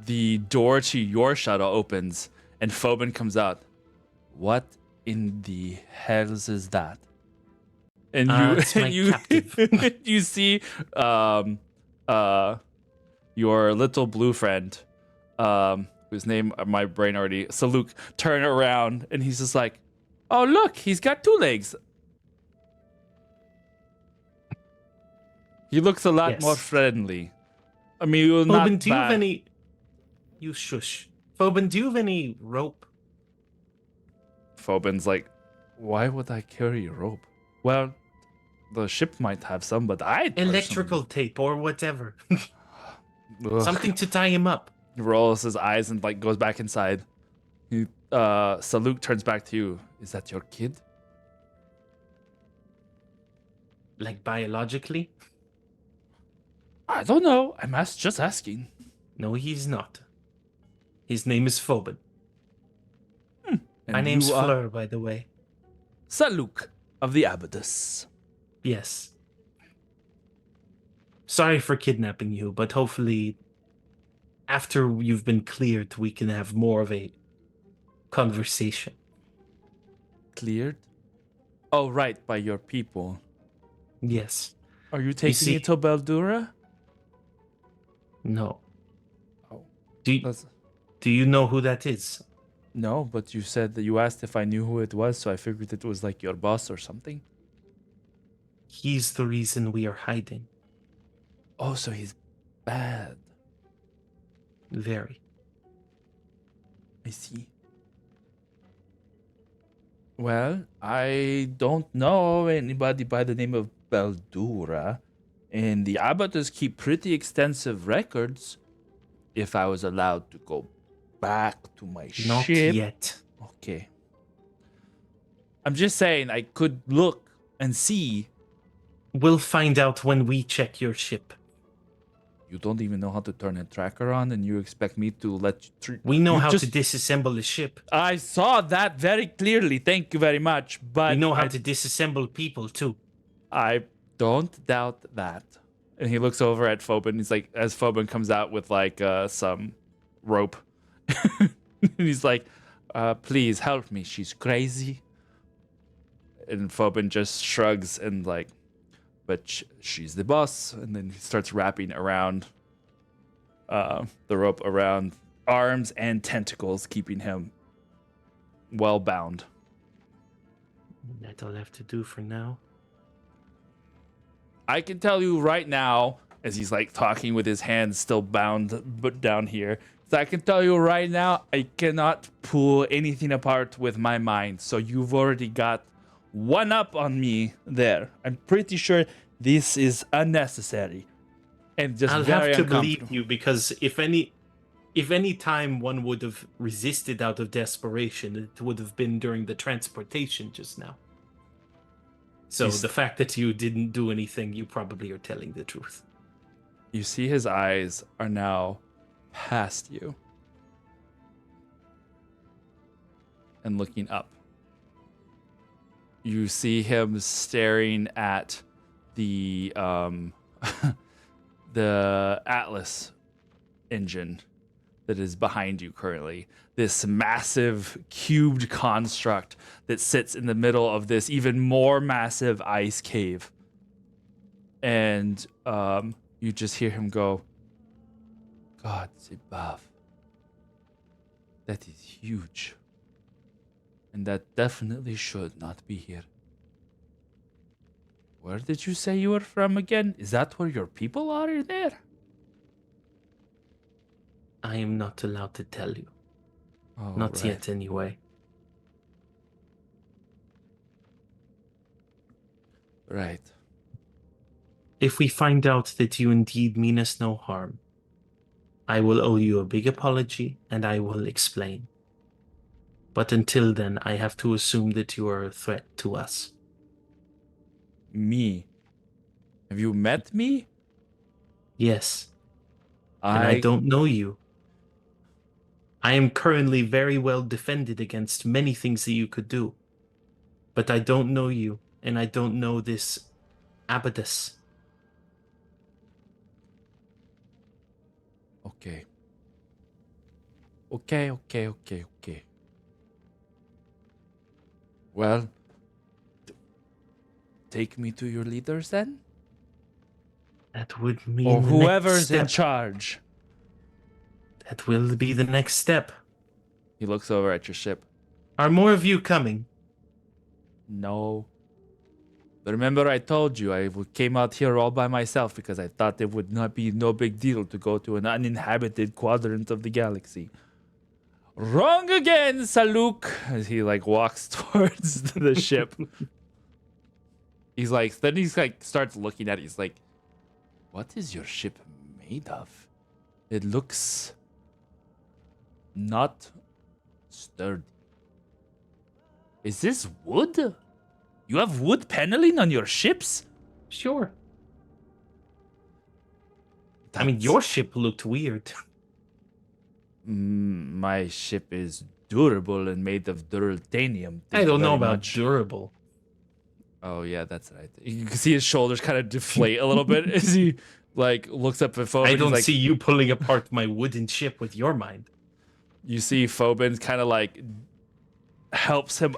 The door to your shuttle opens, and Phobin comes out. What in the hells is that? And you, it's my you, captive. you see, your little blue friend, whose name my brain already, Saluk, turn around, and he's just like, "Oh look, he's got two legs." He looks a lot Yes. more friendly. I mean, you're not Phobin, do you have bad. any... You shush. Phobin, do you have any rope? Phobin's like, why would I carry a rope? Well, the ship might have some, but I Electrical tape or whatever. personally- Ugh. Something to tie him up. He rolls his eyes and like goes back inside. Saluk turns back to you. Is that your kid? Like biologically? I don't know. I'm just asking. No, he's not. His name is Phobin. And My name's you are Fleur, by the way. Saluk of the Abydos. Yes. Sorry for kidnapping you, but hopefully after you've been cleared, we can have more of a conversation. Cleared? Oh, right, by your people. Yes. Are you taking see- me to Beldura? No. Oh, Do you know who that is? no, but you said that you asked if I knew who it was, so I figured it was like your boss or something. He's the reason we are hiding. Oh, so he's bad. Very. I see. Well, I don't know anybody by the name of Baldura, and the abattoirs keep pretty extensive records. If I was allowed to go back to my Not ship. yet. Okay. I'm just saying I could look and see. We'll find out when we check your ship. You don't even know how to turn a tracker on, and you expect me to let you... We know you how just... to disassemble a ship. I saw that very clearly. Thank you very much. But We know how to disassemble people, too. I don't doubt that. And he looks over at Phobin. He's like, as Phobin comes out with like some rope. And he's like, please help me. She's crazy. And Phobin just shrugs and like, but she's the boss. And then he starts wrapping around the rope around arms and tentacles, keeping him well bound. That'll have to do for now. I can tell you right now, as he's like talking with his hands still bound but down here, so I can tell you right now, I cannot pull anything apart with my mind. So you've already got one up on me there. I'm pretty sure this is unnecessary and just I'll very have to uncomfortable. believe you, because if any time one would have resisted out of desperation, it would have been during the transportation just now. So the fact that you didn't do anything, you probably are telling the truth. You see his eyes are now past you and looking up. You see him staring at the the Atlas engine that is behind you currently. This massive cubed construct that sits in the middle of this even more massive ice cave. And you just hear him go, Gods above. That is huge. And that definitely should not be here. Where did you say you were from again? Is that where your people are there? I am not allowed to tell you. Oh, Not right. yet, anyway. Right. If we find out that you indeed mean us no harm, I will owe you a big apology, and I will explain. But until then, I have to assume that you are a threat to us. Me. Have you met me? Yes, and I don't know you. I am currently very well defended against many things that you could do. But I don't know you, and I don't know this Abaddus. Okay. Okay. Well, take me to your leaders then? That would mean Or the whoever's in next step. charge. That will be the next step. He looks over at your ship. Are more of you coming? No. But remember I told you I came out here all by myself because I thought it would not be no big deal to go to an uninhabited quadrant of the galaxy. Wrong again, Saluk! As he like walks towards the ship. He's like starts looking at it. He's like, what is your ship made of? It looks not sturdy. Is this wood? You have wood paneling on your ships? Sure. I mean, your ship looked weird. My ship is durable and made of duraltanium. I don't know about durable. Oh yeah, that's right. You can see his shoulders kind of deflate a little bit as he like looks up at Phobin. I don't like, see you pulling apart my wooden ship with your mind. You see Phobin kind of like helps him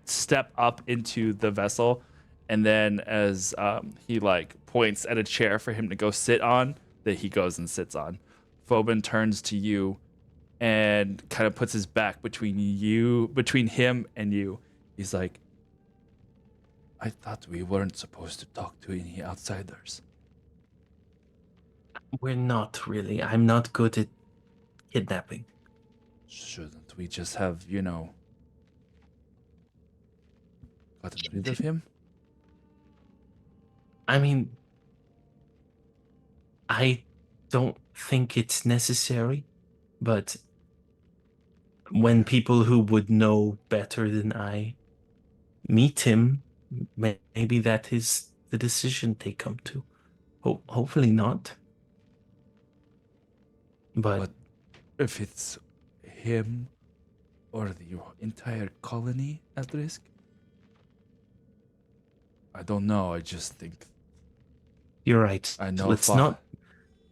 step up into the vessel, and then as he like points at a chair for him to go sit on, that he goes and sits on. Phobin turns to you and kind of puts his back between him and you. He's like, I thought we weren't supposed to talk to any outsiders. We're not really. I'm not good at kidnapping. Shouldn't we just have, gotten rid of him? I mean, I don't think it's necessary, but when people who would know better than I meet him, maybe that is the decision they come to. Hopefully not. But But if it's him or the entire colony at risk, I don't know. I just think you're right. I know.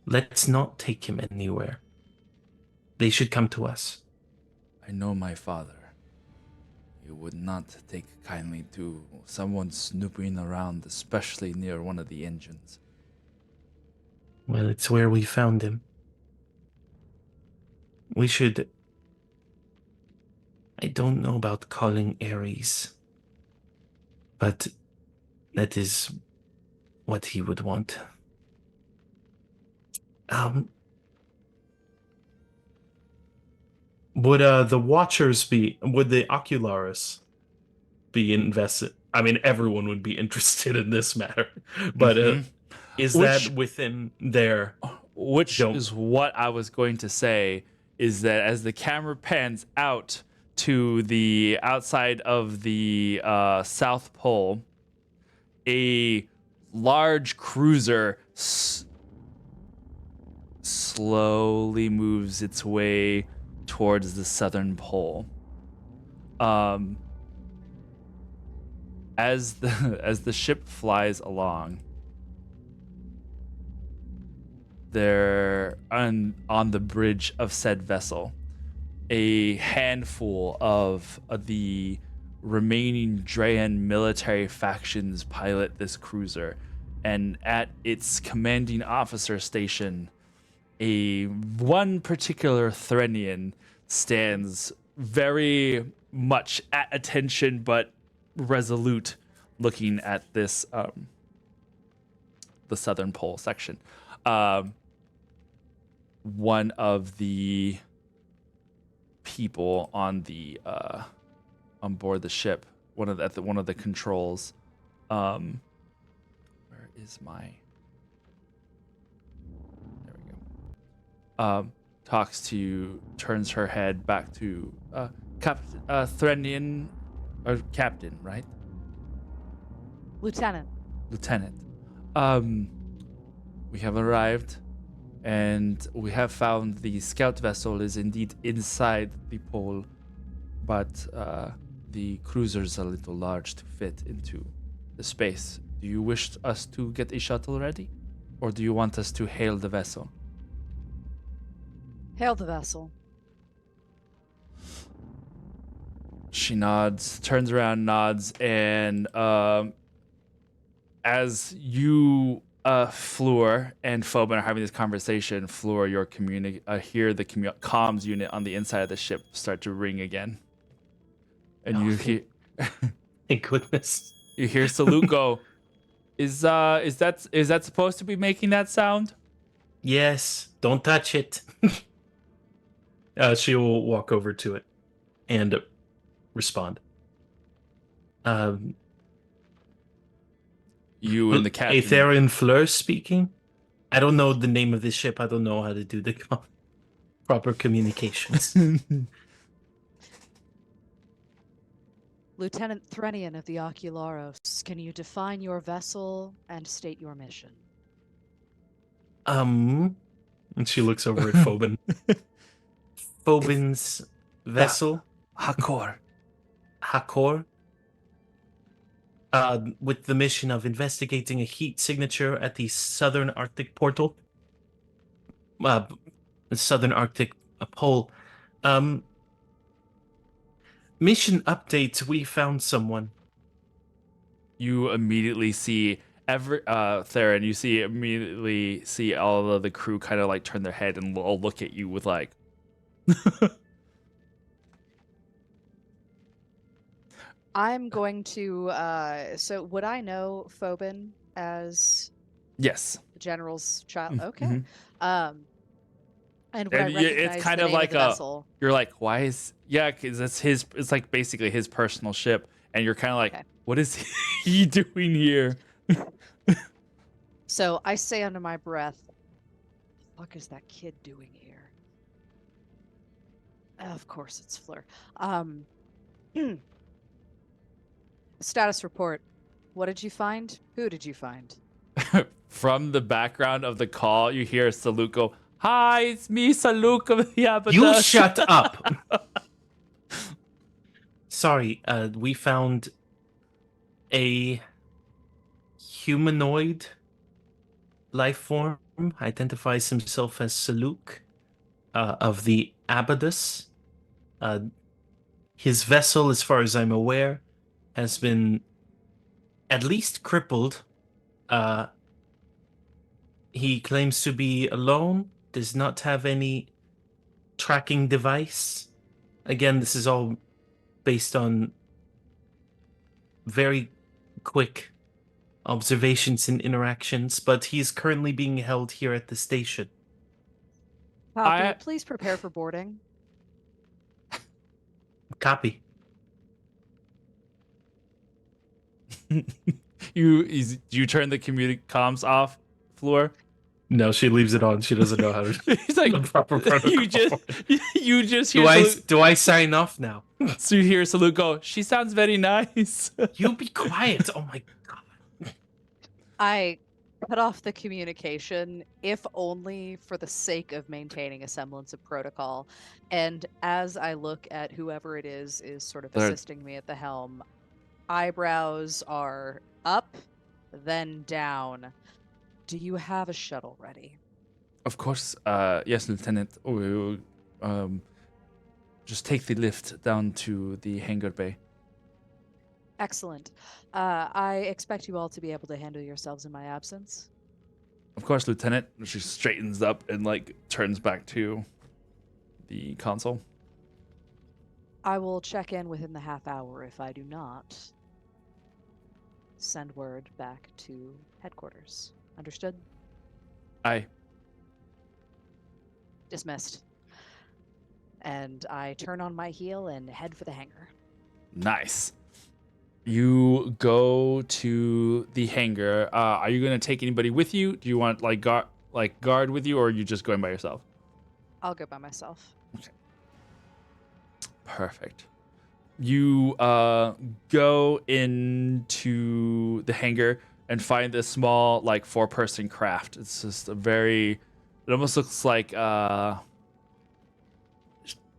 Let's not take him anywhere. They should come to us. I know my father. He would not take kindly to someone snooping around, especially near one of the engines. Well, it's where we found him. We should. I don't know about calling Ares, but that is what he would want. Would the Watchers would the Ocularis be invested? I mean, everyone would be interested in this matter, but is Which- that within their? Which Don't- is what I was going to say, is that as the camera pans out to the outside of the South Pole, a large cruiser slowly moves its way towards the southern pole. As the ship flies along, there on the bridge of said vessel, a handful of the remaining Drayan military factions pilot this cruiser, and at its commanding officer station, one particular Threnian stands very much at attention but resolute, looking at this the southern pole section. One of the people on the on board the ship, one of the controls, where is my? There we go. Turns her head back to Captain Threnian, or Captain, right? Lieutenant. Lieutenant. We have arrived, and we have found the scout vessel is indeed inside the pole, but the cruiser's a little large to fit into the space. Do you wish us to get a shuttle ready, or do you want us to hail the vessel? Hail the vessel. She nods, turns around, nods, and as you, Fleur and Phobin are having this conversation, Fleur, your hear the comms unit on the inside of the ship start to ring again, and Oh, you hear Thank goodness. you hear Salute go, "Is that supposed to be making that sound?" Yes, don't touch it. She will walk over to it and respond. You and the captain. Aetherian Fleur speaking. I don't know the name of this ship. I don't know how to do the proper communications. Lieutenant Threnian of the Ocularos, can you define your vessel and state your mission? And she looks over at Phobin. Phobin's vessel, Hakor. Hakor, with the mission of investigating a heat signature at the Southern Arctic portal. The Southern Arctic pole. Mission update, we found someone. You immediately see Theron, you immediately see all of the crew kind of like turn their head and all look at you with like I'm going to so would I know Phobin as Yes. The general's child. Mm, Okay. mhm. And would I And recognize it's kind the of name like of the vessel? you're like, why is, yeah, because it's his, it's like basically his personal ship. And you're kind of like, Okay. what is he doing here? So I say under my breath, "The fuck is that kid doing here?" Of course, it's Fleur. Status report. What did you find? Who did you find? From the background of the call, you hear Saluk go, "Hi, it's me, Saluk of the Abaddon." You shut up. Sorry, we found a humanoid life form, identifies himself as Saluk, of the Abadus. His vessel, as far as I'm aware, has been at least crippled. Uh, he claims to be alone, does not have any tracking device. Again, this is all based on very quick observations and interactions, but he's currently being held here at the station. Copy. Please prepare for boarding. Copy. You turn the comms off, Floor? No, she leaves it on. She doesn't know how to. He's like, The proper protocol. you just hear Do I sign off now? so you hear Saluk go, "She sounds very nice." You be quiet. Oh my god. I cut off the communication, if only for the sake of maintaining a semblance of protocol. And as I look at whoever it is sort of They're- assisting me at the helm, eyebrows are up, then down. Do you have a shuttle ready? Of course, yes, Lieutenant. Just take the lift down to the hangar bay. Excellent. I expect you all to be able to handle yourselves in my absence. Of course, Lieutenant. She straightens up and like turns back to the console. I will check in within the half hour. If I do not, send word back to headquarters. Understood? Aye. Dismissed. And I turn on my heel and head for the hangar. Nice. You go to the hangar. Are you going to take anybody with you? Do you want like guard with you, or are you just going by yourself? I'll go by myself. Perfect. You go into the hangar and find this small like 4-person craft. It's just it almost looks like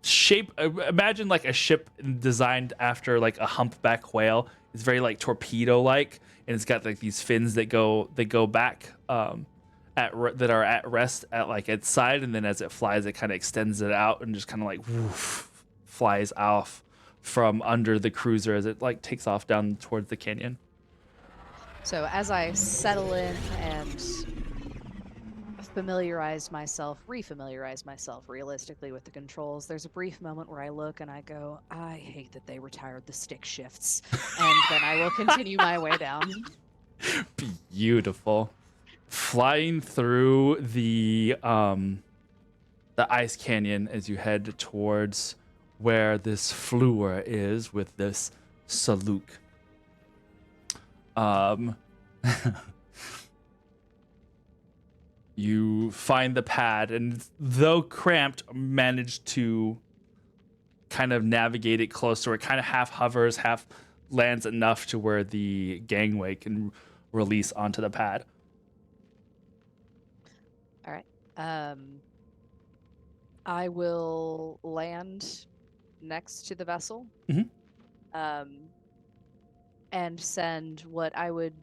shape. Imagine like a ship designed after like a humpback whale. It's very like torpedo like, and it's got like these fins that go back that are at rest at like its side, and then as it flies, it kind of extends it out and just kind of like woof, flies off from under the cruiser as it like takes off down towards the canyon. So as I settle in and refamiliarize myself realistically with the controls, there's a brief moment where I look and I go, I hate that they retired the stick shifts. And then I will continue my way down. Beautiful. Flying through the ice canyon as you head towards where this Fleur is with this Saluk. You find the pad, and though cramped, manage to kind of navigate it close to where it kind of half hovers, half lands enough to where the gangway can release onto the pad. All right. I will land next to the vessel. Mhm. And send what I would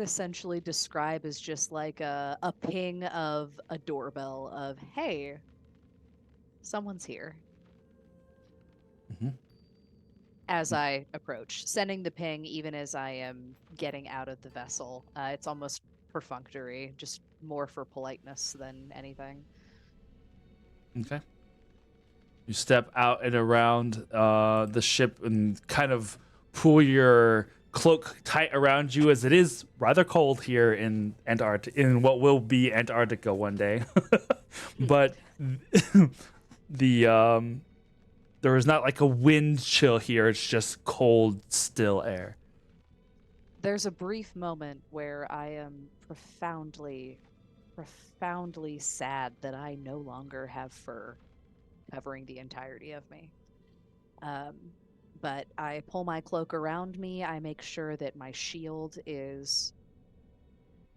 essentially describe as just like a ping of a doorbell of, hey, someone's here. Mhm. As I approach, sending the ping even as I am getting out of the vessel. It's almost perfunctory, just more for politeness than anything. Okay. You step out and around the ship and kind of pull your cloak tight around you, as it is rather cold here in in what will be Antarctica one day. But the there is not like a wind chill here. It's just cold, still air. There's a brief moment where I am profoundly sad that I no longer have fur covering the entirety of me. But I pull my cloak around me. I make sure that my shield is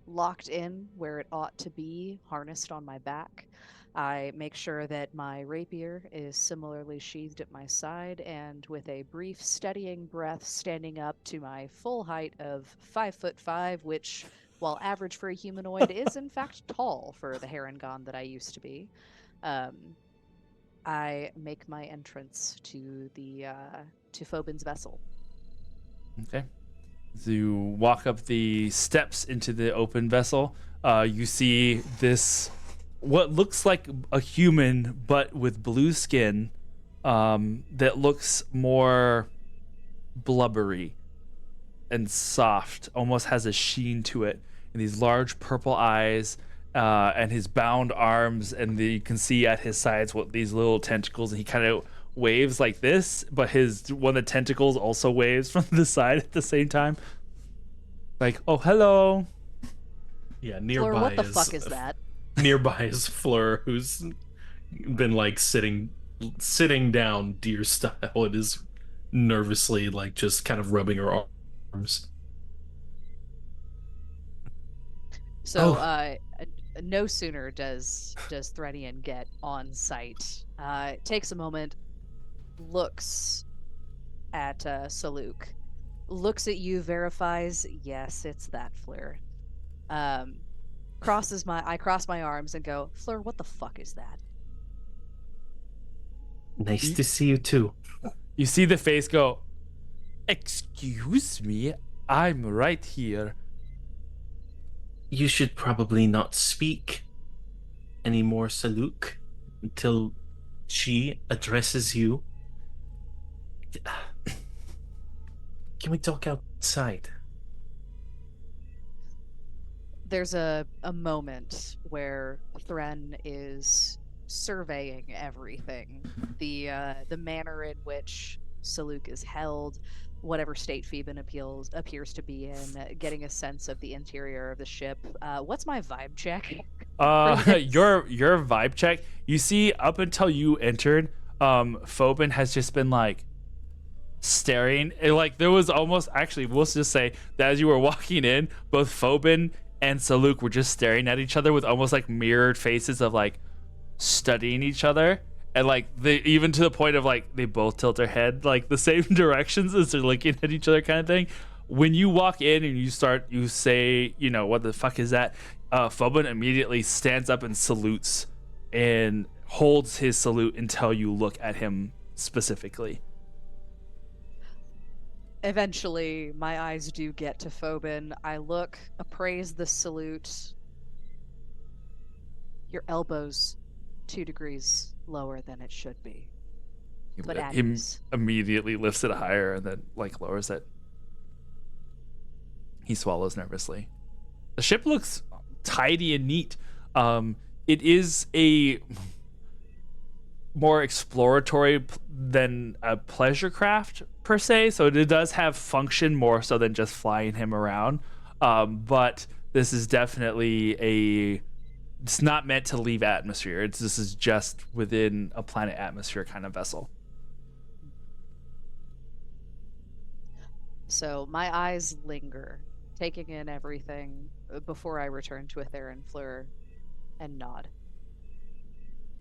locked in where it ought to be, harnessed on my back. I make sure that my rapier is similarly sheathed at my side, and with a brief, steadying breath, standing up to my full height of 5'5", which, while average for a humanoid, is in fact tall for the Harengon that I used to be. I make my entrance to the to Phobin's vessel. Okay. As you walk up the steps into the open vessel, you see this, what looks like a human, but with blue skin, that looks more blubbery and soft, almost has a sheen to it, and these large purple eyes, and his bound arms, and you can see at his sides what these little tentacles, and he kind of waves like this, but his one of the tentacles also waves from the side at the same time, like, oh, hello. Yeah, Fleur, nearby what the is fuck is that? nearby is Fleur, who's been like sitting down deer style and is nervously like just kind of rubbing her arms. So, Oh. no sooner does Thrennian get on site, takes a moment, looks at Saluk, looks at you, verifies, yes, it's that Fleur. I cross my arms and go, Fleur, what the fuck is that? Nice to see you too. You see the face go, excuse me, I'm right here. You should probably not speak anymore, Saluk, until she addresses you. Can we talk outside? There's a moment where Thren is surveying everything, the manner in which Saluk is held, whatever state Phoebin appears to be in, getting a sense of the interior of the ship. What's my vibe check? Your vibe check. You see, up until you entered, Phobin has just been like staring. Like there was almost, actually, we'll just say that as you were walking in, both Phobin and Saluk were just staring at each other with almost like mirrored faces of like studying each other, and like they, even to the point of like they both tilt their head like the same directions as they're looking at each other, kind of thing. When you walk in and you say, you know, what the fuck is that? Phobin immediately stands up and salutes and holds his salute until you look at him specifically. Eventually, my eyes do get to Phobin. I look, appraise the salute. Your elbow's 2 degrees lower than it should be. But at He ease. immediately lifts it higher and then like lowers it. He swallows nervously. The ship looks tidy and neat. It is a more exploratory than a pleasure craft per se, so it does have function more so than just flying him around. But this is definitely it's not meant to leave atmosphere. This is just within a planet atmosphere kind of vessel. So my eyes linger, taking in everything before I return to Aether and Fleur and nod.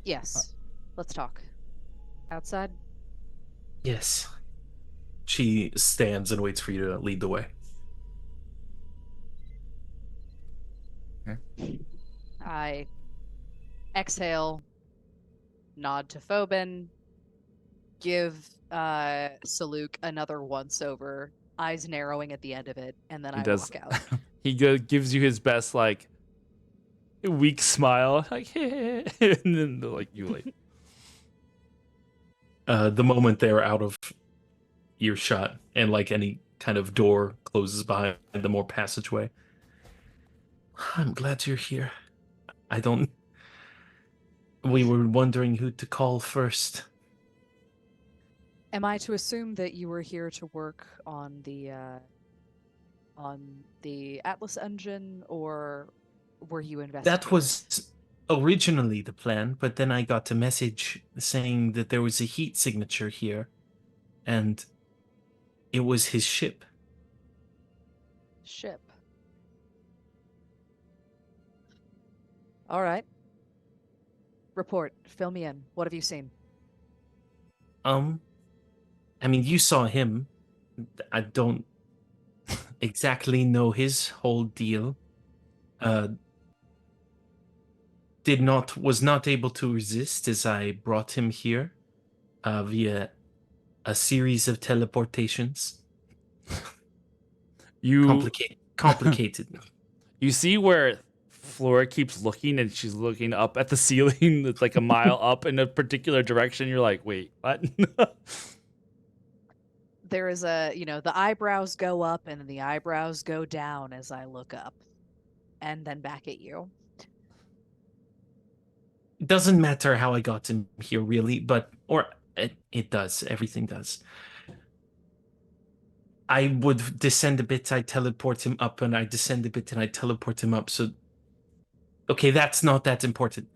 Yes, let's talk. Outside? Yes. She stands and waits for you to lead the way. I exhale, nod to Phobin, give Saluk another once over, eyes narrowing at the end of it, and then walk out. He gives you his best like weak smile, like and then like you leave. The moment they're out of earshot and like any kind of door closes behind the more passageway. I'm glad you're here. We were wondering who to call first. Am I to assume that you were here to work on the Atlas engine, or were you investigators? That was originally the plan, but then I got a message saying that there was a heat signature here, and it was his ship. Ship. All right. Report. Fill me in. What have you seen? I mean, you saw him. I don't exactly know his whole deal. Was not able to resist as I brought him here via a series of teleportations. Complicated. You see where Flora keeps looking, and she's looking up at the ceiling that's like a mile up in a particular direction. You're like, wait, what? There is the eyebrows go up and the eyebrows go down as I look up and then back at you. It doesn't matter how I got him here, really, it does. Everything does. I would descend a bit, I teleport him up, and I descend a bit, and I teleport him up. So, okay, that's not that important.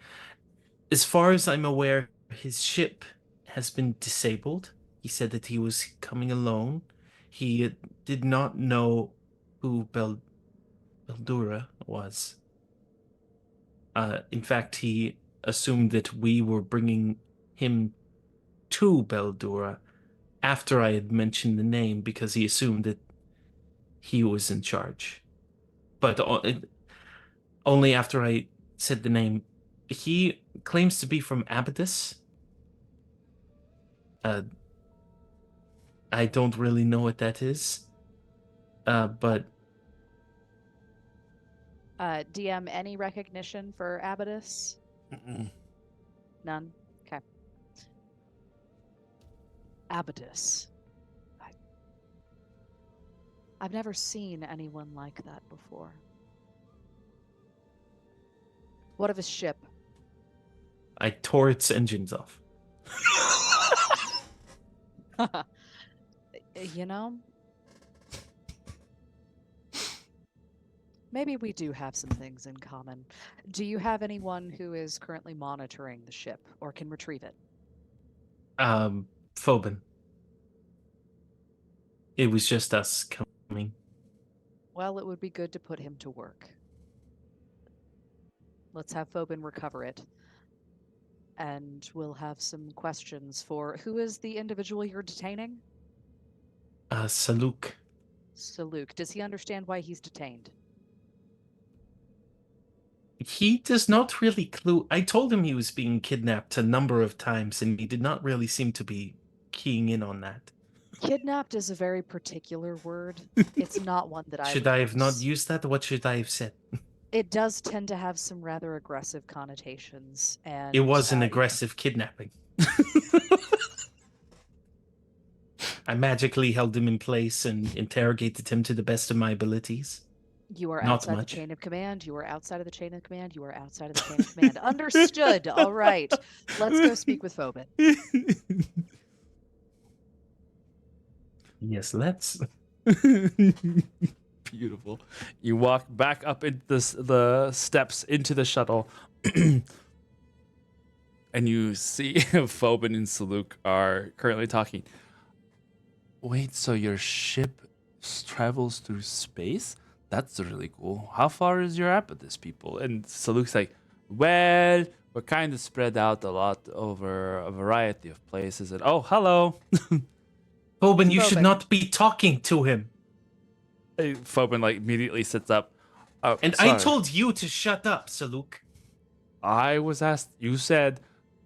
As far as I'm aware, his ship has been disabled. He said that he was coming alone. He did not know who Beldura was. In fact, he assumed that we were bringing him to Beldura after I had mentioned the name because he assumed that he was in charge. But only after I said the name. He claims to be from Abydus. I don't really know what that is. But DM, any recognition for Abydus? None? Okay. Abydus. I've never seen anyone like that before. What of his ship? I tore its engines off. You know, maybe we do have some things in common. Do you have anyone who is currently monitoring the ship or can retrieve it? Phobin. It was just us coming. Well, it would be good to put him to work. Let's have Phobin recover it. And we'll have some questions for who is the individual you're detaining? Saluk. Saluk. Does he understand why he's detained? He does not really clue. I told him he was being kidnapped a number of times, and he did not really seem to be keying in on that. Kidnapped is a very particular word. It's not one that I Should would I have not use. used that? What should I have said? It does tend to have some rather aggressive connotations, and It was an aggressive kidnapping. I magically held him in place and interrogated him to the best of my abilities. You are Not outside much. the chain of command. You are outside of the chain of command. You are outside of the chain of command. Understood. All right. Let's go speak with Phobin. Yes, let's. Beautiful. You walk back up into the steps into the shuttle, and you see Phobin and Saluk are currently talking. Wait, so your ship travels through space? That's really cool. How far is your Abydus, people? And Saluk's like, well, we're kind of spread out a lot over a variety of places. And oh, hello. Phobin, you should Phobin. not be talking to him. Phobin like immediately sits up. Oh, And sorry. I told you to shut up, Saluk. I was asked. You said,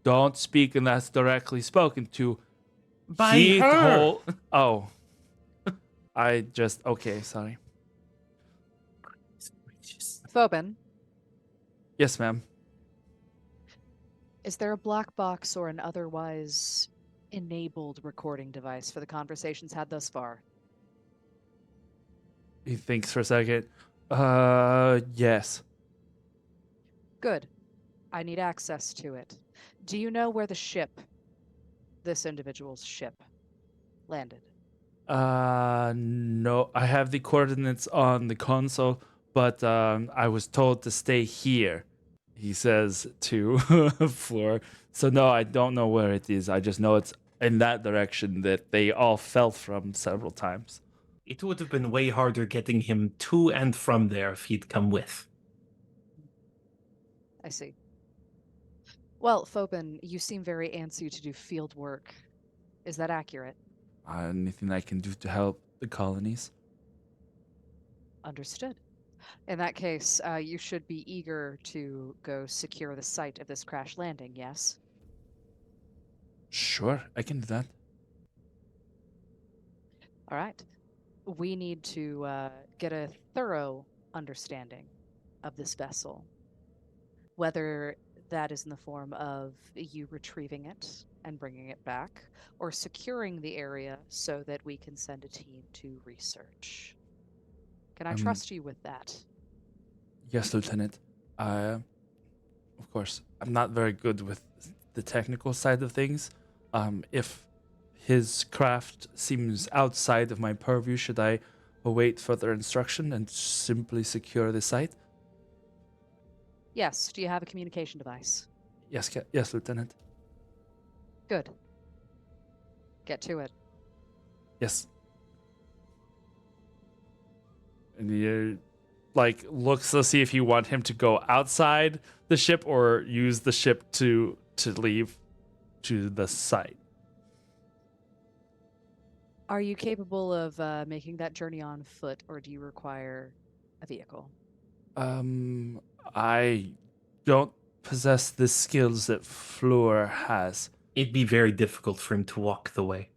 "Don't speak unless directly spoken to." By her. Oh, I just okay. Sorry. Phobin, Yes, ma'am. is there a black box or an otherwise enabled recording device for the conversations had thus far? He thinks for a second. Yes. Good. I need access to it. Do you know where this individual's ship, landed? No. I have the coordinates on the console, but I was told to stay here. He says to Floor. So no, I don't know where it is. I just know it's in that direction that they all fell from several times. It would have been way harder getting him to and from there if he'd come with. I see. Well, Phobin, you seem very antsy to do field work. Is that accurate? Anything I can do to help the colonies? Understood. In that case, you should be eager to go secure the site of this crash landing, yes? Sure, I can do that. All right. We need to get a thorough understanding of this vessel, whether that is in the form of you retrieving it and bringing it back, or securing the area so that we can send a team to research. Can I trust you with that? Yes, Lieutenant. Of course, I'm not very good with the technical side of things. If his craft seems outside of my purview, should I await further instruction and simply secure the site? Yes. Do you have a communication device? Yes, Lieutenant. Good. Get to it. Yes. And he looks to see if you want him to go outside the ship or use the ship to leave to the site. Are you capable of making that journey on foot, or do you require a vehicle? I don't possess the skills that Fleur has. It'd be very difficult for him to walk the way.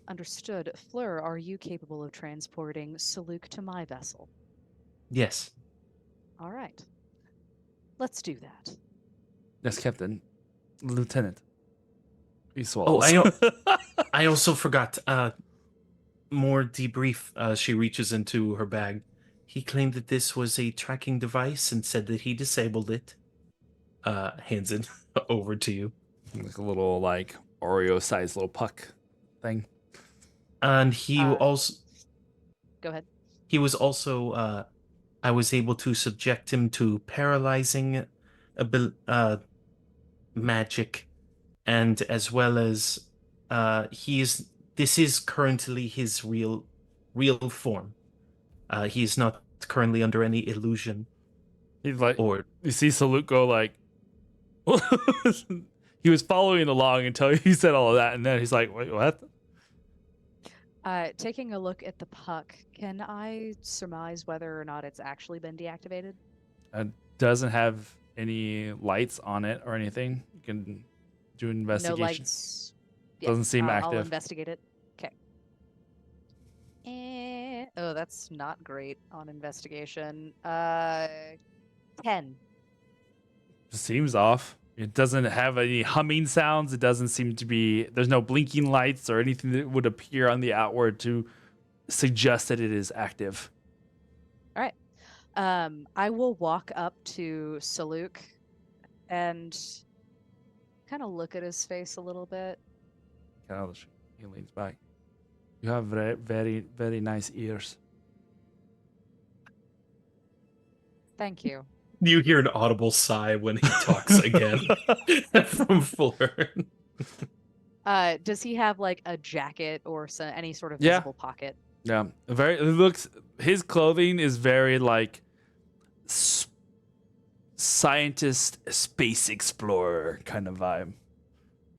Understood. Fleur, are you capable of transporting Saluk to my vessel? Yes. All right. Let's do that. Yes, Captain. Lieutenant. He Oh, swallows. I also forgot. More debrief. She reaches into her bag. He claimed that this was a tracking device and said that he disabled it. Hands it over to you. Like a little Oreo-sized little puck thing. And he also. Go ahead. He was also. I was able to subject him to paralyzing magic, and as well as this is currently his real form. He is not currently under any illusion. He's or you see Salute go he was following along until he said all of that, and then he's like, wait, what? Taking a look at the puck, can I surmise whether or not it's actually been deactivated? It doesn't have any lights on it or anything. You can do an investigation. No lights. Yeah, Doesn't seem I'll active. investigate it. Okay. Oh, that's not great on investigation. 10. Seems off. It doesn't have any humming sounds. It doesn't seem to be. There's no blinking lights or anything that would appear on the outward to suggest that it is active. All right. I will walk up to Saluk and kind of look at his face a little bit. He leans back. You have very, very, very nice ears. Thank you. you hear an audible sigh when he talks again from Fuller. Does he have a jacket or any sort of visible pocket? Yeah, his clothing is very scientist, space explorer kind of vibe.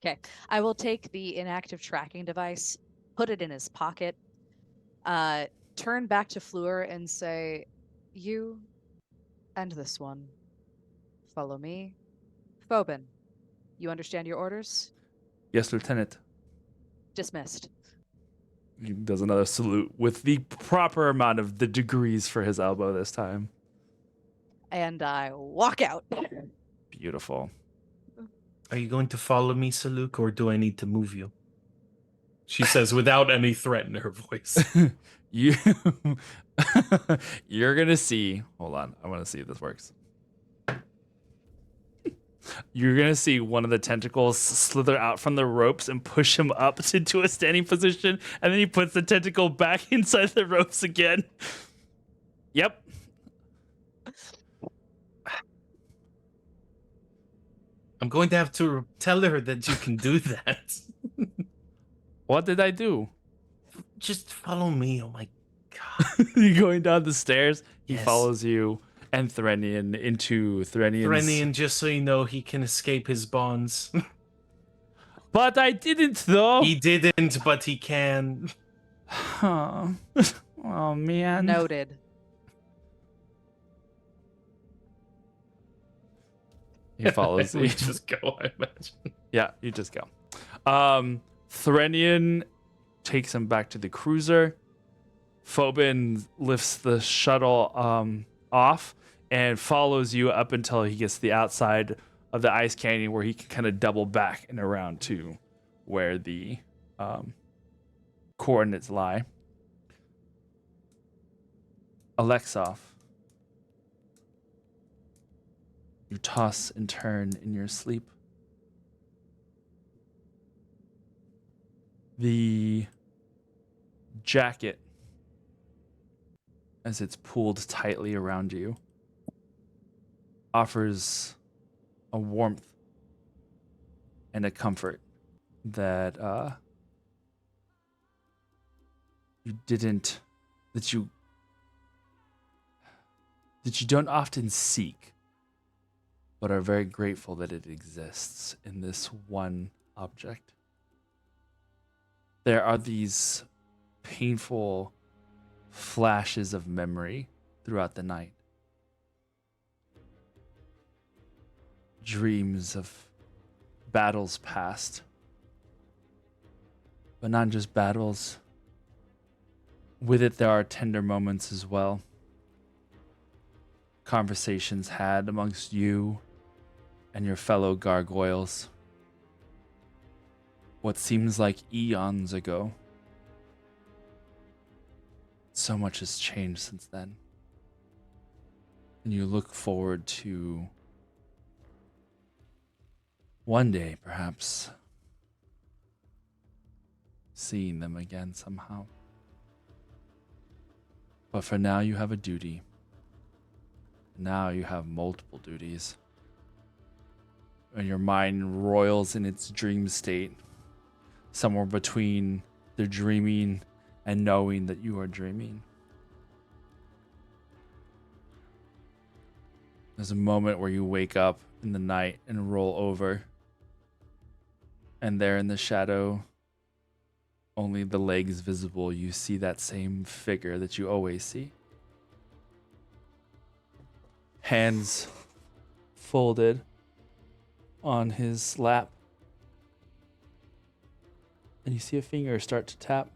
Okay, I will take the inactive tracking device, put it in his pocket, turn back to Fleur and say, you and this one, follow me. Phobin, you understand your orders? Yes, Lieutenant. Dismissed. He does another salute with the proper amount of the degrees for his elbow this time. And I walk out. Beautiful. Are you going to follow me, Saluk, or do I need to move you? She says without any threat in her voice. You you're gonna see. Hold on, I want to see if this works. You're gonna see one of the tentacles slither out from the ropes and push him up into a standing position, and then he puts the tentacle back inside the ropes again. Yep. I'm going to have to tell her that you can do that. What did I do? Just follow me. Oh my god. You're going down the stairs. He Yes. follows you and Threnian into Threnian's. Thrennian, just so you know, he can escape his bonds. But I didn't though. He didn't, but he can. Huh. Oh man. Noted. He follows We you. just go, I imagine. Yeah, you just go. Threnian takes him back to the cruiser. Phobin lifts the shuttle off and follows you up until he gets to the outside of the ice canyon where he can kind of double back and around to where the coordinates lie. Alexov, you toss and turn in your sleep. The jacket, as it's pulled tightly around you, offers a warmth and a comfort that you don't often seek, but are very grateful that it exists in this one object. There are these painful flashes of memory throughout the night. Dreams of battles past. But not just battles. With it, there are tender moments as well. Conversations had amongst you and your fellow gargoyles. What seems like eons ago. So much has changed since then. And you look forward to one day, perhaps, seeing them again somehow. But for now, you have a duty. Now you have multiple duties. And your mind roils in its dream state, somewhere between the dreaming and knowing that you are dreaming. There's a moment where you wake up in the night and roll over. And there in the shadow, only the legs visible, you see that same figure that you always see. Hands folded on his lap. And you see a finger start to tap.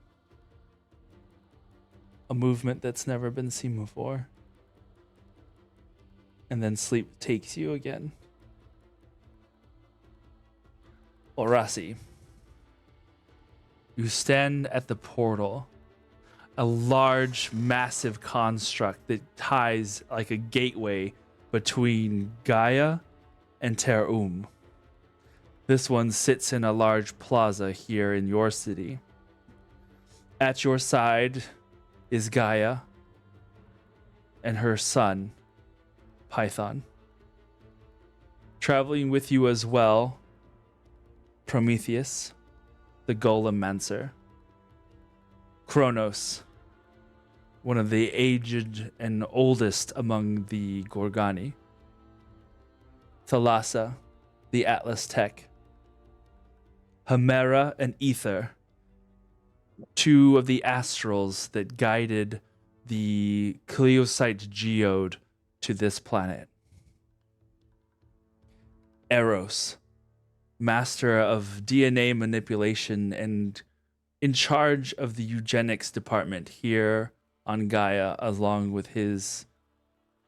A movement that's never been seen before. And then sleep takes you again. Orasi, you stand at the portal, a large, massive construct that ties like a gateway between Gaia and Ter This one sits in a large plaza here in your city. At your side is Gaia and her son, Python. Traveling with you as well, Prometheus, the Golemancer. Kronos, one of the aged and oldest among the Gorgani. Thalassa, the Atlas Tech. Hemera and Ether, two of the astrals that guided the Cleosite geode to this planet. Eros, master of DNA manipulation and in charge of the eugenics department here on Gaia, along with his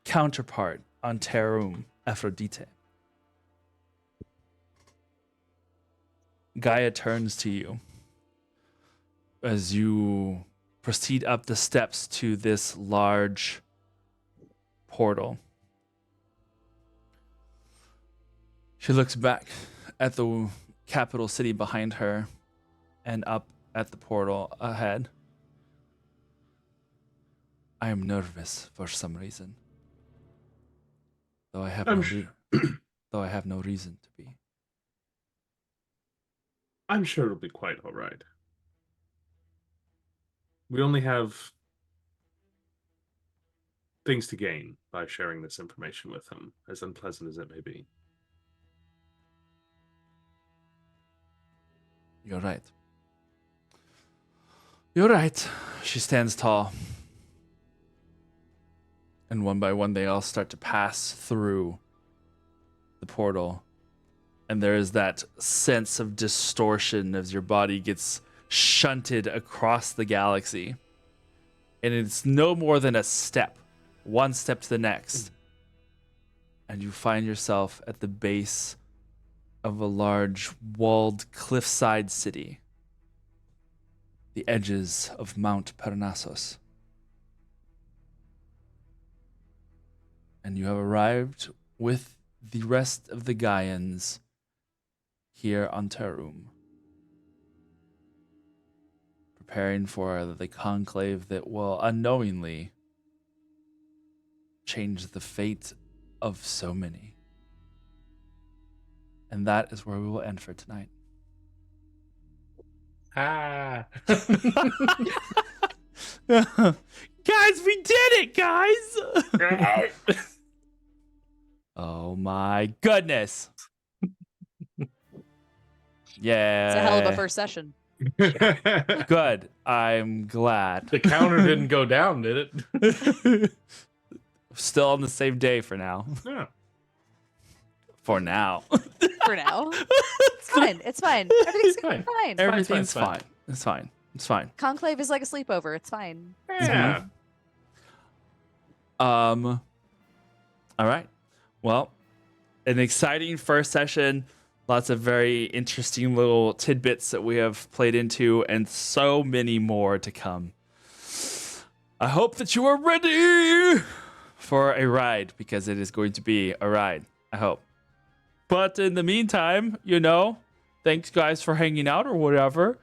counterpart on Terum, Aphrodite. Gaia turns to you as you proceed up the steps to this large portal. She looks back at the capital city behind her and up at the portal ahead. I am nervous for some reason, though I have though I have no reason to be. I'm sure it'll be quite all right. We only have things to gain by sharing this information with him, as unpleasant as it may be. You're right. You're right. She stands tall. And one by one, they all start to pass through the portal. And there is that sense of distortion as your body gets shunted across the galaxy. And it's no more than a step, one step to the next. And you find yourself at the base of a large walled cliffside city, the edges of Mount Parnassus. And you have arrived with the rest of the Gaians here on Tarum, preparing for the conclave that will unknowingly change the fate of so many. And that is where we will end for tonight. Ah. Guys, we did it, guys! Oh my goodness. Yeah. It's a hell of a first session. Good. I'm glad. The counter didn't go down, did it? Still on the same day for now. Yeah. For now. For now. It's fine. It's fine. Everything's Fine. fine. Everything's fine. fine. It's fine. It's fine. Conclave is like a sleepover. It's fine. Yeah. All right. Well, an exciting first session. Lots of very interesting little tidbits that we have played into, and so many more to come. I hope that you are ready for a ride, because it is going to be a ride. I hope. But in the meantime, thanks guys for hanging out or whatever.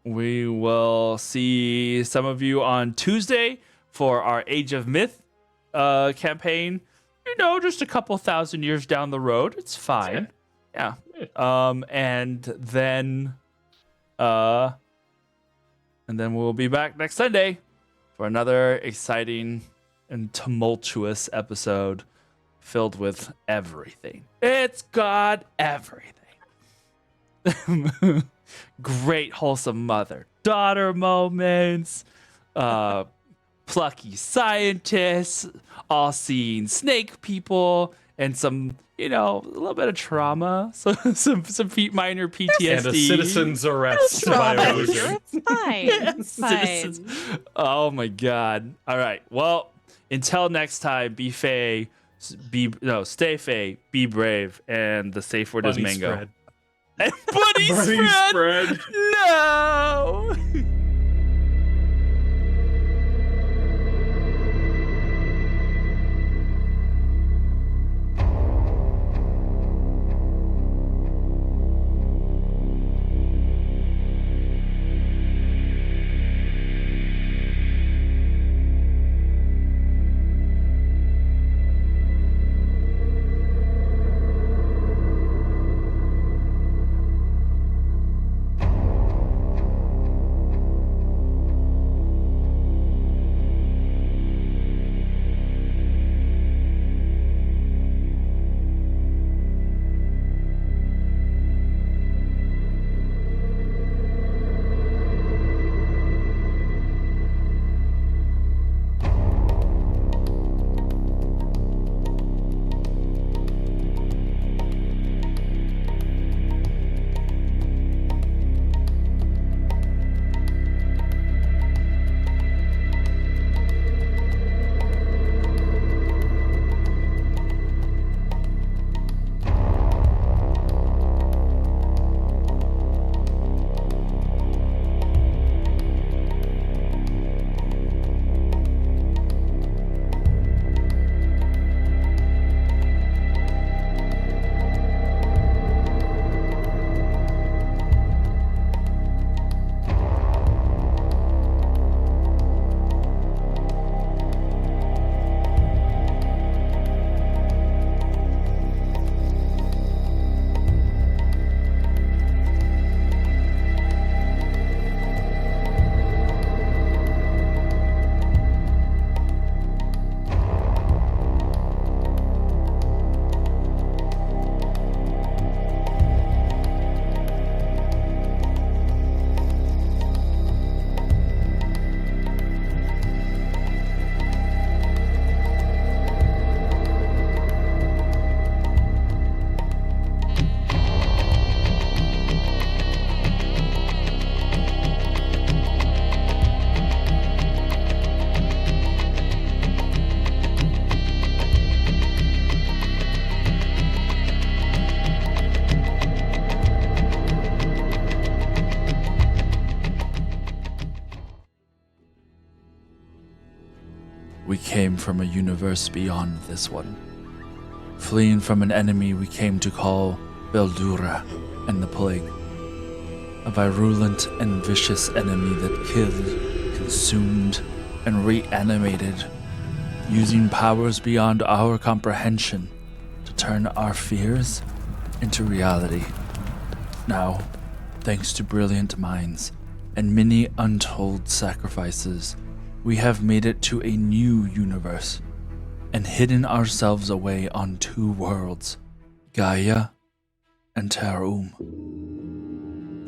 We will see some of you on Tuesday for our Age of Myth campaign. Just a couple thousand years down the road. It's fine. Yeah. And then we'll be back next Sunday for another exciting and tumultuous episode filled with everything. It's got everything. Great wholesome mother-daughter moments. Plucky scientists, all-seeing snake people, and some, a little bit of trauma, so some minor PTSD. And a citizen's arrest. Trauma. by Ocean. It's fine. It's fine. Citizens. Oh my God! All right. Well, until next time, be stay fey, be brave, and the safe word is Bunny mango. spread. And bunny Bunny spread. spread. No. We came from a universe beyond this one. Fleeing from an enemy we came to call Beldura and the Plague. A virulent and vicious enemy that killed, consumed, and reanimated, using powers beyond our comprehension to turn our fears into reality. Now, thanks to brilliant minds and many untold sacrifices, we have made it to a new universe and hidden ourselves away on 2 worlds, Gaia and Tarum.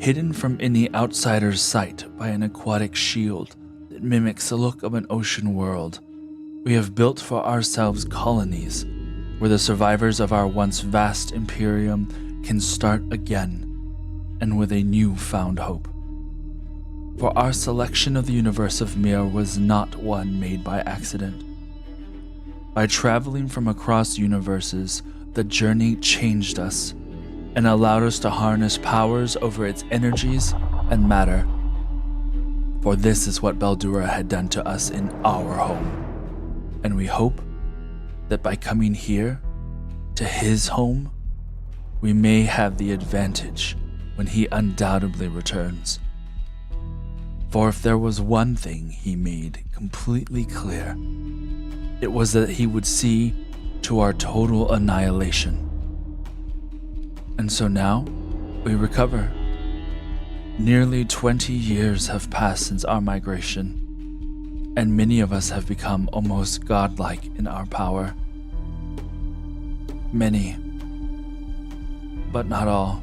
Hidden from any outsider's sight by an aquatic shield that mimics the look of an ocean world, we have built for ourselves colonies where the survivors of our once vast imperium can start again, and with a new-found hope. For our selection of the universe of Mir was not one made by accident. By traveling from across universes, the journey changed us and allowed us to harness powers over its energies and matter. For this is what Beldura had done to us in our home. And we hope that by coming here, to his home, we may have the advantage when he undoubtedly returns. For if there was one thing he made completely clear, it was that he would see to our total annihilation. And so now, we recover. Nearly 20 years have passed since our migration, and many of us have become almost godlike in our power. Many, but not all.